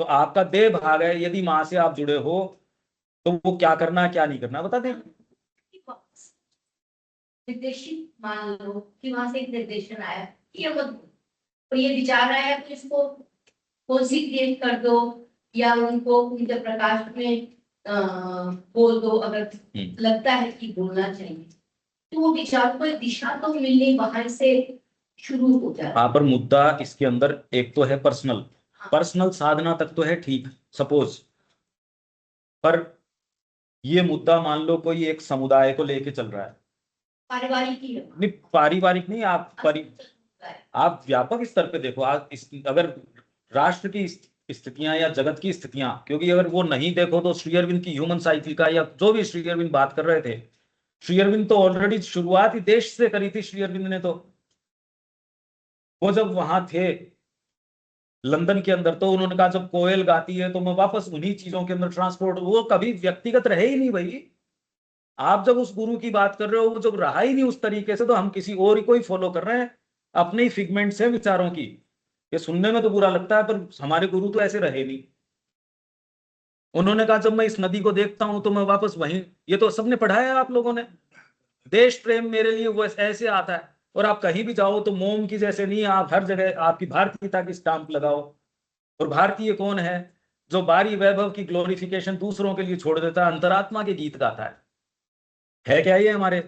तो आपका देह भाग है, यदि मां से आप जुड़े हो तो वो क्या करना है क्या नहीं करना बता दे। निर्देशित मान लो कि वहां से एक निर्देशन आया, ये मत, तो ये विचार आया तो इसको कॉन्सिक्रेट कर दो, या उनको उनके प्रकाश में बोल दो, अगर लगता है कि बोलना चाहिए, तो वो विचार को दिशा तो मिलनी वहां से शुरू हो जाए। हाँ, पर मुद्दा इसके अंदर एक तो है पर्सनल, हाँ। पर्सनल साधना तक तो है ठीक, सपोज, पर ये मुद्दा मान लो कोई एक समुदाय को लेके चल रहा है, पारिवारिक ही है। नहीं पारिवारिक नहीं, आप व्यापक स्तर पे देखो। आप अगर राष्ट्र की स्थितियां या जगत की स्थितियां, क्योंकि अगर वो नहीं देखो तो श्री अरविंद की ह्यूमन साइकिल का, या जो भी श्री अरविंद बात कर रहे थे, श्री अरविंद तो ऑलरेडी शुरुआत ही देश से करी थी श्री अरविंद ने तो। वो जब वहां थे लंदन के अंदर, तो उन्होंने कहा जब कोयल गाती है तो मैं वापस उन्हीं चीजों के अंदर ट्रांसपोर्ट, वो कभी व्यक्तिगत रहे ही नहीं भाई। आप जब उस गुरु की बात कर रहे हो, वो जब रहा ही नहीं उस तरीके से, तो हम किसी और ही को ही फॉलो कर रहे हैं, अपने ही फिगमेंट्स हैं विचारों की। ये सुनने में तो बुरा लगता है, पर हमारे गुरु तो ऐसे रहे नहीं। उन्होंने कहा जब मैं इस नदी को देखता हूं तो मैं वापस वहीं, ये तो सबने पढ़ाया है आप लोगों ने, देश प्रेम मेरे लिए वो ऐसे आता है। और आप कहीं भी जाओ तो मोम की जैसे नहीं, आप हर जगह आपकी भारतीयता की स्टाम्प लगाओ। और भारतीय कौन है जो बारी वैभव की ग्लोरिफिकेशन दूसरों के लिए छोड़ देता है, अंतरात्मा के गीत गाता है क्या ये हमारे?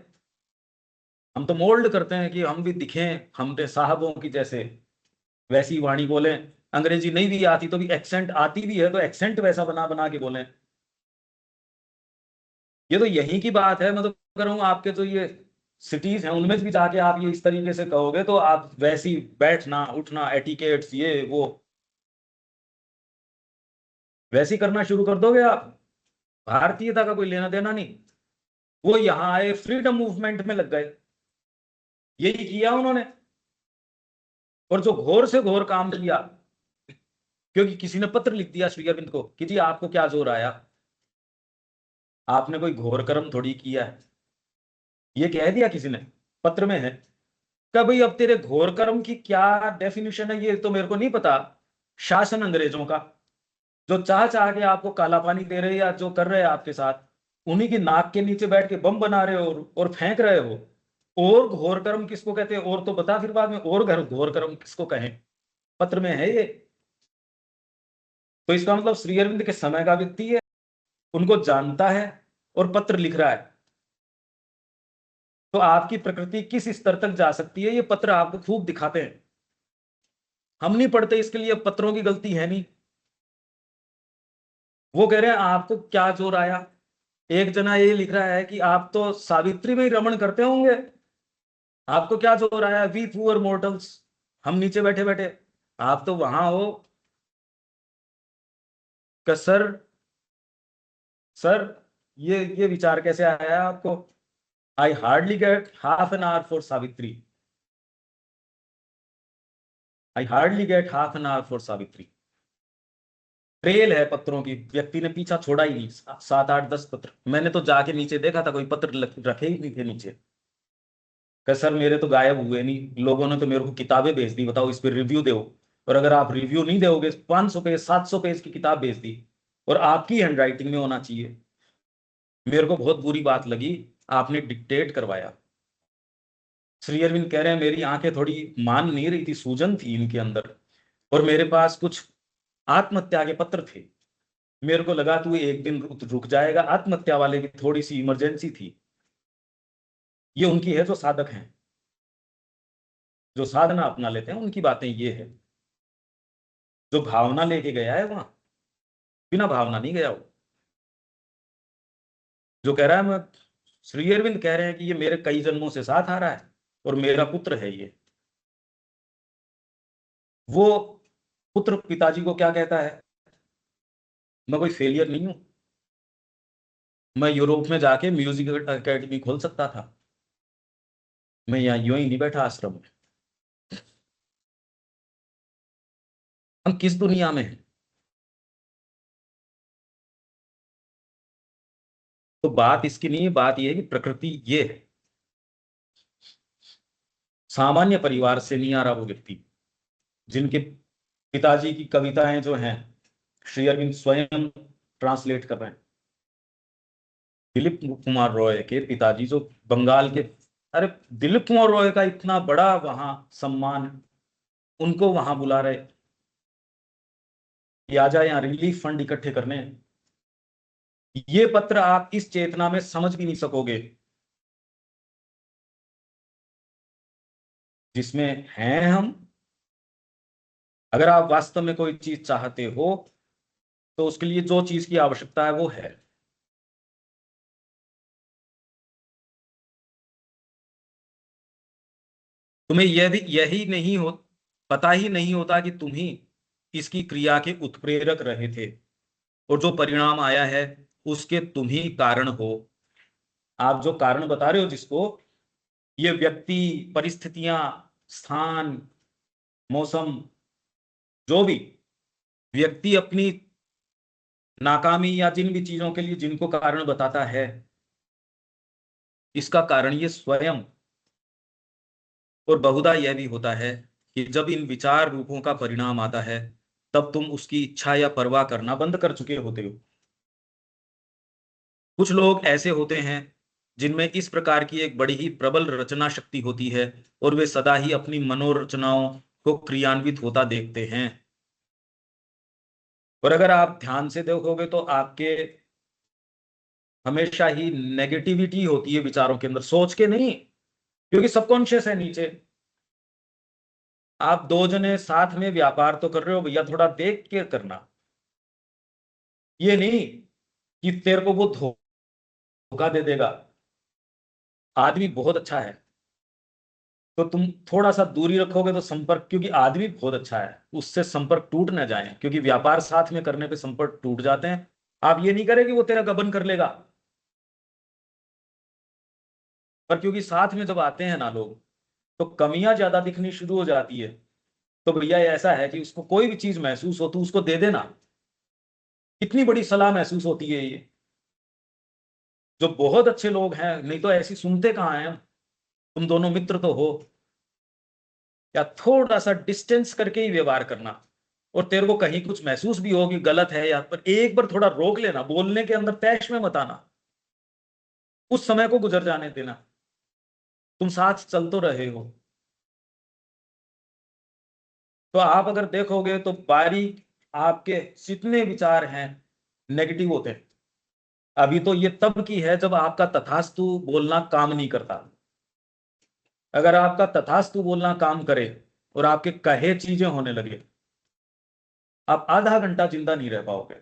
हम तो मोल्ड करते हैं कि हम भी दिखें हमने साहबों की जैसे, वैसी वाणी बोलें। अंग्रेजी नहीं भी आती तो भी एक्सेंट आती भी है तो एक्सेंट वैसा बना बना के बोलें। ये तो यहीं की बात है। मैं तो कह रहा हूँ आपके जो ये सिटीज हैं उनमें भी जाके आप ये इस तरीके से कहोगे तो आप वैसी बैठना उठना एटिकेट्स ये वो वैसी करना शुरू कर दोगे आप। भारतीयता का कोई लेना देना नहीं। वो यहाँ आए फ्रीडम मूवमेंट में लग गए, यही किया उन्होंने। और जो घोर से घोर काम किया, क्योंकि किसी ने पत्र लिख दिया श्री अरविंद को कि जी आपको क्या जोर आया, आपने कोई घोर कर्म थोड़ी किया है, ये कह दिया किसी ने, पत्र में है कि भाई अब तेरे घोर कर्म की क्या डेफिनेशन है ये तो मेरे को नहीं पता। शासन अंग्रेजों का, जो चाह चाह के आपको काला पानी दे रहे हैं या जो कर रहे हैं आपके साथ, उन्हीं की नाक के नीचे बैठ के बम बना रहे हो और फेंक रहे हो। और घोर कर्म किसको कहते हैं और तो बता फिर बाद में, और घर घोर कर्म किसको कहें, पत्र में है ये। तो इसका मतलब श्री अरविंद के समय का व्यक्ति है, उनको जानता है और पत्र लिख रहा है। तो आपकी प्रकृति किस स्तर तक जा सकती है ये पत्र आपको खूब दिखाते हैं। हम नहीं पढ़ते इसके लिए, पत्रों की गलती है नहीं। वो कह रहे हैं आपको क्या जोर आया। एक जना ये लिख रहा है कि आप तो सावित्री में ही रमण करते होंगे, आपको क्या जोर आया, वी पुअर मॉर्टल्स, हम नीचे बैठे बैठे, आप तो वहां हो। सर सर ये विचार कैसे आया आपको, I hardly gate half an hour for Savitri, I hardly gate half an hour for Savitri. Trail है पत्रों की, व्यक्ति ने पीछा छोड़ा ही नहीं, 7 8 10 पत्र। मैंने तो जाके नीचे देखा था, कोई पत्र रखे ही नहीं थे नीचे। सर मेरे तो गायब हुए नहीं, लोगों ने तो मेरे को किताबें भेज दी, बताओ इस पर रिव्यू दो। और अगर आप रिव्यू नहीं दोगे, 500 पेज 700 पेज की किताब भेज दी और आपकी हैंडराइटिंग में होना चाहिए। मेरे को बहुत बुरी बात लगी, आपने डिक्टेट करवाया। श्री अरविंद कह रहे हैं मेरी आंखें थोड़ी मान नहीं रही थी, सूजन थी इनके अंदर, और मेरे पास कुछ आत्महत्या के पत्र थे। मेरे को लगा तू एक दिन रुक जाएगा, आत्महत्या वाले की थोड़ी सी इमरजेंसी थी। ये उनकी है जो साधक हैं, जो साधना अपना लेते हैं, उनकी बातें ये है। जो भावना लेके गया है वहां, बिना भावना नहीं गया वो। जो कह रहा है मैं, श्री अरविंद कह रहे हैं कि ये मेरे कई जन्मों से साथ आ रहा है और मेरा पुत्र है ये। वो पुत्र पिताजी को क्या कहता है, मैं कोई फेलियर नहीं हूं, मैं यूरोप में जाके म्यूजिक एकेडमी खोल सकता था, मैं यहाँ यूं ही नहीं बैठा आश्रम में। हम किस दुनिया में हैं। तो बात इसकी नहीं है, बात यह है कि प्रकृति ये है। सामान्य परिवार से नहीं आ रहा वो व्यक्ति, जिनके पिताजी की कविताएं जो हैं श्री अरविंद स्वयं ट्रांसलेट कर रहे हैं। दिलीप कुमार रॉय के पिताजी जो बंगाल के, अरे दिलीप कुमार रॉय का इतना बड़ा वहां सम्मान, उनको वहां बुला रहे कि आ जाए यहाँ रिलीफ फंड इकट्ठे करने। ये पत्र आप इस चेतना में समझ भी नहीं सकोगे जिसमें हैं हम। अगर आप वास्तव में कोई चीज चाहते हो तो उसके लिए जो चीज की आवश्यकता है वो है। तुम्हें यही नहीं हो, पता ही नहीं होता कि तुम ही इसकी क्रिया के उत्प्रेरक रहे थे, और जो परिणाम आया है उसके तुम ही कारण हो। आप जो कारण बता रहे हो जिसको, ये व्यक्ति, परिस्थितियां, स्थान, मौसम, जो भी व्यक्ति अपनी नाकामी या जिन भी चीजों के लिए जिनको कारण बताता है, इसका कारण ये स्वयं। और बहुधा यह भी होता है कि जब इन विचार रूपों का परिणाम आता है तब तुम उसकी इच्छा या परवाह करना बंद कर चुके होते हो। कुछ लोग ऐसे होते हैं जिनमें इस प्रकार की एक बड़ी ही प्रबल रचना शक्ति होती है और वे सदा ही अपनी मनोरचनाओं को क्रियान्वित होता देखते हैं। और अगर आप ध्यान से देखोगे तो आपके हमेशा ही नेगेटिविटी होती है विचारों के अंदर, सोच के नहीं, क्योंकि सबकॉन्शियस है नीचे। आप दो जने साथ में व्यापार तो कर रहे हो भैया, थोड़ा देख के करना। ये नहीं कि तेरे को वो धोखा दे देगा, आदमी बहुत अच्छा है तो तुम थोड़ा सा दूरी रखोगे तो संपर्क, क्योंकि आदमी बहुत अच्छा है उससे संपर्क टूट ना जाए, क्योंकि व्यापार साथ में करने पे संपर्क टूट जाते हैं। आप ये नहीं करें कि वो तेरा गबन कर लेगा, पर क्योंकि साथ में जब आते हैं ना लोग, तो कमियां ज्यादा दिखनी शुरू हो जाती है। तो भैया ऐसा है कि उसको कोई भी चीज महसूस हो तो उसको दे देना। कितनी बड़ी सलाह महसूस होती है ये। जो बहुत अच्छे लोग हैं, नहीं तो ऐसी सुनते कहाँ हैं। तुम दोनों मित्र तो हो, या थोड़ा सा डिस्टेंस करके ही व्यवहार करना। और तेरे को कहीं कुछ महसूस भी हो कि गलत है, या पर एक बार थोड़ा रोक लेना, बोलने के अंदर तैश में मत आना, उस समय को गुजर जाने देना। तुम साथ चल तो रहे हो। तो आप अगर देखोगे तो बारीक आपके जितने विचार हैं नेगेटिव होते हैं। अभी तो ये तब की है जब आपका तथास्तु बोलना काम नहीं करता। अगर आपका तथास्तु बोलना काम करे और आपके कहे चीजें होने लगे, आप आधा घंटा जिंदा नहीं रह पाओगे।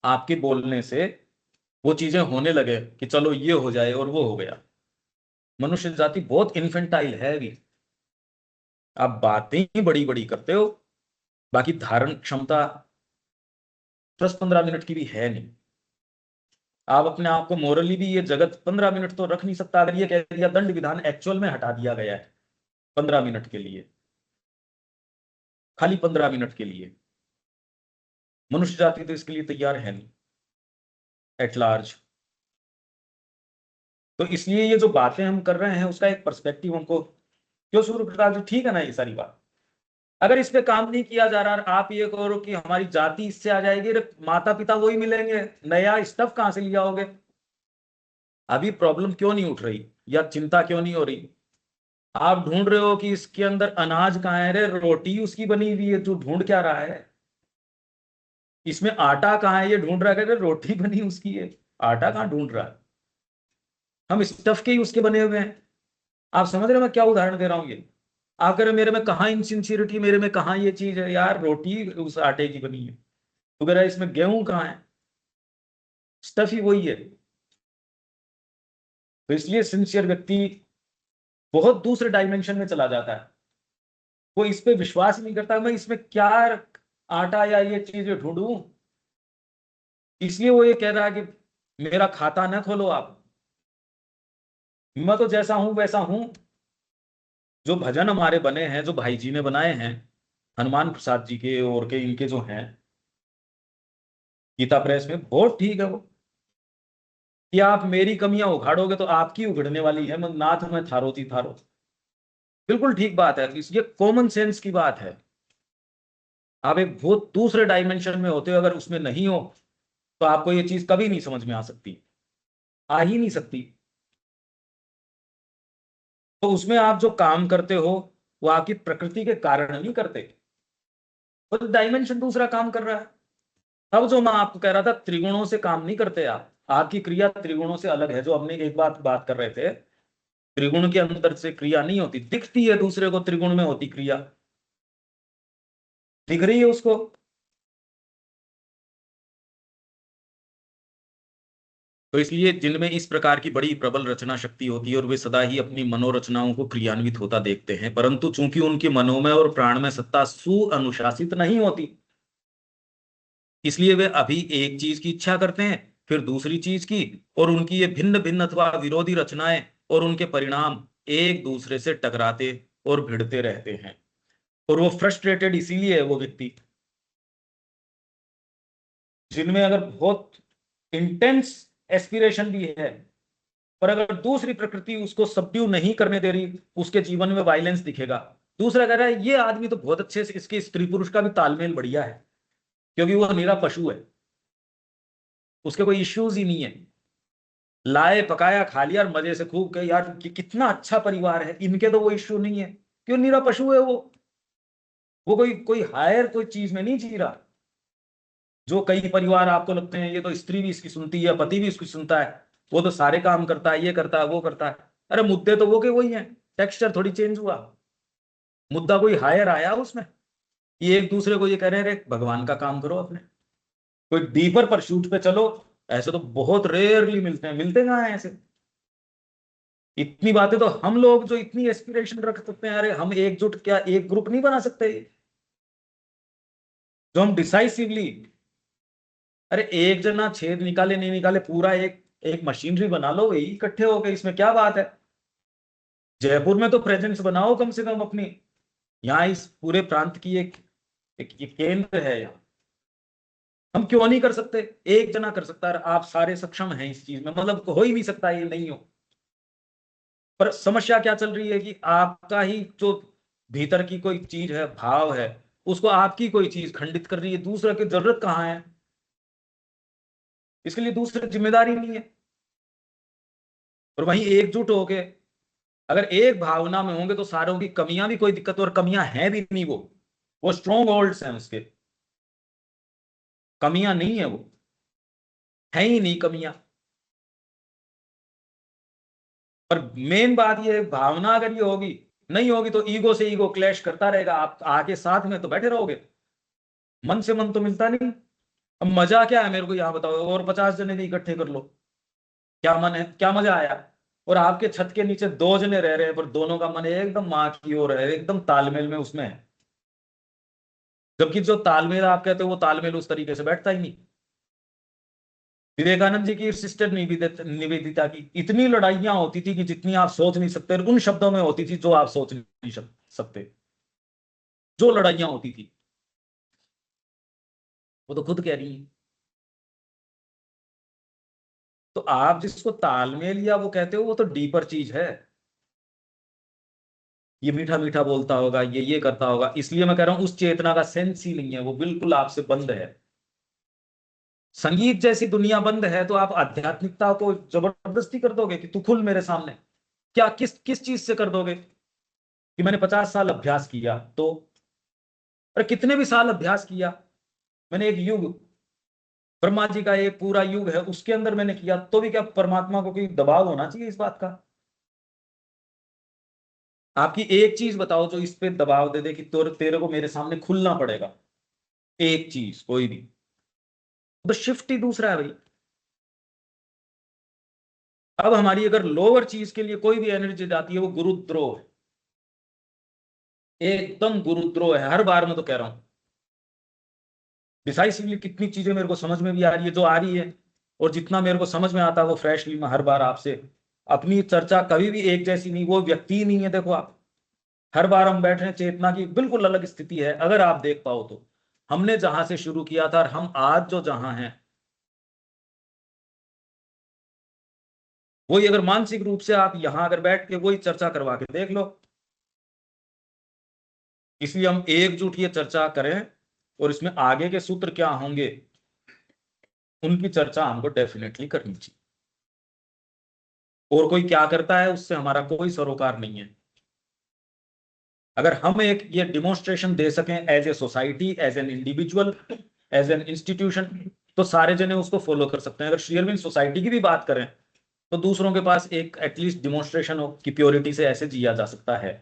आपके बोलने से वो चीजें होने लगे कि चलो ये हो जाए और वो हो गया। मनुष्य जाति बहुत इन्फेंटाइल है अभी। आप बातें ही बड़ी बड़ी करते हो, बाकी धारण क्षमता 10-15 मिनट की भी है नहीं। आप अपने आप को मोरली भी ये जगत 15 मिनट तो रख नहीं सकता। अगर ये कह दिया दंड विधान एक्चुअल में हटा दिया गया है 15 मिनट के लिए, खाली 15 मिनट के लिए, मनुष्य जाति तो इसके लिए तैयार है नहीं एट लार्ज। तो इसलिए ये जो बातें हम कर रहे हैं उसका एक पर्सपेक्टिव हमको क्यों सूर्य प्रकाश जी, ठीक है ना ये सारी बात। अगर इस पे काम नहीं किया जा रहा, आप ये करो कि हमारी जाति इससे आ जाएगी, माता पिता वही मिलेंगे, नया स्टफ कहां से लिया आओगे। अभी प्रॉब्लम क्यों नहीं उठ रही या चिंता क्यों नहीं हो रही। आप ढूंढ रहे हो कि इसके अंदर अनाज कहाँ है, रे रोटी उसकी बनी हुई है, तू ढूंढ क्या रहा है। इसमें आटा कहाँ है, ये ढूंढ रहा है, रोटी बनी उसकी है, आटा कहाँ ढूंढ रहा है। हम स्टफ के ही उसके बने हुए हैं। आप समझ रहे हो मैं क्या उदाहरण दे रहा हूं ये। आप कह रहे हो मेरे में कहाँ इनसिंसियरिटी, मेरे में कहाँ ये चीज है। यार रोटी उस आटे की बनी है, तो कह रहा है इसमें गेहूं कहाँ है, स्टफ ही वही है। तो इसलिए सिंसियर व्यक्ति बहुत दूसरे डायमेंशन में चला जाता है। वो इस पे विश्वास ही नहीं करता मैं इसमें क्या आटा या ये चीज ढूंढूं। इसलिए वो ये कह रहा है कि मेरा खाता ना खोलो आप, मैं तो जैसा हूं वैसा हूं। जो भजन हमारे बने हैं, जो भाई जी ने बनाए हैं, हनुमान प्रसाद जी के और के इनके जो हैं गीता प्रेस में, बहुत ठीक है वो। कि आप मेरी कमियां उखाड़ोगे तो आपकी उगड़ने वाली है, मैं नाथ में थारो थी थारो। बिल्कुल ठीक बात है, ये कॉमन सेंस की बात है। आप एक बहुत दूसरे डायमेंशन में होते हो, अगर उसमें नहीं हो तो आपको ये चीज कभी नहीं समझ में आ सकती, आ ही नहीं सकती। तो उसमें आप जो काम करते हो वो आपकी प्रकृति के कारण नहीं करते, वो डायमेंशन दूसरा काम कर रहा है। अब जो मैं आपको कह रहा था, त्रिगुणों से काम नहीं करते आप, आपकी क्रिया त्रिगुणों से अलग है। जो हमने एक बात कर रहे थे, त्रिगुण के अंदर से क्रिया नहीं होती, दिखती है दूसरे को त्रिगुण में होती क्रिया, दिख रही है उसको। तो इसलिए जिनमें इस प्रकार की बड़ी प्रबल रचना शक्ति होती है और वे सदा ही अपनी मनोरचनाओं को क्रियान्वित होता देखते हैं, परंतु चूंकि उनके मनोमय और प्राण में सत्ता सुअनुशासित नहीं होती, इसलिए वे अभी एक चीज की इच्छा करते हैं, फिर दूसरी चीज की, और उनकी ये भिन्न भिन्न अथवा विरोधी रचनाएं और उनके परिणाम एक दूसरे से टकराते और भिड़ते रहते हैं। और वो फ्रस्ट्रेटेड इसीलिए है वो व्यक्ति, जिनमें अगर बहुत इंटेंस एस्पिरेशन भी है, पर अगर दूसरी प्रकृति उसको सबड्यू नहीं करने दे रही, उसके जीवन में वायलेंस दिखेगा। दूसरा कह रहा है ये आदमी तो बहुत अच्छे से, इसके स्त्री पुरुष का भी तालमेल बढ़िया है, क्योंकि वो निरा पशु है, उसके कोई इश्यूज ही नहीं है। लाए पकाया खा लिया और मजे से खूब कहे यार कितना अच्छा परिवार है, इनके तो वो इश्यू नहीं है, क्यों, निरा पशु है वो कोई कोई हायर कोई चीज में नहीं जी रहा। जो कई परिवार आपको लगते हैं ये तो स्त्री भी इसकी सुनती है, पति भी इसकी सुनता है, वो तो सारे काम करता है, ये करता है वो करता है। अरे मुद्दे तो वो के वही हैं, टेक्सचर थोड़ी चेंज हुआ, मुद्दा कोई हायर आया उसमें। ये एक दूसरे को ये कह रहे हैं भगवान का काम करो अपने, कोई डीपर परस्यूट पे चलो। ऐसे तो बहुत रेयरली मिलते हैं, मिलते कहाँ हैं ऐसे। इतनी बातें तो हम लोग जो इतनी एस्पिरेशन रख सकते हैं, अरे हम एकजुट क्या एक ग्रुप नहीं बना सकते जो हम डिसाइसिवली, अरे एक जना छेद निकाले नहीं निकाले, पूरा एक एक मशीनरी बना लो, वही इकट्ठे हो गए, इसमें क्या बात है। जयपुर में तो प्रेजेंस बनाओ कम से कम अपनी, यहाँ इस पूरे प्रांत की एक ये केंद्र है यहाँ। हम क्यों नहीं कर सकते? एक जना कर सकता है, आप सारे सक्षम हैं इस चीज में, मतलब हो ही नहीं सकता ये नहीं हो। पर समस्या क्या चल रही है कि आपका ही जो भीतर की कोई चीज है, भाव है, उसको आपकी कोई चीज खंडित कर रही है, दूसरे की जरूरत कहाँ है? इसके लिए दूसरे जिम्मेदारी नहीं है। और वहीं एकजुट होके अगर एक भावना में होंगे तो सारों की कमियां भी कोई दिक्कत, और कमियां हैं भी नहीं, वो स्ट्रॉन्ग होल्ड्स हैं उसके, कमियां नहीं है, वो है ही नहीं कमियां। पर मेन बात ये है, भावना अगर ये होगी, नहीं होगी तो ईगो से ईगो क्लैश करता रहेगा, आप आके साथ में तो बैठे रहोगे, मन से मन तो मिलता नहीं। अब मजा क्या है मेरे को यहाँ बताओ, और 50 जने भी इकट्ठे कर लो, क्या मन है, क्या मजा आया? और आपके छत के नीचे 2 जने रह रहे हैं, पर दोनों का मन एकदम माँ की ओर है, एकदम तालमेल में उसमें है, जबकि जो तालमेल आप कहते हो वो तालमेल उस तरीके से बैठता ही नहीं। विवेकानंद जी की सिस्टर निवेदिता की इतनी लड़ाइयां होती थी कि जितनी आप सोच नहीं सकते, उन शब्दों में होती थी जो आप सोच नहीं सकते, जो लड़ाइयां होती थी, वो तो खुद कह रही है। तो आप जिसको तालमेल या वो कहते हो, वो तो डीपर चीज है। ये मीठा मीठा बोलता होगा, ये करता होगा, इसलिए मैं कह रहा हूं उस चेतना का सेंस ही नहीं है, वो बिल्कुल आपसे बंद है। संगीत जैसी दुनिया बंद है, तो आप आध्यात्मिकता को जबरदस्ती कर दोगे कि तू खुल मेरे सामने? क्या किस किस चीज से कर दोगे? कि मैंने 50 साल अभ्यास किया तो? अरे कितने भी साल अभ्यास किया, मैंने एक युग, ब्रह्मा जी का एक पूरा युग है उसके अंदर मैंने किया, तो भी क्या परमात्मा को कोई दबाव होना चाहिए इस बात का? आपकी एक चीज बताओ जो इस पे दबाव दे दे कि तेरे को मेरे सामने खुलना पड़ेगा, एक चीज कोई भी। तो शिफ्ट ही दूसरा है भाई। अब हमारी अगर लोअर चीज के लिए कोई भी एनर्जी जाती है, वो गुरुद्रोह है, एकदम गुरुद्रोह है, हर बार मैं तो कह रहा हूं। डिसाइसिवली कितनी चीजें मेरे को समझ में भी आ रही है, जो आ रही है, और जितना मेरे को समझ में आता है वो फ्रेशली मैं हर बार आपसे, अपनी चर्चा कभी भी एक जैसी नहीं, वो व्यक्ति ही नहीं है। देखो आप, हर बार हम बैठ रहे हैं, चेतना की बिल्कुल अलग स्थिति है, अगर आप देख पाओ तो। हमने जहां से शुरू किया था और हम आज जो जहां हैं, वही अगर मानसिक रूप से आप यहां अगर बैठ के वही चर्चा करवा के देख लो। इसलिए हम एकजुट ये चर्चा करें, और इसमें आगे के सूत्र क्या होंगे उनकी चर्चा हमको डेफिनेटली करनी चाहिए। और कोई क्या करता है उससे हमारा कोई सरोकार नहीं है। अगर हम एक ये डिमोन्स्ट्रेशन दे सकें as a society, as an individual, as an institution, तो सारे जने उसको फॉलो कर सकते हैं। अगर श्री अरविंद सोसाइटी की भी बात करें, तो दूसरों के पास एक एटलीस्ट डिमोन्स्ट्रेशन हो कि प्योरिटी से ऐसे जिया जा सकता है।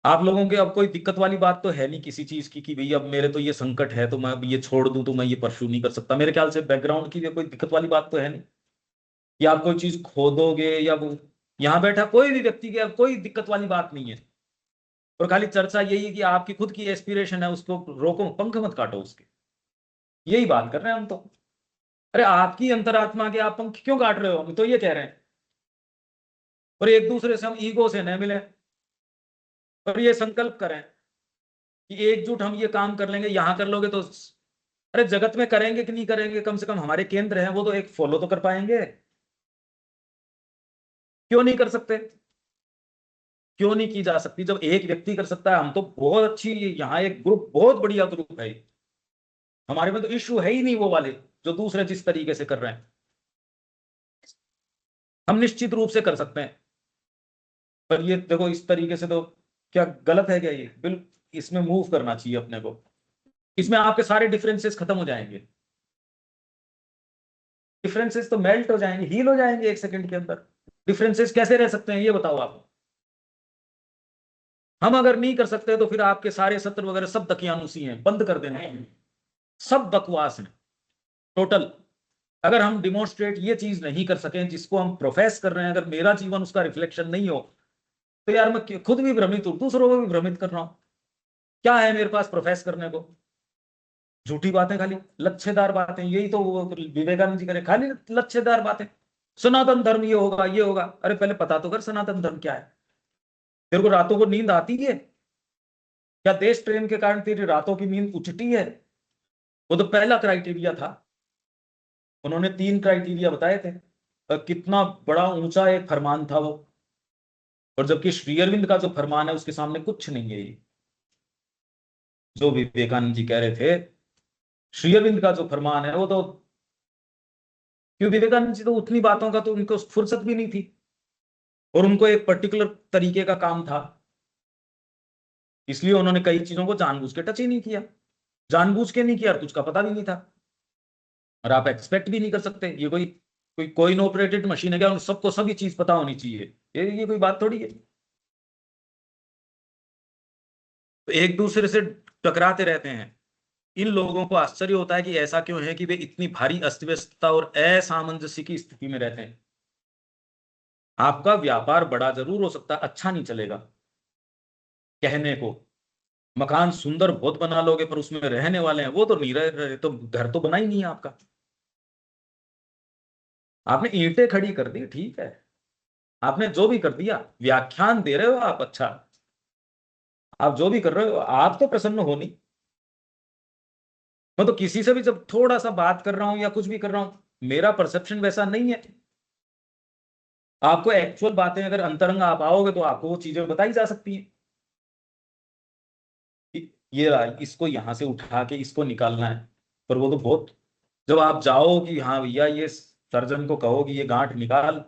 आप लोगों के अब कोई दिक्कत वाली बात तो है नहीं किसी चीज की कि भई अब मेरे तो ये संकट है तो मैं अब ये छोड़ दूं तो मैं ये परस्यू नहीं कर सकता। मेरे ख्याल से बैकग्राउंड की भी कोई दिक्कत वाली बात तो है नहीं, या आप कोई चीज खोदोगे, या वो यहाँ बैठा कोई भी व्यक्ति की अब कोई दिक्कत वाली बात नहीं है। और खाली चर्चा यही है कि आपकी खुद की एस्पिरेशन है, उसको रोको, पंख मत काटो उसके। यही बात कर रहे हैं हम तो। अरे आपकी अंतरात्मा के आप पंख क्यों काट रहे हो, हम तो ये कह रहे हैं। और एक दूसरे से हम ईगो से न मिले, और ये संकल्प करें कि एकजुट हम ये काम कर लेंगे। यहां कर लोगे तो अरे जगत में करेंगे कि नहीं करेंगे, कम से कम हमारे केंद्र हैं वो तो एक फॉलो तो कर पाएंगे। क्यों नहीं कर सकते? क्यों नहीं की जा सकती? जब एक व्यक्ति कर सकता है, हम तो बहुत अच्छी, यहाँ एक ग्रुप बहुत बढ़िया ग्रुप है, हमारे में तो इश्यू है ही नहीं वो वाले जो दूसरे जिस तरीके से कर रहे हैं। हम निश्चित रूप से कर सकते हैं। पर ये देखो इस तरीके से तो क्या गलत है क्या? ये बिल्कुल इसमें मूव करना चाहिए अपने को। इसमें आपके सारे डिफरेंसेस खत्म हो जाएंगे, डिफरेंसेस तो मेल्ट हो जाएंगे, हील हो जाएंगे 1 सेकंड के अंदर। डिफरेंसेस कैसे रह सकते हैं ये बताओ आप? हम अगर नहीं कर सकते तो फिर आपके सारे सत्र वगैरह सब दकियानुसी हैं, बंद कर देना, सब बकवास है टोटल। अगर हम डिमोन्स्ट्रेट ये चीज नहीं कर सकें जिसको हम प्रोफेस कर रहे हैं, अगर मेरा जीवन उसका रिफ्लेक्शन नहीं हो, तो यार मैं खुद भी भ्रमित हूं, दूसरों को भी भ्रमित कर रहा हूं। क्या है मेरे पास प्रोफेस करने को? झूठी बातें, खाली लच्छेदार बातें, यही तो वो विवेकानंद जी करे, खाली लच्छेदार बातें। सनातन धर्म ये होगा ये होगा। अरे पहले पता तो कर सनातन धर्म क्या है। तेरे को रातों को नींद आती है क्या? देश प्रेम के कारण तेरी रातों की नींद उठती है? वो तो पहला क्राइटेरिया था। उन्होंने 3 क्राइटेरिया बताए थे। कितना बड़ा ऊंचा एक फरमान था वो, और जबकि श्री अरविंद का जो फरमान है उसके सामने कुछ नहीं है। ये जो विवेकानंद जी कह रहे थे, श्री अरविंद का जो फरमान है वो तो, क्यों विवेकानंद जी तो उतनी बातों का तो उनको फुर्सत भी नहीं थी, और उनको एक पर्टिकुलर तरीके का काम था, इसलिए उन्होंने कई चीजों को जानबूझ के टच ही नहीं किया। जानबूझ के नहीं किया, तुझका पता भी नहीं था, और आप एक्सपेक्ट भी नहीं कर सकते। ये कोई कोई कोइन ऑपरेटेड मशीन है क्या उन सबको सभी चीज पता होनी चाहिए? ये कोई बात थोड़ी है। तो एक दूसरे से टकराते रहते हैं। इन लोगों को आश्चर्य होता है कि ऐसा क्यों है कि वे इतनी भारी अस्त व्यस्तता और असामंजस्य की स्थिति में रहते हैं। आपका व्यापार बड़ा जरूर हो सकता है, अच्छा नहीं चलेगा कहने को, मकान सुंदर बहुत बना लोगे, पर उसमें रहने वाले हैं वो तो नहीं रहे, तो घर तो बना ही नहीं है आपका। आपने ईंटें खड़ी कर दी, ठीक है, आपने जो भी कर दिया, व्याख्यान दे रहे हो आप, अच्छा, आप जो भी कर रहे हो आप तो प्रसन्न हो नहीं। मैं तो किसी से भी जब थोड़ा सा बात कर रहा हूं या कुछ भी कर रहा हूं, मेरा परसेप्शन वैसा नहीं है। आपको एक्चुअल बातें अगर अंतरंग आप आओगे तो आपको वो चीजें बताई जा सकती हैं कि ये रहा, इसको यहां से उठा के इसको निकालना है। पर वो तो बहुत, जब आप जाओ कि हाँ भैया ये सर्जन को कहो कि ये गांठ निकाल,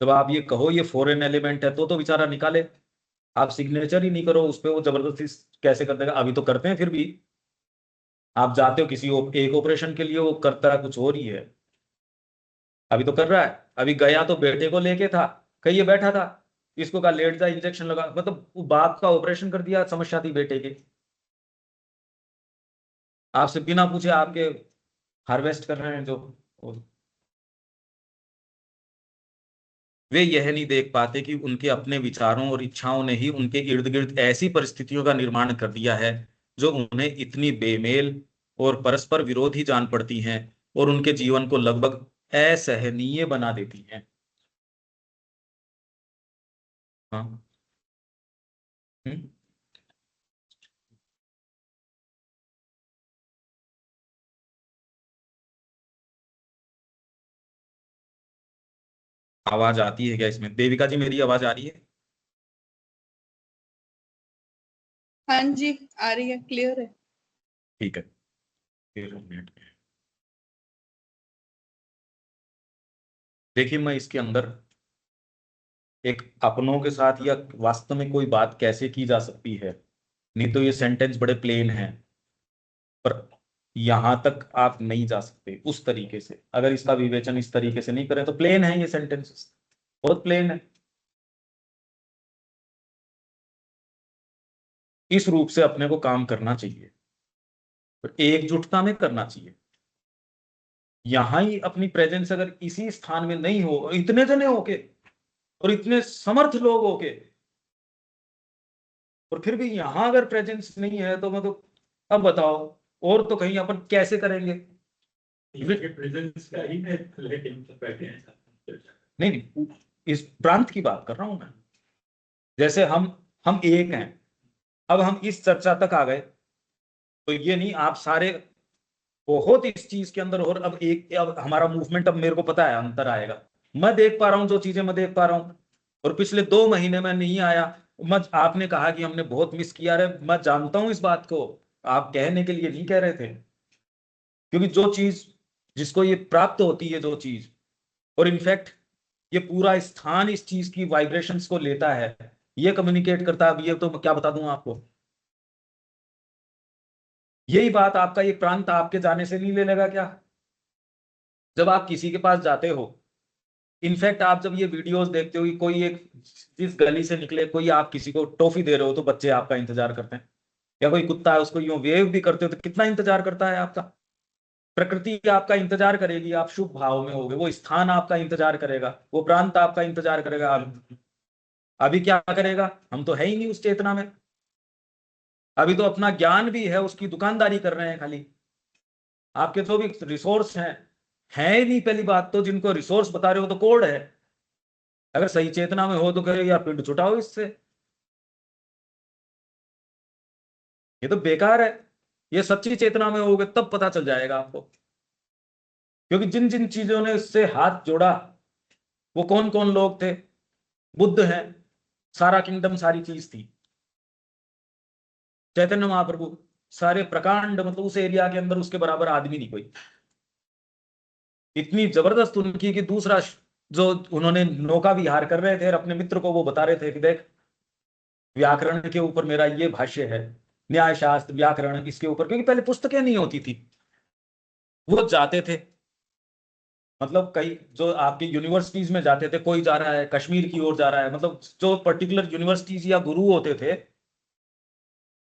जब आप ये कहो ये फॉरेन एलिमेंट है तो बेचारा निकाले। आप सिग्नेचर ही नहीं करो उस पर, वो जबरदस्ती कैसे कर देगा? अभी तो करते हैं फिर भी। आप जाते हो किसी एक ऑपरेशन के लिए, वो करता है कुछ और ही है। अभी तो कर रहा है। अभी गया तो बेटे को लेके था, कहीं ये बैठा था, इसको कहा लेट जा इंजेक्शन लगा, मतलब वो बाप का ऑपरेशन कर दिया, समस्या थी बेटे की। आपसे बिना पूछे आपके हार्वेस्ट कर रहे हैं जो। वे यह नहीं देख पाते कि उनके अपने विचारों और इच्छाओं ने ही उनके इर्द गिर्द ऐसी परिस्थितियों का निर्माण कर दिया है जो उन्हें इतनी बेमेल और परस्पर विरोधी जान पड़ती हैं, और उनके जीवन को लगभग असहनीय बना देती हैं। हाँ। हम्म। आवाज आती है क्या इसमें? देविका जी मेरी आवाज आ रही है? हाँ जी, आ रही है, क्लियर है। ठीक है, फिर हम नेट पे। देखिए मैं इसके अंदर एक अपनों के साथ या वास्तव में कोई बात कैसे की जा सकती है, नहीं तो ये सेंटेंस बड़े प्लेन हैं, पर यहां तक आप नहीं जा सकते उस तरीके से। अगर इसका विवेचन इस तरीके से नहीं करें तो प्लेन है ये सेंटेंसेस, बहुत प्लेन है। इस रूप से अपने को काम करना चाहिए, तो एकजुटता में करना चाहिए। यहां ही अपनी प्रेजेंस अगर इसी स्थान में नहीं हो, और इतने जने होके और इतने समर्थ लोग होके, और फिर भी यहां अगर प्रेजेंस नहीं है तो मतलब, अब बताओ और तो कहीं अपन कैसे करेंगे? प्रेजेंस का ही है, लेकिन तो बैठे हैं। नहीं नहीं, इस प्रांत की बात कर रहा हूं मैं। जैसे हम एक हैं, अब हम इस चर्चा तक आ गए, तो ये नहीं आप सारे बहुत इस चीज के अंदर, और अब एक अब हमारा मूवमेंट, अब मेरे को पता है अंतर आएगा। मैं देख पा रहा हूं जो चीजें मैं देख पा रहा हूं, और पिछले 2 महीने में नहीं आया। मैं, आपने कहा कि हमने बहुत मिस किया है, मैं जानता हूं इस बात को, आप कहने के लिए नहीं कह रहे थे, क्योंकि जो चीज जिसको ये प्राप्त होती है जो चीज, और इनफैक्ट ये पूरा स्थान इस चीज की वाइब्रेशंस को लेता है, ये कम्युनिकेट करता है। अब ये तो मैं क्या बता दूं आपको, यही बात आपका ये प्रांत आपके जाने से नहीं ले लेगा क्या? जब आप किसी के पास जाते हो, इनफैक्ट आप जब ये वीडियोस देखते हो कि कोई एक जिस गली से निकले, कोई आप किसी को टॉफी दे रहे हो तो बच्चे आपका इंतजार करते हैं, या कोई कुत्ता है उसको यूं वेव भी करते हो तो कितना इंतजार करता है आपका। प्रकृति आपका इंतजार करेगी, आप शुभ भाव में होगे, वो स्थान आपका इंतजार करेगा, वो प्रांत आपका इंतजार करेगा। अभी क्या करेगा? हम तो है ही नहीं उस चेतना में। अभी तो अपना ज्ञान भी है, उसकी दुकानदारी कर रहे हैं खाली। आपके जो भी रिसोर्स हैं, है ही नहीं। पहली बात तो जिनको रिसोर्स बता रहे हो तो कोड है, अगर सही चेतना में हो तो कहे यार पिंड छुटाओ इससे, ये तो बेकार है। ये सच्ची चेतना में होगे तब पता चल जाएगा आपको, क्योंकि जिन जिन चीजों ने उससे हाथ जोड़ा वो कौन कौन लोग थे। बुद्ध है, सारा किंगडम सारी चीज थी। चैतन्य महाप्रभु, सारे प्रकांड, मतलब उस एरिया के अंदर उसके बराबर आदमी नहीं कोई। इतनी जबरदस्त उनकी कि दूसरा जो उन्होंने नौका विहार कर रहे थे और अपने मित्र को वो बता रहे थे कि देख व्याकरण के ऊपर मेरा ये भाष्य है, न्याय शास्त्र व्याकरण इसके ऊपर, क्योंकि पहले पुस्तकें नहीं होती थी। वो जाते थे, मतलब कई जो आपकी यूनिवर्सिटीज में जाते थे, कोई जा रहा है कश्मीर की ओर जा रहा है, मतलब जो पर्टिकुलर यूनिवर्सिटीज या गुरु होते थे,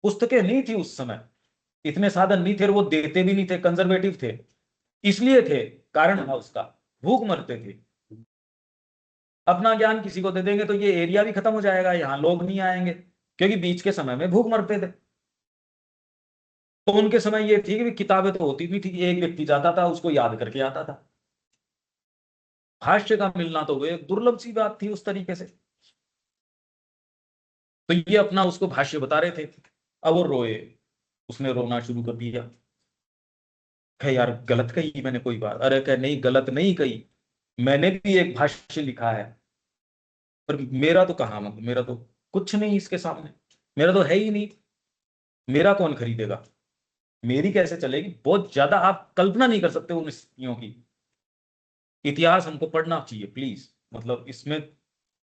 पुस्तकें नहीं थी उस समय, इतने साधन नहीं थे, और वो देते भी नहीं थे, कंजर्वेटिव थे। इसलिए थे, कारण था उसका, भूख मरते थे। अपना ज्ञान किसी को दे देंगे तो ये एरिया भी खत्म हो जाएगा, यहाँ लोग नहीं आएंगे, क्योंकि बीच के समय में भूख मरते थे। तो उनके समय ये थी कि किताबें तो होती भी थी, एक व्यक्ति जाता था उसको याद करके आता था। भाष्य का मिलना तो वो एक दुर्लभ सी बात थी उस तरीके से। तो ये अपना उसको भाष्य बता रहे थे, अब वो रोए, उसने रोना शुरू कर दिया। कहे यार गलत कही मैंने कोई बात? अरे कहे नहीं गलत नहीं कही, मैंने भी एक भाष्य लिखा है, पर मेरा तो कहाँ, मतलब मेरा तो कुछ नहीं इसके सामने, मेरा तो है ही नहीं, मेरा कौन खरीदेगा, मेरी कैसे चलेगी? बहुत ज्यादा आप कल्पना नहीं कर सकते उन स्थितियों की। इतिहास हमको पढ़ना चाहिए प्लीज, मतलब इसमें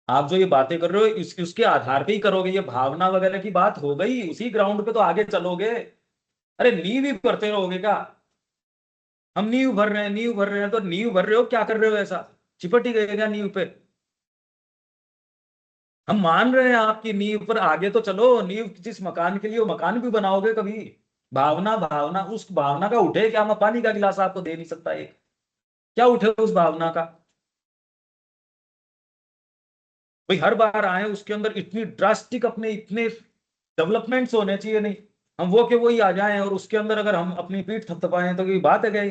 आप जो ये बातें कर रहे हो उसके आधार पे ही करोगे। ये भावना वगैरह की बात हो गई, उसी ग्राउंड पे तो आगे चलोगे। अरे नींव ही भरते रहोगे क्या? हम नींव भर रहे हैं, नींव भर रहे हैं, तो नींव भर रहे हो क्या कर रहे हो? ऐसा चिपट ही गए क्या नींव पे? हम मान रहे हैं आपकी नींव पर, आगे तो चलो। नींव जिस मकान के लिए, वो मकान भी बनाओगे कभी। भावना भावना, उस भावना का उठे क्या? मैं पानी का गिलास आपको दे नहीं सकता एक, क्या उठे उस भावना का? भाई हर बार आए उसके अंदर इतनी ड्रास्टिक अपने इतने डेवलपमेंट्स होने चाहिए नहीं, हम वो के वही आ जाएं और उसके अंदर अगर हम अपनी पीठ थपथपाएं तो कोई बात है क्या?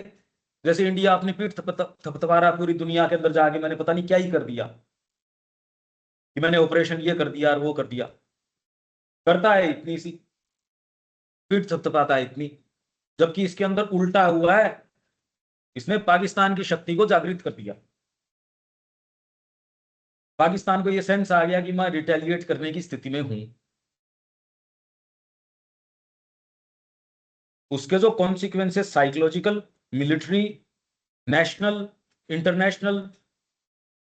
जैसे इंडिया अपनी पीठ थपथपा रहा पूरी दुनिया के अंदर जाके, मैंने पता नहीं क्या ही कर दिया, कि मैंने ऑपरेशन ये कर दिया और वो कर दिया। करता है इतनी सी, पीठ थपथपाता है इतनी, जबकि इसके अंदर उल्टा हुआ है। इसने पाकिस्तान की शक्ति को जागृत कर दिया। पाकिस्तान को यह सेंस आ गया कि मैं रिटेलिएट करने की स्थिति में हूं। उसके जो consequences psychological, military, national, international,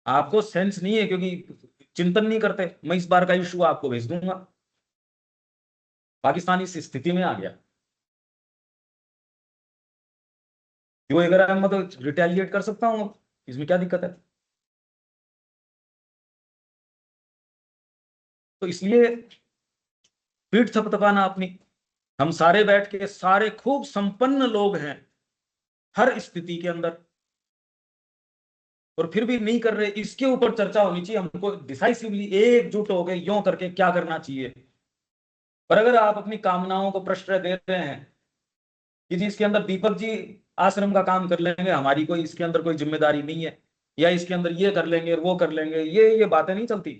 आपको सेंस नहीं है, क्योंकि चिंतन नहीं करते। मैं इस बार का इशू आपको भेज दूंगा। पाकिस्तान इस स्थिति में आ गया कि वो अगर मैं तो रिटेलिएट कर सकता हूं, इसमें क्या दिक्कत है? तो इसलिए पीठ थपथपाना अपनी, हम सारे बैठ के, सारे खूब संपन्न लोग हैं हर स्थिति के अंदर, और फिर भी नहीं कर रहे। इसके ऊपर चर्चा होनी चाहिए, हमको डिसाइसिवली एकजुट हो गए यूं करके क्या करना चाहिए। पर अगर आप अपनी कामनाओं को प्रश्रय दे रहे हैं कि जी इसके अंदर दीपक जी आश्रम का काम कर लेंगे, हमारी कोई इसके अंदर कोई जिम्मेदारी नहीं है, या इसके अंदर ये कर लेंगे और वो कर लेंगे, ये बातें नहीं चलती।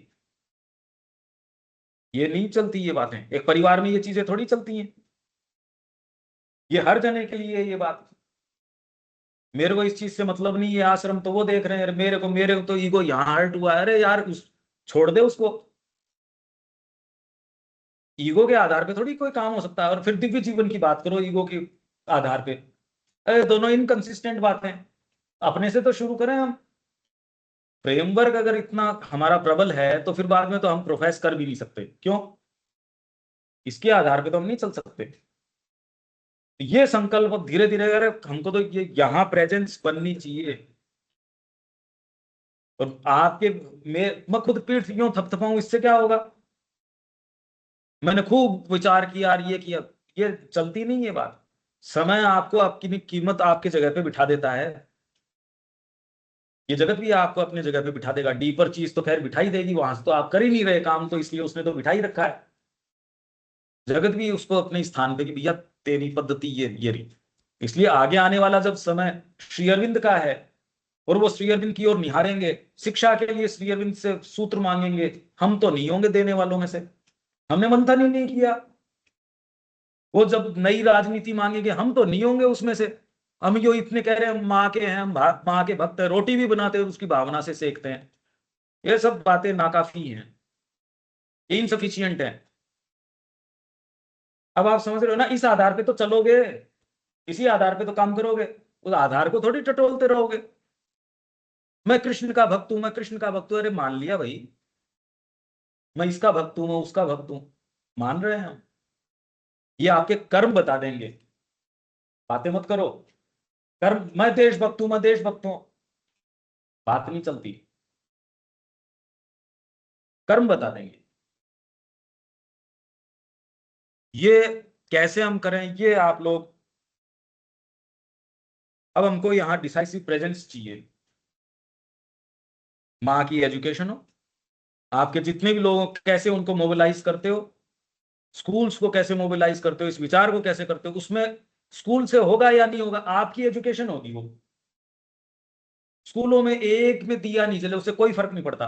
ये नहीं चलती ये बातें, एक परिवार में ये चीजें थोड़ी चलती हैं। ये हर जने के लिए ये बात, मेरे को इस चीज से मतलब नहीं है, आश्रम तो वो देख रहे हैं, मेरे को तो ईगो यहाँ हर्ट हुआ है। अरे यार छोड़ दे उसको। ईगो के आधार पे थोड़ी कोई काम हो सकता है, और फिर दिव्य जीवन की बात करो ईगो के आधार पे। अरे दोनों इनकंसिस्टेंट बातें। अपने से तो शुरू करें हम। फ्रेमवर्क अगर इतना हमारा प्रबल है तो फिर बाद में तो हम प्रोफेस कर भी नहीं सकते, क्यों? इसके आधार पे तो हम नहीं चल सकते। ये संकल्प धीरे धीरे, अगर हमको तो ये यहाँ प्रेजेंस बननी चाहिए। और आपके मैं खुद पीठ यूं थपथपाऊं, इससे क्या होगा? मैंने खूब विचार किया और ये किया, ये चलती नहीं है बात। समय आपको आपकी कीमत आपके जगह पे बिठा देता है। ये जगत भी आपको अपने जगह पे बिठा देगा। डीपर चीज तो खैर बिठाई देगी, वहां से तो आप कर ही नहीं रहे काम, तो इसलिए उसने तो बिठाई रखा है। जगत भी उसको अपने स्थान पे कि भैया तेरी पद्धति ये रही। इसलिए आगे आने वाला जब समय श्री अरविंद का है, और वो श्री अरविंद की ओर निहारेंगे, शिक्षा के लिए श्री अरविंद से सूत्र मांगेंगे। हम तो नहीं होंगे देने वालों में से, हमने मंथन ही नहीं किया। वो जब नई राजनीति मांगेंगे, हम तो नहीं होंगे उसमें से। हम जो इतने कह रहे हैं माँ के हैं, हम माँ के भक्त हैं, रोटी भी बनाते हैं उसकी भावना से सेकते हैं, ये सब बातें नाकाफी हैं, इनसफिशियंट हैं। अब आप समझ रहे हो ना, इस आधार पे तो चलोगे, इसी आधार पे तो काम करोगे, उस आधार को थोड़ी टटोलते रहोगे। मैं कृष्ण का भक्त हूं, मैं कृष्ण का भक्त हूं। अरे मान लिया भाई, मैं इसका भक्त हूं, मैं उसका भक्त हूं, मान रहे हैं हम। ये आपके कर्म बता देंगे, बातें मत करो। कर्म, मैं देशभक्त हूं, मैं देशभक्त हूं, बात नहीं चलती, कर्म बता देंगे। ये कैसे हम करें, ये आप लोग, अब हमको यहां डिसाइसिव प्रेजेंस चाहिए। माँ की एजुकेशन हो, आपके जितने भी लोग कैसे उनको मोबिलाइज करते हो, स्कूल्स को कैसे मोबिलाइज करते हो, इस विचार को कैसे करते हो, उसमें स्कूल से होगा या नहीं होगा, आपकी एजुकेशन होगी। वो स्कूलों में एक में दिया नहीं जले उससे कोई फर्क नहीं पड़ता।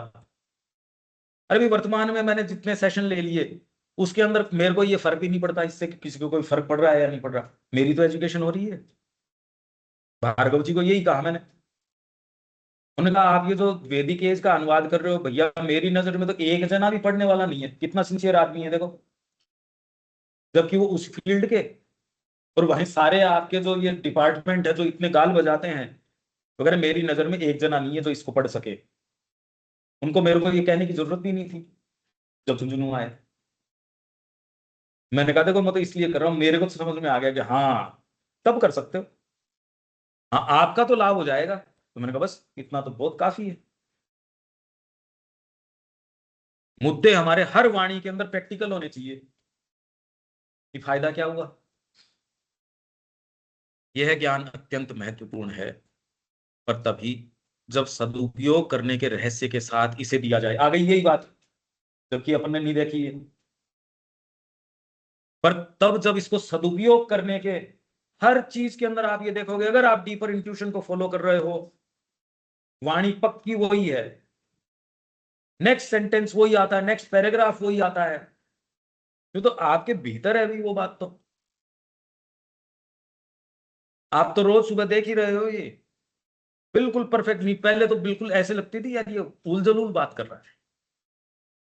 अरे भी वर्तमान में मैंने जितने सेशन ले लिए उसके अंदर मेरे को ये फर्क ही नहीं पड़ता इससे कि किसी को कोई फर्क पड़ रहा है या नहीं पड़ रहा, मेरी तो एजुकेशन हो रही है। भार्गव जी को यही कहा मैंने, उन्होंने कहा आप ये जो वैदिक एज का अनुवाद कर रहे हो भैया, मेरी नजर में तो एक जना भी पढ़ने वाला नहीं है। कितना सिंसियर आदमी है देखो, जबकि वो उस फील्ड के, और वहीं सारे आपके जो ये डिपार्टमेंट है जो इतने गाल बजाते हैं, अगर मेरी नजर में एक जना नहीं है जो इसको पढ़ सके। उनको मेरे को ये कहने की जरूरत भी नहीं थी जब झुंझुनू आए। मैंने कहा देखो मैं तो इसलिए कर रहा हूं, मेरे को तो समझ में आ गया कि हाँ तब कर सकते हो, हाँ आपका तो लाभ हो जाएगा। तो मैंने कहा बस इतना तो बहुत काफी है। मुद्दे हमारे हर वाणी के अंदर प्रैक्टिकल होने चाहिए कि फायदा क्या हुआ। यह ज्ञान अत्यंत महत्वपूर्ण है, पर तभी जब सदुपयोग करने के रहस्य के साथ इसे दिया जाए। आ गई यही बात, जबकि अपन ने नहीं देखी है। पर तब जब इसको सदुपयोग करने के हर चीज के अंदर आप ये देखोगे, अगर आप डीपर इंट्यूशन को फॉलो कर रहे हो, वाणी पक्की वही है, नेक्स्ट सेंटेंस वही आता है, नेक्स्ट पैराग्राफ वही आता है, तो आपके भीतर है भी वो बात। तो आप तो रोज सुबह देख ही रहे हो, ये बिल्कुल परफेक्ट नहीं। पहले तो बिल्कुल ऐसे लगती थी यार ये उल जलूल बात कर रहा है,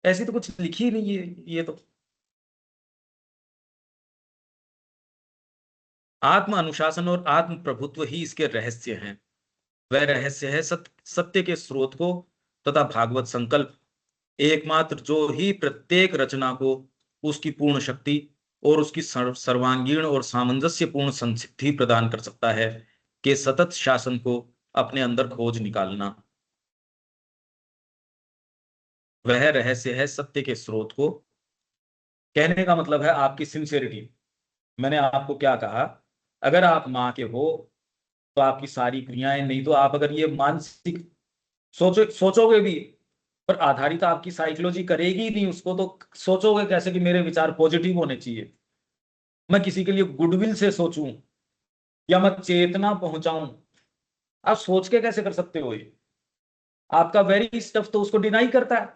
ऐसी तो कुछ लिखी ही नहीं है ये तो। आत्म अनुशासन और आत्म प्रभुत्व ही इसके रहस्य हैं। वह रहस्य है सत्य के स्रोत को तथा भागवत संकल्प, एकमात्र जो ही प्रत्येक रचना को उसकी पूर्ण शक्ति और उसकी सर्वांगीण और सामंजस्यपूर्ण संसिद्धि प्रदान कर सकता है, के सतत शासन को अपने अंदर खोज निकालना। वह रहस्य है सत्य के स्रोत को, कहने का मतलब है आपकी सिंसियरिटी। मैंने आपको क्या कहा, अगर आप माँ के हो तो आपकी सारी क्रियाएं, नहीं तो आप अगर ये मानसिक सोचोगे भी, पर आधारित आपकी साइकोलॉजी करेगी नहीं उसको, तो सोचोगे कैसे कि मेरे विचार पॉजिटिव होने चाहिए, मैं किसी के लिए गुडविल से सोचूं, या मैं चेतना पहुंचाऊं। आप सोच के कैसे कर सकते हो ये? आपका वेरी स्टफ तो उसको डिनाई करता है,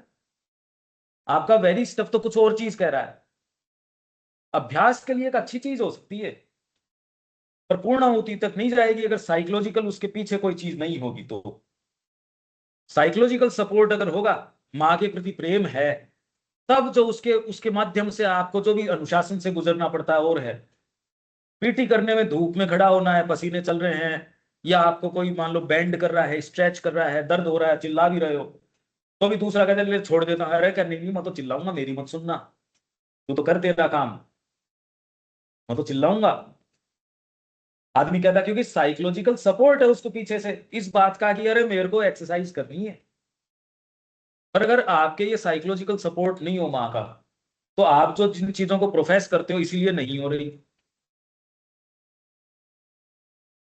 आपका वेरी स्टफ तो कुछ और चीज कह रहा है। अभ्यास के लिए एक अच्छी चीज हो सकती है, पर पूर्णाहुति तक नहीं जाएगी अगर साइकोलॉजिकल उसके पीछे कोई चीज नहीं होगी। तो साइकोलॉजिकल सपोर्ट अगर होगा, माँ के प्रति प्रेम है, तब जो उसके उसके माध्यम से आपको जो भी अनुशासन से गुजरना पड़ता है और है, पीटी करने में धूप में खड़ा होना है, पसीने चल रहे हैं, या आपको कोई मान लो बैंड कर रहा है, स्ट्रेच कर रहा है, दर्द हो रहा है, चिल्ला भी रहे हो, तो भी दूसरा कहता है छोड़ देता है, अरे करने नहीं, मैं तो चिल्लाऊंगा, मेरी मत सुनना, तू तो कर तेरा काम, मैं तो चिल्लाऊंगा। आदमी कहता क्योंकि साइकोलॉजिकल सपोर्ट है उसको पीछे से इस बात का कि अरे मेरे को एक्सरसाइज करनी है। पर अगर आपके ये साइकोलॉजिकल सपोर्ट नहीं हो माँ का, तो आप जो जिन चीजों को प्रोफेस करते हो इसीलिए नहीं हो रही,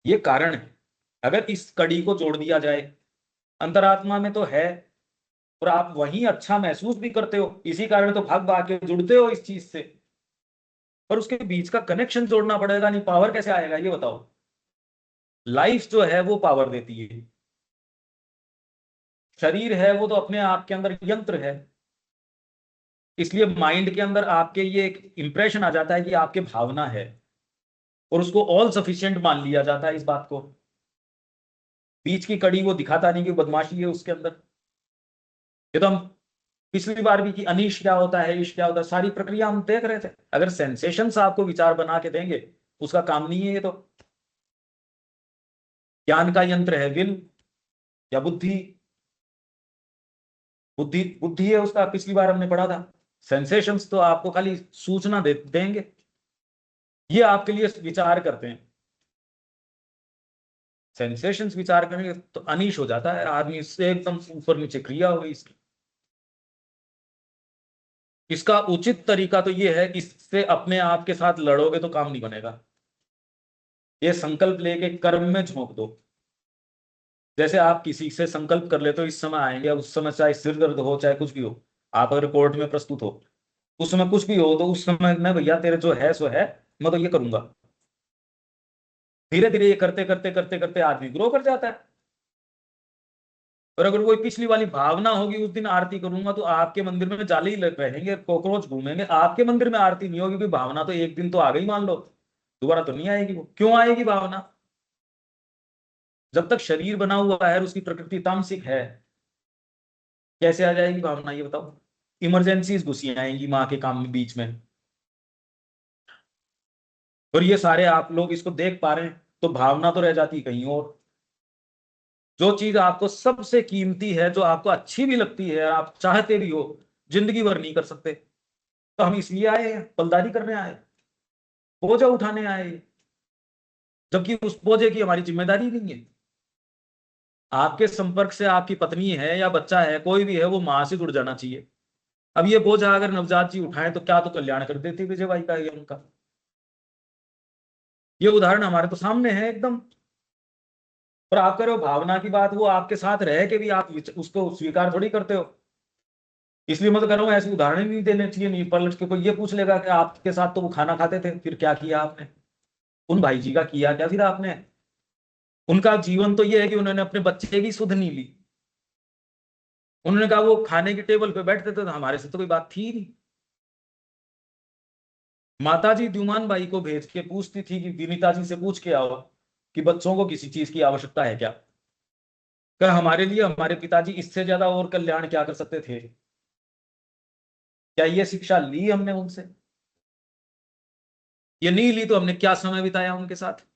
ये कारण है। अगर इस कड़ी को जोड़ दिया जाए, अंतरात्मा में तो है और आप वहीं अच्छा महसूस भी करते हो, इसी कारण तो भाग भाग के जुड़ते हो इस चीज से, पर उसके बीच का कनेक्शन जोड़ना पड़ेगा, नहीं पावर कैसे आएगा ये बताओ। लाइफ जो है वो पावर देती है, शरीर है वो तो अपने आप के अंदर यंत्र है, इसलिए माइंड के अंदर आपके ये एक इंप्रेशन आ जाता है कि आपके भावना है, और उसको ऑल सफिशिएंट मान लिया जाता है इस बात को। बीच की कड़ी वो दिखाता नहीं कि बदमाशी है उसके अंदर। ये तो हम पिछली बार भी कि अनीश क्या होता है, ईश क्या होता है, सारी प्रक्रिया हम देख रहे थे। अगर सेंसेशंस आपको विचार बना के देंगे, उसका काम नहीं है ये तो। ज्ञान का यंत्र है विल या बुद्धि, बुद्धि बुद्धि है उसका, पिछली बार हमने पढ़ा था। सेंसेशंस तो आपको खाली सूचना देंगे, ये आपके लिए विचार करते हैं। सेंसेशंस विचार करेंगे तो अनीश हो जाता है आदमी, इससे एकदम ऊपर नीचे क्रिया हो गई इसकी। इसका उचित तरीका तो ये है, इससे अपने आप के साथ लड़ोगे तो काम नहीं बनेगा। ये संकल्प लेके कर्म में झोंक दो। जैसे आप किसी से संकल्प कर लेते हो इस समय आएंगे, उस समय चाहे सिर दर्द हो चाहे कुछ भी हो, आप अगर कोर्ट में प्रस्तुत हो उस समय कुछ भी हो, तो उस समय मैं भैया तेरे जो है सो है, मैं तो ये करूंगा। धीरे धीरे ये करते करते करते करते आदमी ग्रो कर जाता है। और अगर कोई पिछली वाली भावना होगी उस दिन आरती करूंगा, तो आपके मंदिर में जाले ही रहेंगे, कॉकरोच घूमेंगे, आपके मंदिर में आरती नहीं होगी। भावना तो एक दिन तो आ गई, मान लो दोबारा तो नहीं आएगी। वो क्यों आएगी भावना? जब तक शरीर बना हुआ है और उसकी प्रकृति तामसिक है, कैसे आ जाएगी भावना ये बताओ? इमरजेंसीज घुसी आएंगी माँ के काम में बीच में। और ये सारे आप लोग इसको देख पा रहे हैं, तो भावना तो रह जाती कहीं और। जो चीज आपको सबसे कीमती है, जो आपको अच्छी भी लगती है, आप चाहते भी हो, जिंदगी भर नहीं कर सकते, तो हम इसलिए आए हैं, पलदारी करने आए, बोझा उठाने आए, जबकि उस बोझे की हमारी जिम्मेदारी नहीं है। आपके संपर्क से आपकी पत्नी है या बच्चा है, कोई भी है, वो मां से जुड़ जाना चाहिए। अब ये बोझा अगर नवजात जी उठाएं तो क्या तो कल्याण कर देती विजय भाई का या उनका। ये उदाहरण हमारे तो सामने है एकदम। और आप करो भावना की बात, वो आपके साथ रह के भी आप उसको स्वीकार थोड़ी करते हो। इसलिए मैं तो कह रहा हूँ ऐसे उदाहरण नहीं देने चाहिए। नहीं पलट के कोई ये पूछ लेगा कि आपके साथ तो वो खाना खाते थे, फिर क्या किया आपने? उन भाई जी का किया क्या फिर आपने? उनका जीवन तो ये है कि उन्होंने अपने बच्चे की सुध नहीं ली। उन्होंने कहा वो खाने की टेबल पे बैठते थे तो हमारे से तो कोई बात थी नहीं। माता जी द्युमान बाई को भेज के पूछती थी कि विनीता जी से पूछ के आओ कि बच्चों को किसी चीज की आवश्यकता है क्या। क्या हमारे लिए हमारे पिताजी इससे ज्यादा और कल्याण क्या कर सकते थे? क्या ये शिक्षा ली हमने उनसे? ये नहीं ली तो हमने क्या समय बिताया उनके साथ?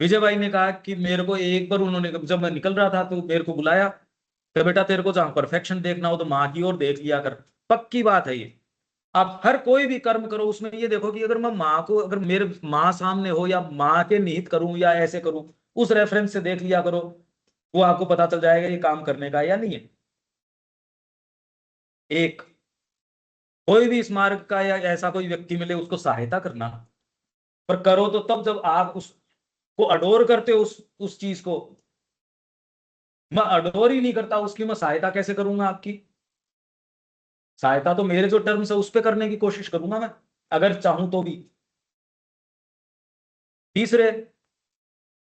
विजय भाई ने कहा कि मेरे को एक बार उन्होंने, जब मैं निकल रहा था तो मेरे को बुलाया, तो बेटा तेरे को जहां परफेक्शन देखना हो तो माँ की ओर देख लिया कर। पक्की बात है ये। आप हर कोई भी कर्म करो उसमें ये देखो कि अगर मैं माँ को, अगर मेरे माँ सामने हो या माँ के निहित करूं या ऐसे करूं, उस रेफरेंस से देख लिया करो। वो आपको पता चल जाएगा ये काम करने का या नहीं है। एक कोई भी इस मार्ग का या ऐसा कोई व्यक्ति मिले उसको सहायता करना, पर करो तो तब जब आप उसको अडोर करते हो उस चीज को। मैं अडोर ही नहीं करता उसकी, मैं सहायता कैसे करूंगा आपकी? सहायता तो मेरे जो टर्म्स है उस पर करने की कोशिश करूंगा मैं, अगर चाहूं तो भी। तीसरे,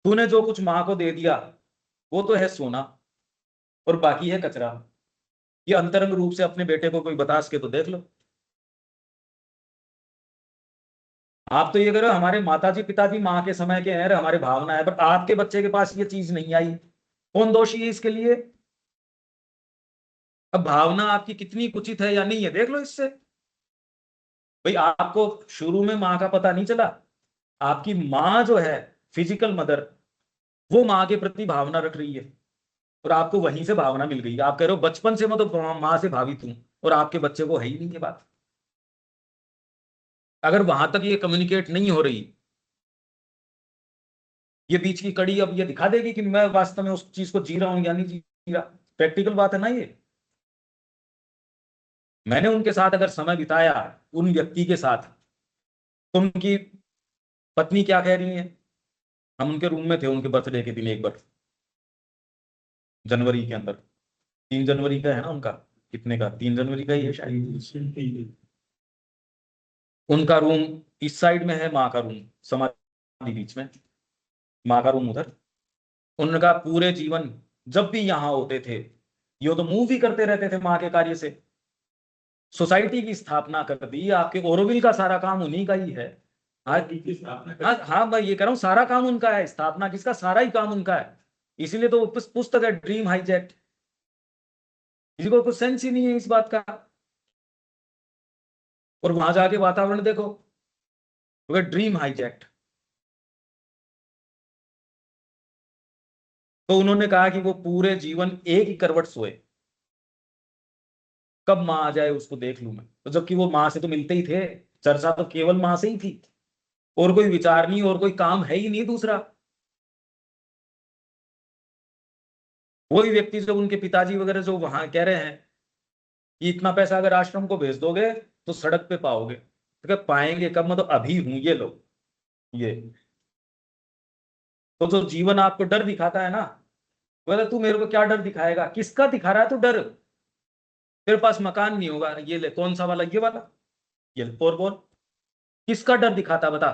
तूने जो कुछ मां को दे दिया वो तो है सोना, और बाकी है कचरा। ये अंतरंग रूप से अपने बेटे को कोई बता सके तो देख लो। आप तो ये करो हमारे माताजी पिताजी माँ के समय के हैं, हमारे भावना है, पर आपके बच्चे के पास ये चीज नहीं आई, कौन दोषी है इसके लिए? अब भावना आपकी कितनी कुचित है या नहीं है देख लो इससे। भाई आपको शुरू में माँ का पता नहीं चला, आपकी माँ जो है फिजिकल मदर, वो माँ के प्रति भावना रख रही है, और आपको वहीं से भावना मिल गई। आप कह रहे हो बचपन से मैं तो माँ से भावित हूं, और आपके बच्चे को है ही नहीं ये बात। अगर वहां तक ये कम्युनिकेट नहीं हो रही, ये बीच की कड़ी अब ये दिखा देगी कि मैं वास्तव में उस चीज को जी रहा हूं या नहीं जी रहा। प्रैक्टिकल बात है ना ये। मैंने उनके साथ अगर समय बिताया, उन व्यक्ति के साथ, तो उनकी पत्नी क्या कह रही है? हम उनके रूम में थे उनके बर्थडे के दिन एक बार, जनवरी के अंदर, 3 जनवरी का है ना उनका, कितने का, 3 जनवरी का ही है शायद। उनका रूम इस साइड में है, माँ का रूम समाधि बीच में, माँ का रूम उधर। उनका पूरे जीवन जब भी यहाँ होते थे ये तो मूव ही करते रहते थे माँ के कार्य से। सोसाइटी की स्थापना कर दी, आपके ओरोविल का सारा काम उन्हीं का ही है। हाँ हाँ, मैं ये कह रहा हूँ सारा काम उनका है, स्थापना किसका, सारा ही काम उनका है। इसीलिए तो पुस्तक है ड्रीम हाईजैक्ट। किसी को कुछ सेंस ही नहीं है इस बात का। और वहां जाके वातावरण देखो, ड्रीम हाईजैक्ट। तो उन्होंने कहा कि वो पूरे जीवन एक ही करवट सोए, कब माँ आ जाए उसको देख लूं मैं। तो जबकि वो माँ से तो मिलते ही थे, चर्चा तो केवल माँ से ही थी, और कोई विचार नहीं और कोई काम है ही नहीं दूसरा। वही व्यक्ति जब उनके पिताजी वगैरह जो वहां कह रहे हैं कि इतना पैसा अगर आश्रम को भेज दोगे तो सड़क पे पाओगे, तो क्या पाएंगे कब, मतलब अभी हूं ये लोग। ये तो जो जीवन आपको डर दिखाता है ना, बोला तू मेरे को क्या डर दिखाएगा, किसका दिखा रहा है तू डर। तेरे पास मकान नहीं होगा, ये ले, कौन सा वाला, ये वाला, ये ले, और बोल किसका डर दिखाता बता।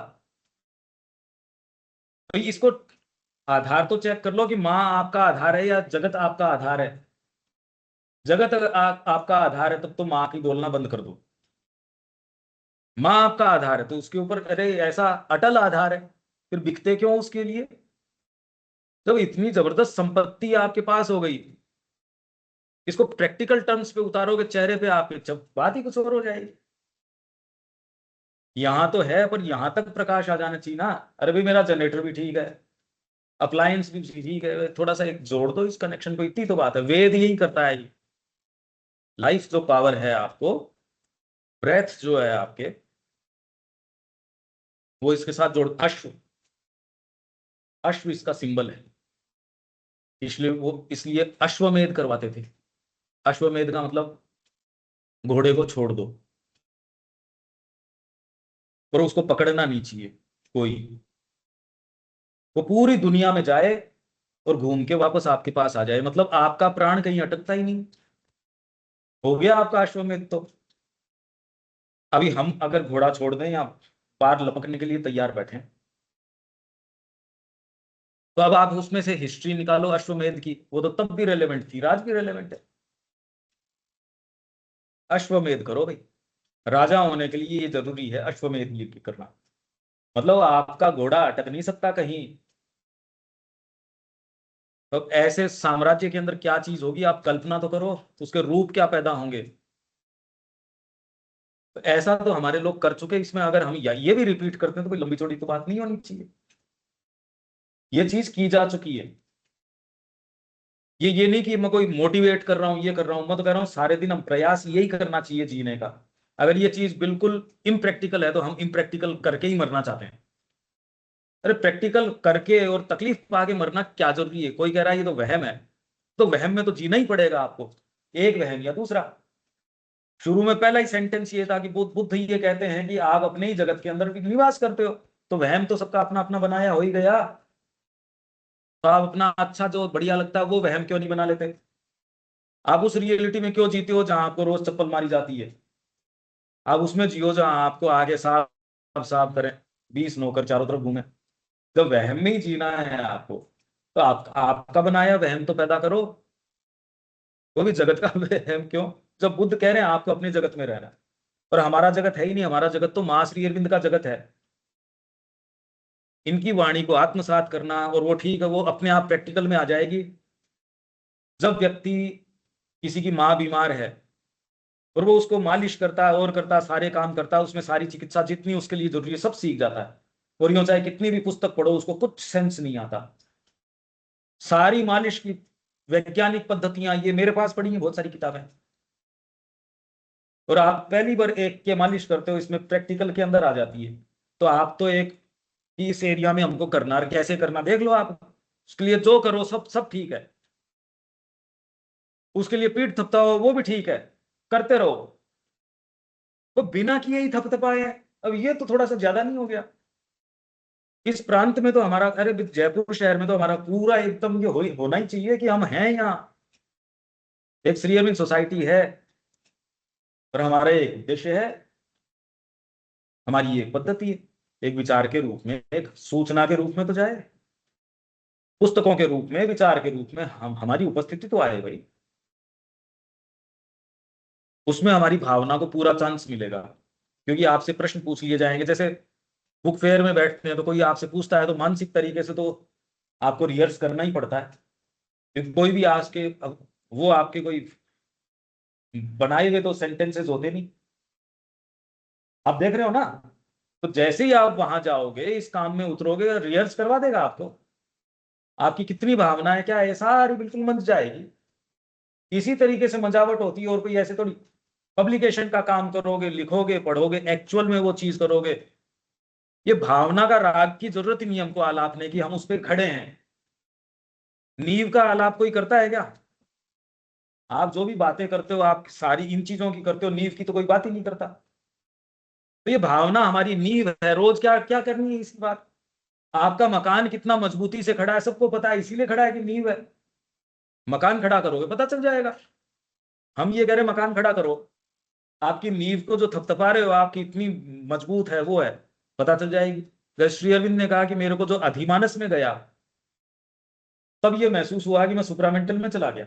तो इसको आधार तो चेक कर लो कि माँ आपका आधार है या जगत आपका आधार है। जगत अगर आपका आधार है तब तो माँ की बोलना बंद कर दो। माँ आपका आधार है तो उसके ऊपर अरे ऐसा अटल आधार है, फिर बिकते क्यों उसके लिए। जब इतनी जबरदस्त संपत्ति आपके पास हो गई, इसको प्रैक्टिकल टर्म्स पे उतारोगे चेहरे पे आपके, जब बात ही कुछ और हो जाएगी। यहां तो है पर यहां तक प्रकाश आ जाना चाहिए ना। अरे भाई मेरा जनरेटर भी ठीक है, अप्लायंस भी ठीक है, थोड़ा सा एक जोड़ दो इस कनेक्शन को, इतनी तो बात है। वेद यही करता है। लाइफ जो पावर है आपको, ब्रेथ जो है आपके, वो इसके साथ जोड़। अश्व, अश्व इसका सिंबल है, इसलिए अश्वमेध करवाते थे। अश्वमेध का मतलब घोड़े को छोड़ दो, पर उसको पकड़ना नहीं चाहिए कोई। वो पूरी दुनिया में जाए और घूम के वापस आपके पास आ जाए, मतलब आपका प्राण कहीं अटकता ही नहीं। हो गया आपका अश्वमेध। तो अभी हम अगर घोड़ा छोड़ दें या पार लपकने के लिए तैयार बैठे, तो अब आप उसमें से हिस्ट्री निकालो अश्वमेध की, वो तो तब भी रेलेवेंट थी, आज भी रेलेवेंट है। अश्वमेध करो भाई, राजा होने के लिए ये जरूरी है अश्वमेध यज्ञ करना। मतलब आपका घोड़ा अटक नहीं सकता कहीं। तो ऐसे साम्राज्य के अंदर क्या चीज होगी आप कल्पना तो करो, उसके रूप क्या पैदा होंगे। तो ऐसा तो हमारे लोग कर चुके, इसमें अगर हम ये भी रिपीट करते हैं तो कोई लंबी चौड़ी तो बात नहीं होनी चाहिए। ये चीज की जा चुकी है। ये नहीं कि मैं कोई मोटिवेट कर रहा हूं, ये कर रहा हूं, मैं तो कह रहा हूं सारे दिन हम प्रयास यही करना चाहिए जीने का। अगर ये चीज बिल्कुल इम्प्रैक्टिकल है तो हम इम्प्रैक्टिकल करके ही मरना चाहते हैं। अरे प्रैक्टिकल करके और तकलीफ पा के मरना क्या जरूरी है। कोई कह रहा है ये तो वहम है, तो वहम में तो जीना ही पड़ेगा आपको, एक वहम या दूसरा। शुरू में पहला ही सेंटेंस ये था कि बुद्ध बुद्ध ये कहते हैं कि आप अपने ही जगत के अंदर भी निवास करते हो, तो वहम तो सबका अपना अपना बनाया हो ही गया। तो आप अपना अच्छा जो बढ़िया लगता है वो वहम क्यों नहीं बना लेते। आप उस रियलिटी में क्यों जीते हो जहां आपको रोज चप्पल मारी जाती है। आप उसमें जियो जहां आपको आगे साफ साफ करें, 20 नौकर चारों तरफ घूमे। जब वहम में ही जीना है आपको, तो आपका बनाया वहम तो पैदा करो। वो भी जगत का वहम क्यों, जब बुद्ध कह रहे हैं आपको अपने जगत में रहना है। और हमारा जगत है ही नहीं, हमारा जगत तो मां श्री अरविंद का जगत है। इनकी वाणी को आत्मसात करना, और वो ठीक है वो अपने आप प्रैक्टिकल में आ जाएगी जब व्यक्ति, किसी की माँ बीमार है और वो उसको मालिश करता है और करता है, सारे काम करता है, उसमें सारी चिकित्सा जितनी उसके लिए जरूरी है सब सीख जाता है। और यूं चाहे कितनी भी पुस्तक पढ़ो उसको कुछ सेंस नहीं आता। सारी मालिश की वैज्ञानिक पद्धतियां ये मेरे पास पढ़ी हैं बहुत सारी किताबें। और आप पहली बार एक के मालिश करते हो, इसमें प्रैक्टिकल के अंदर आ जाती है। तो आप तो एक इस एरिया में हमको करना है, कैसे करना देख लो आप, उसके लिए जो करो सब सब ठीक है। उसके लिए पीठ थपथपाओ वो भी ठीक है, करते रहो। तो बिना किए ही थपथपाए हैं, अब ये तो थोड़ा सा ज्यादा नहीं हो गया। इस प्रांत में तो हमारा, अरे जयपुर शहर में तो हमारा पूरा एकदम ये होना ही चाहिए कि हम हैं यहाँ, एक श्री अरविंद सोसाइटी है, और हमारा एक उद्देश्य है, हमारी एक पद्धति है, एक विचार के रूप में, एक सूचना के रूप में तो जाए। पुस्तकों के रूप में, विचार के रूप में हमारी उपस्थिति तो आए भाई, उसमें हमारी भावना को पूरा चांस मिलेगा, क्योंकि आपसे प्रश्न पूछ लिए जाएंगे। जैसे बुक फेयर में बैठते हैं तो कोई आपसे पूछता है तो मानसिक तरीके से तो आपको रिहर्स करना ही पड़ता है, क्योंकि कोई भी आज के वो आपके कोई बनाए हुए तो सेंटेंसेस होते नहीं, आप देख रहे हो ना। तो जैसे ही आप वहां जाओगे, इस काम में उतरोगे, रिहर्स करवा देगा आपको, आपकी कितनी भावनाएं क्या है सारी बिल्कुल मंच जाएगी। इसी तरीके से मजावट होती है, और कोई ऐसे थोड़ी पब्लिकेशन का काम करोगे, लिखोगे, पढ़ोगे, एक्चुअल में वो चीज करोगे। ये भावना का राग की जरूरत ही नहीं हमको आलापने की, हम उस पर खड़े हैं। नींव का आलाप कोई करता है क्या? आप जो भी बातें करते हो आप सारी इन चीजों की करते हो, नींव की तो कोई बात ही नहीं करता। तो ये भावना हमारी नींव है। रोज क्या क्या करनी है इसी बात। आपका मकान कितना मजबूती से खड़ा है सबको पता है, इसीलिए खड़ा है कि नींव है। मकान खड़ा करोगे पता चल जाएगा। हम ये कह रहे मकान खड़ा करो, आपकी नींव को जो थपथपा रहे हो आपकी इतनी मजबूत है, वो है, पता चल जाएगी। जैसे श्री अरविंद ने कहा कि मेरे को जो अधिमानस में गया तब ये महसूस हुआ कि मैं सुपरामेंटल में चला गया।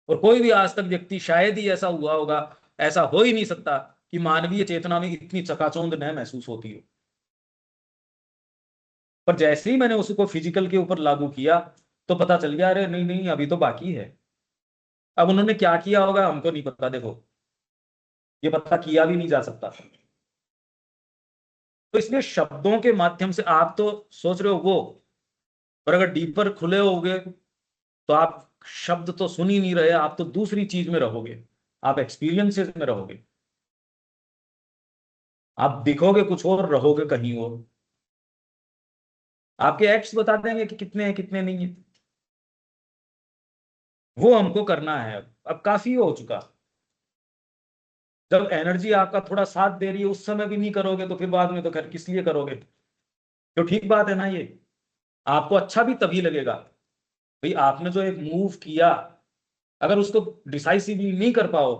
और कोई भी आज तक व्यक्ति, शायद ही ऐसा हुआ होगा, ऐसा हो ही नहीं सकता कि मानवीय चेतना में इतनी चकाचौंध न महसूस होती हो। पर जैसे ही मैंने उसको फिजिकल के ऊपर लागू किया तो पता चल गया अरे नहीं नहीं अभी तो बाकी है। अब उन्होंने क्या किया होगा हमको नहीं पता, देखो ये पता किया भी नहीं जा सकता। तो इसलिए शब्दों के माध्यम से आप तो सोच रहे हो वो, पर अगर डीपर खुले होगे तो आप शब्द तो सुन ही नहीं रहे, आप तो दूसरी चीज में रहोगे, आप एक्सपीरियंसेस में रहोगे, आप दिखोगे कुछ और, रहोगे कहीं और। आपके एक्ट्स बता देंगे कि कितने हैं कितने नहीं है। वो हमको करना है। अब काफी हो चुका। जब एनर्जी आपका थोड़ा साथ दे रही है उस समय भी नहीं करोगे तो फिर बाद में तो खैर किस लिए करोगे। तो ठीक बात है ना ये। आपको अच्छा भी तभी लगेगा भाई आपने जो एक मूव किया, अगर उसको डिसाइसिवली नहीं कर पाओ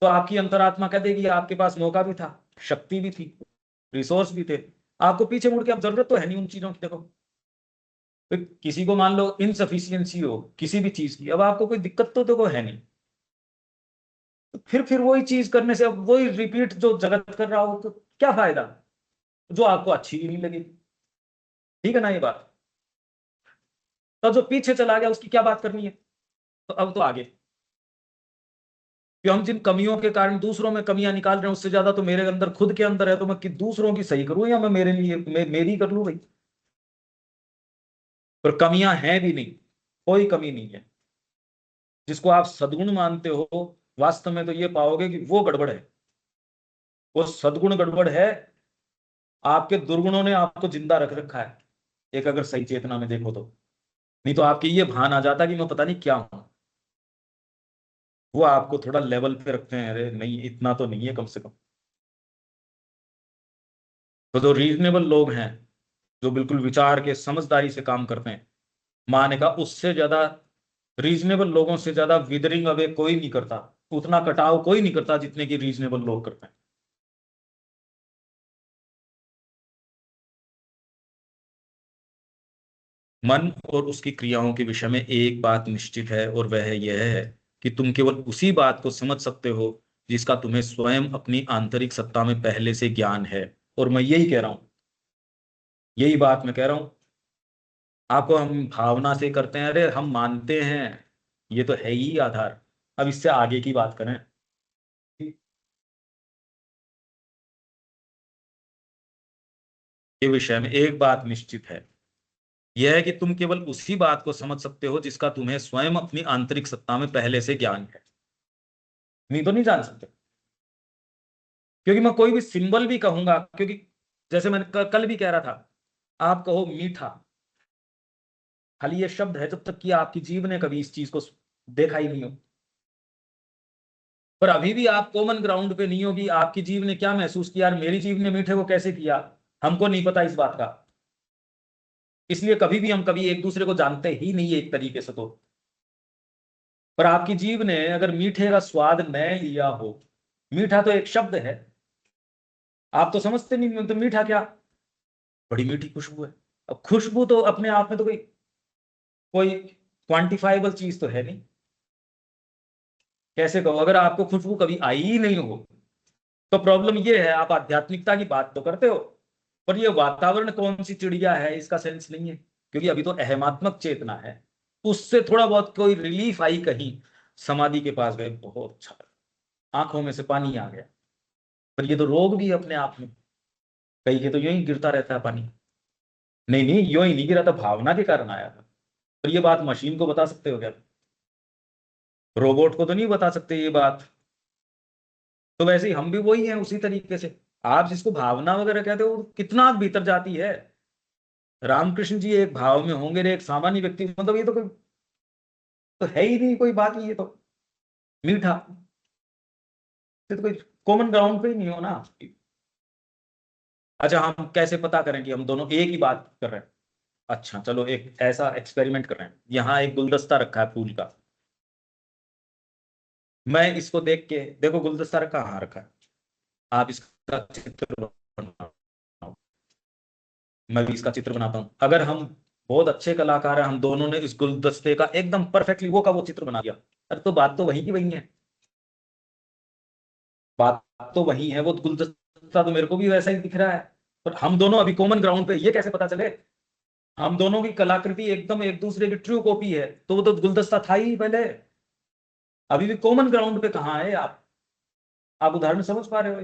तो आपकी अंतरात्मा कह देगी आपके पास मौका भी था, शक्ति भी थी, रिसोर्स भी थे, आपको पीछे मुड़ के अब जरूरत तो है नहीं उन चीजों की। देखो तो किसी को मान लो इनसफिशियंसी हो किसी भी चीज की, अब आपको कोई दिक्कत तो देखो है नहीं, तो फिर वही चीज करने से, अब वही रिपीट जो जगत कर रहा हो तो क्या फायदा, जो आपको अच्छी ही नहीं लगी। ठीक है ना ये बात। तो जो पीछे चला गया उसकी क्या बात करनी है। तो अब तो आगे, कि हम जिन कमियों के कारण दूसरों में कमियां निकाल रहे हैं उससे ज्यादा तो मेरे अंदर खुद के अंदर है, तो मैं दूसरों की सही करूं या मैं मेरे लिए मेरी कर लूं भाई। पर कमियां हैं भी नहीं, कोई कमी नहीं है। जिसको आप सद्गुण मानते हो वास्तव में तो ये पाओगे कि वो गड़बड़ है, वो सद्गुण गड़बड़ है। आपके दुर्गुणों ने आपको जिंदा रख रखा है, एक अगर सही चेतना में देखो तो। नहीं तो आपके ये भान आ जाता कि मैं पता नहीं क्या हूं। वो आपको थोड़ा लेवल पे रखते हैं, अरे नहीं इतना तो नहीं है कम से कम। तो जो रीजनेबल लोग हैं, जो बिल्कुल विचार के समझदारी से काम करते हैं, माने का उससे ज्यादा, रीजनेबल लोगों से ज्यादा विदरिंग अवे कोई नहीं करता, उतना कटाव कोई नहीं करता जितने की रीजनेबल लोग करते हैं। मन और उसकी क्रियाओं के विषय में एक बात निश्चित है, और वह यह है कि तुम केवल उसी बात को समझ सकते हो जिसका तुम्हें स्वयं अपनी आंतरिक सत्ता में पहले से ज्ञान है। और मैं यही कह रहा हूं, यही बात मैं कह रहा हूं आपको। हम भावना से करते हैं, अरे हम मानते हैं, ये तो है ही आधार। अब इससे आगे की बात करें। ये विषय में एक बात निश्चित है, यह है कि तुम केवल उसी बात को समझ सकते हो जिसका तुम्हें स्वयं अपनी आंतरिक सत्ता में पहले से ज्ञान है। नहीं तो नहीं जान सकते। क्योंकि मैं कोई भी सिंबल भी कहूंगा, क्योंकि जैसे मैंने कल भी कह रहा था, आप कहो मीठा, खाली ये शब्द है जब तक कि आपकी जीव ने कभी इस चीज को देखा ही नहीं हो। पर अभी भी आप कॉमन ग्राउंड पे नहीं होगी, आपकी जीव ने क्या महसूस किया, मेरी जीव ने मीठे को कैसे किया, हमको नहीं पता इस बात का। इसलिए कभी भी हम कभी एक दूसरे को जानते ही नहीं है एक तरीके से तो। पर आपकी जीव ने अगर मीठे का स्वाद न लिया हो, मीठा तो एक शब्द है, आप तो समझते नहीं तो मीठा क्या, बड़ी मीठी खुशबू है। अब खुशबू तो अपने आप में तो कोई क्वांटिफाइबल चीज तो है नहीं। कैसे कहो, अगर आपको खुशबू कभी आई ही नहीं हो तो प्रॉब्लम ये है, आप आध्यात्मिकता की बात तो करते हो पर ये वातावरण कौन सी चिड़िया है इसका सेंस नहीं है, क्योंकि अभी तो अहमात्मक चेतना है। उससे थोड़ा बहुत कोई रिलीफ आई, कहीं समाधि के पास गए, बहुत अच्छा, आंखों में से पानी आ गया। पर ये तो रोग भी है अपने आप में, कहीं के तो यूं ही गिरता रहता है पानी। नहीं नहीं, यूं ही नहीं गिरा था, भावना के कारण आया था। पर ये बात मशीन को बता सकते हो क्या? रोबोट को तो नहीं बता सकते ये बात। तो वैसे ही हम भी वही हैं उसी तरीके से। आप जिसको भावना वगैरह कहते हो कितना भीतर जाती है। रामकृष्ण जी एक भाव में होंगे, एक सामान्य व्यक्ति, मतलब ये तो कोई तो है ही नहीं कोई बात, ये तो मीठा, ये तो कोई कॉमन ग्राउंड पे ही नहीं हो ना। अच्छा, हम कैसे पता करें कि हम दोनों एक ही बात कर रहे हैं? अच्छा चलो, एक ऐसा एक्सपेरिमेंट कर रहे हैं। यहाँ एक गुलदस्ता रखा है फूल का, मैं इसको देख के, देखो गुलदस्ता कहाँ रखा है, आप इसका चित्र बनाओ, मैं भी इसका चित्र बनाता हूं। अगर हम बहुत अच्छे कलाकार हैं, हम दोनों ने इस गुलदस्ते का एकदम परफेक्टली वो का वो चित्र बना दिया, अरे तो बात तो वही की वही है, बात तो वही है। वो गुलदस्ता तो मेरे को भी वैसा ही दिख रहा है, पर हम दोनों अभी कॉमन ग्राउंड पे, ये कैसे पता चले? हम दोनों की कलाकृति एकदम एक दूसरे की ट्रू कॉपी है, तो वो तो गुलदस्ता था ही पहले। अभी भी कॉमन ग्राउंड पे कहाँ है आप उदाहरण समझ पा रहे हो?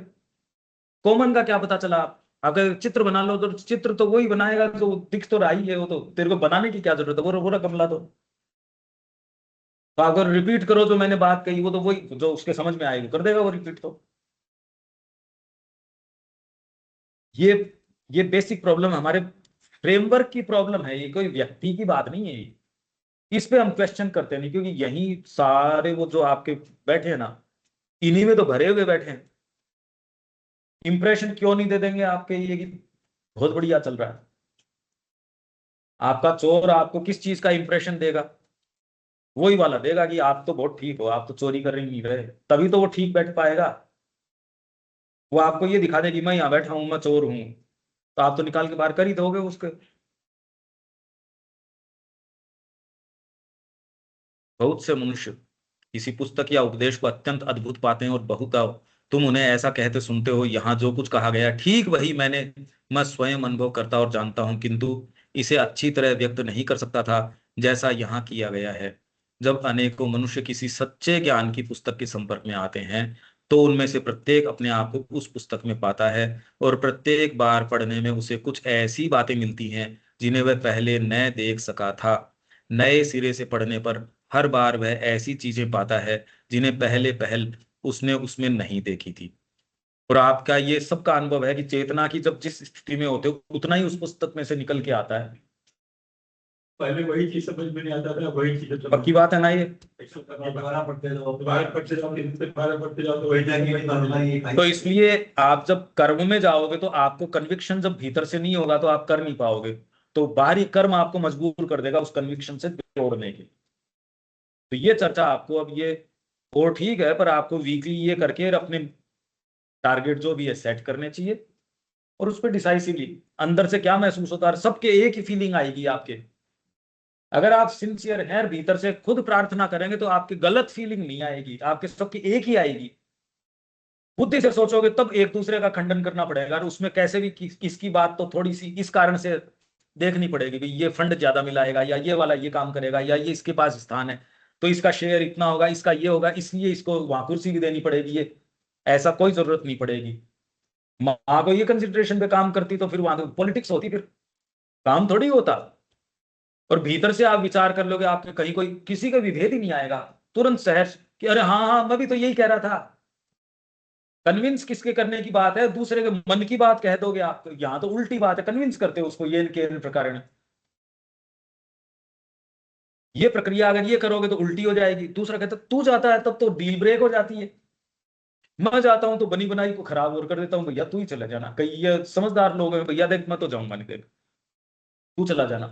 कॉमन का क्या पता चला? आप अगर चित्र बना लो तो चित्र तो वही बनाएगा जो दिख तो रहा ही है, वो तो तेरे को बनाने की क्या जरूरत है, वो पूरा कमला तो अगर रिपीट करो जो मैंने बात कही, वो तो वही जो उसके समझ में आएगी कर देगा वो रिपीट। तो ये ये बेसिक प्रॉब्लम हमारे फ्रेमवर्क की प्रॉब्लम है, ये कोई व्यक्ति की बात नहीं है। इस पे हम क्वेश्चन करते नहीं, क्योंकि यही सारे वो जो आपके बैठे हैं ना, इन्हीं में तो भरे हुए बैठे हैं। इंप्रेशन क्यों नहीं दे देंगे आपके ये कि बहुत बढ़िया चल रहा है? आपका चोर आपको किस चीज का इंप्रेशन देगा? वही वाला देगा कि आप तो बहुत ठीक हो, आप तो चोरी कर ही नहीं रहे, तभी तो वो ठीक बैठ पाएगा। वो आपको ये दिखा दे कि मैं यहाँ बैठा हूं, मैं चोर हूं, तो आप तो निकाल के बाहर कर ही दोगे उसके। बहुत से मनुष्य किसी पुस्तक या उपदेश को अत्यंत अद्भुत पाते हैं और बहुधा तुम उन्हें ऐसा कहते सुनते हो, यहाँ जो कुछ कहा गया ठीक वही मैं स्वयं अनुभव करता और जानता हूं, किंतु इसे अच्छी तरह व्यक्त नहीं कर सकता था जैसा यहाँ किया गया है। जब अनेकों मनुष्य किसी सच्चे ज्ञान की पुस्तक के संपर्क में आते हैं तो उनमें से प्रत्येक अपने आप को उस पुस्तक में पाता है, और प्रत्येक बार पढ़ने में उसे कुछ ऐसी बातें मिलती हैं जिन्हें वह पहले न देख सका था। नए सिरे से पढ़ने पर हर बार वह ऐसी चीजें पाता है जिन्हें पहले पहल उसने उसमें नहीं देखी थी। और आपका ये सबका अनुभव है कि चेतना की जब जिस स्थिति में होते हो उतना ही उस पुस्तक में से निकल के आता है। पहले वही चीज समझ में नहीं आता था, वही चीज पक्की बात है ना ये? दोबारा पढ़ते जाओ, दोबारा पढ़ते जाओ, दोबारा पढ़ते जाओ, तो वही तो इसलिए आप जब कर्म में जाओगे तो आपको कन्विक्शन जब भीतर से नहीं होगा तो आप कर नहीं पाओगे, तो बाहरी कर्म आपको मजबूर कर देगा उस कन्विक्शन से जोड़ने के। तो ये चर्चा आपको अब ये और ठीक है, पर आपको वीकली ये करके अपने टारगेट जो भी है सेट करने चाहिए, और उस पर डिसाइसिवली अंदर से क्या महसूस होता है, सबके एक ही फीलिंग आएगी आपके। अगर आप सिंसियर हैं भीतर से खुद प्रार्थना करेंगे तो आपकी गलत फीलिंग नहीं आएगी, आपके सबकी एक ही आएगी। बुद्धि से सोचोगे तब एक दूसरे का खंडन करना पड़ेगा, और उसमें कैसे भी किसकी बात तो थोड़ी सी इस कारण से देखनी पड़ेगी, भाई ये फंड ज्यादा मिलाएगा, या ये वाला ये काम करेगा, या ये इसके पास स्थान है तो इसका शेयर इतना होगा, इसका ये होगा, इसलिए इसको वहां कुर्सी भी देनी पड़ेगी। ये ऐसा कोई जरूरत नहीं पड़ेगी। माँ को ये कंसिडरेशन पे काम करती तो फिर वहां तो पॉलिटिक्स होती, फिर काम थोड़ी होता। और भीतर से आप विचार कर लोगे, आपके कहीं कोई किसी का विभेद ही नहीं आएगा, तुरंत सहर्ष कि अरे हाँ हाँ मैं भी तो यही कह रहा था। कन्विंस किसके करने की बात है, दूसरे के मन की बात कह दोगे आप, यहां तो उल्टी बात है, कन्विंस करते हो उसको ये के प्रकार। ये प्रक्रिया अगर ये करोगे तो उल्टी हो जाएगी। दूसरा कहता तू जाता है तब तो डील ब्रेक हो जाती है, मैं जाता हूं तो बनी बनाई को खराब और कर देता हूं, भैया तू ही चला जाना। कई ये समझदार लोग हैं, भैया देख मैं तो जाऊंगा नहीं, देख तू चला जाना।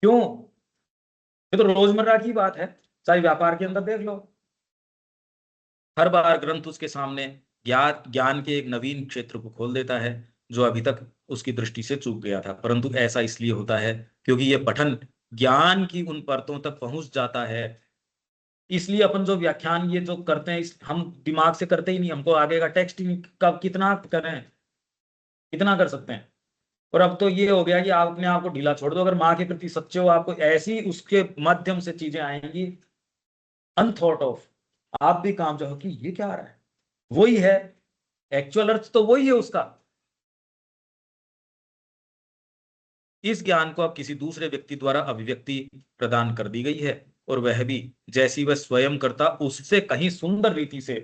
क्यों? ये तो रोजमर्रा की बात है, चाहे व्यापार के अंदर देख लो। हर बार ग्रंथ उसके सामने ज्ञान ज्ञान के एक नवीन क्षेत्र को खोल देता है जो अभी तक उसकी दृष्टि से चूक गया था। परंतु ऐसा इसलिए होता है क्योंकि ये पठन ज्ञान की उन परतों तक पहुंच जाता है। इसलिए अपन जो व्याख्यान ये जो करते हैं हम दिमाग से करते ही नहीं, हमको आगे का टेक्स्ट ही कब कितना करें, कितना कर सकते हैं। और अब तो ये हो गया कि आप अपने आप को ढीला छोड़ दो, अगर माँ के प्रति सच्चे हो आपको ऐसी उसके माध्यम से चीजें आएंगी अनथॉट ऑफ, आप भी काम चाहो कि ये क्या आ रहा है, वही है एक्चुअल अर्थ तो वही है उसका। इस ज्ञान को अब किसी दूसरे व्यक्ति द्वारा अभिव्यक्ति प्रदान कर दी गई है और वह भी जैसी वह स्वयं करता उससे कहीं सुंदर रीति से।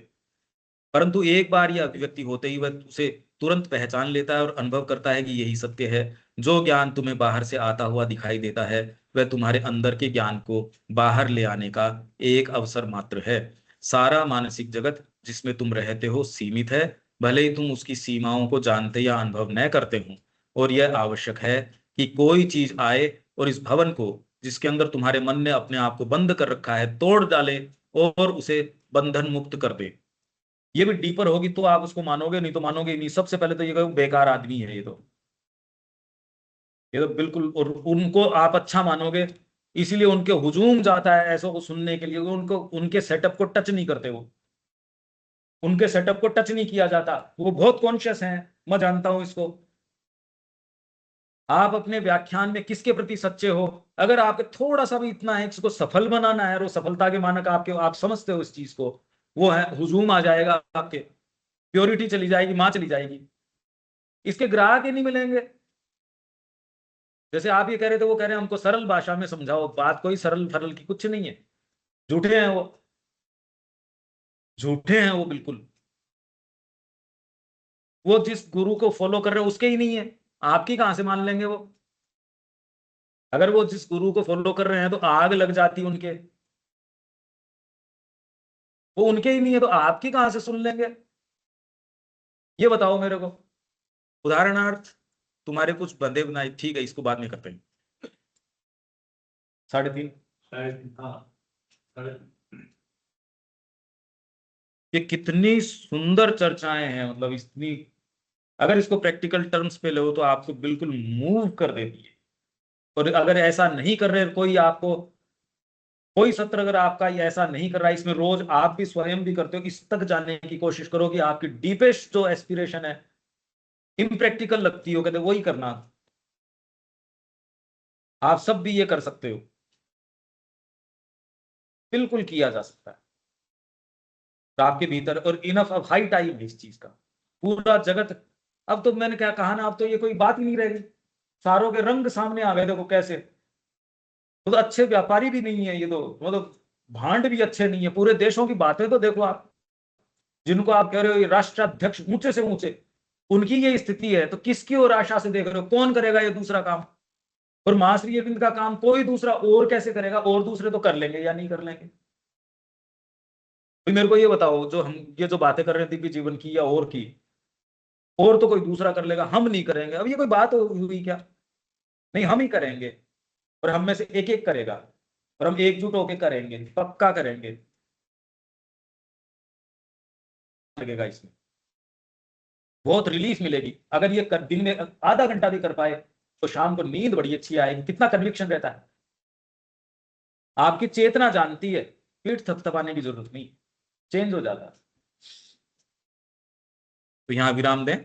परंतु एक बार यह अभिव्यक्ति होते ही वह उसे तुरंत पहचान लेता है और अनुभव करता है कि यही सत्य है। जो ज्ञान तुम्हें बाहर से आता हुआ दिखाई देता है वह तुम्हारे अंदर के ज्ञान को बाहर ले आने का एक अवसर मात्र है। सारा मानसिक जगत जिसमें तुम रहते हो सीमित है, भले ही तुम उसकी सीमाओं को जानते या अनुभव न करते हो। और यह आवश्यक है कि कोई चीज आए और इस भवन को जिसके अंदर तुम्हारे मन ने अपने आप को बंद कर रखा है तोड़ डाले और उसे बंधन मुक्त कर दे। ये भी डीपर होगी तो आप उसको मानोगे, नहीं तो मानोगे नहीं। सबसे पहले तो ये कहो बेकार आदमी है ये तो बिल्कुल। और उनको आप अच्छा मानोगे इसीलिए उनके हुजूम जाता है ऐसों को सुनने के लिए, उनको उनके सेटअप को टच नहीं करते, वो उनके सेटअप को टच नहीं किया जाता। वो बहुत कॉन्शियस हैं, मैं जानता हूं इसको। आप अपने व्याख्यान में किसके प्रति सच्चे हो, अगर आपके थोड़ा सा भी इतना है इसको सफल बनाना है और वो सफलता के मानक आपके आप समझते हो इस चीज को, वो है हुजूम आ जाएगा आपके, प्योरिटी चली जाएगी, मां चली जाएगी, इसके ग्राहक ही नहीं मिलेंगे। जैसे आप ये कह रहे थे, वो कह रहे हैं हमको सरल भाषा में समझाओ, बात कोई सरल फरल की कुछ नहीं है। झूठे हैं वो, झूठे हैं वो बिल्कुल। वो जिस गुरु को फॉलो कर रहे हो उसके ही नहीं है, आपकी कहां से मान लेंगे वो। अगर वो जिस गुरु को फॉलो कर रहे हैं तो आग लग जाती उनके, वो उनके ही नहीं है तो आपकी कहां से सुन लेंगे, ये बताओ मेरे को। उदाहरणार्थ तुम्हारे कुछ बंदे बनाए, ठीक है इसको बाद में करते हैं। 3:30 ये कितनी सुंदर चर्चाएं हैं, मतलब इतनी, अगर इसको प्रैक्टिकल टर्म्स पे लो तो आपको बिल्कुल मूव कर देती है। और अगर ऐसा नहीं कर रहे कोई, आपको कोई सत्र अगर आपका ये ऐसा नहीं कर रहा है, इसमें रोज आप भी स्वयं भी करते हो, इस तक जाने की कोशिश करो कि आपकी डीपेस्ट जो एस्पिरेशन है इम्प्रैक्टिकल लगती हो, कहते वही करना। आप सब भी ये कर सकते हो, बिल्कुल किया जा सकता है। तो आपके भीतर और इनफ, अब हाई टाइम है इस चीज का, पूरा जगत। अब तो मैंने क्या कहा ना, अब तो ये कोई बात ही नहीं रहेगी, सारों के रंग सामने आ गए। देखो कैसे, तो अच्छे व्यापारी भी नहीं है ये तो, मतलब भांड भी अच्छे नहीं है। पूरे देशों की बातें तो देखो आप, जिनको आप कह रहे हो ये राष्ट्राध्यक्ष ऊंचे से ऊंचे, उनकी ये स्थिति है, तो किसकी और आशा से देख रहे हो, कौन करेगा ये दूसरा काम। और महाश्री अरविंद का काम कोई दूसरा और कैसे करेगा, और दूसरे तो कर लेंगे या नहीं कर लेंगे। तो मेरे को ये बताओ, जो हम ये जो बातें कर रहे हैं दिव्य जीवन की या और की, और तो कोई दूसरा कर लेगा, हम नहीं करेंगे। अब ये कोई बात हुई क्या, नहीं हम ही करेंगे। और हम में से एक एक करेगा और हम एकजुट होकर करेंगे, पक्का करेंगे। लगेगा इसमें बहुत रिलीफ मिलेगी। अगर ये दिन में आधा घंटा भी कर पाए तो शाम को नींद बड़ी अच्छी आएगी। कितना कन्विक्शन रहता है, आपकी चेतना जानती है, पीठ थपथपाने की जरूरत नहीं, चेंज हो जाता है। तो यहां विराम दें।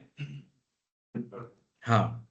हाँ।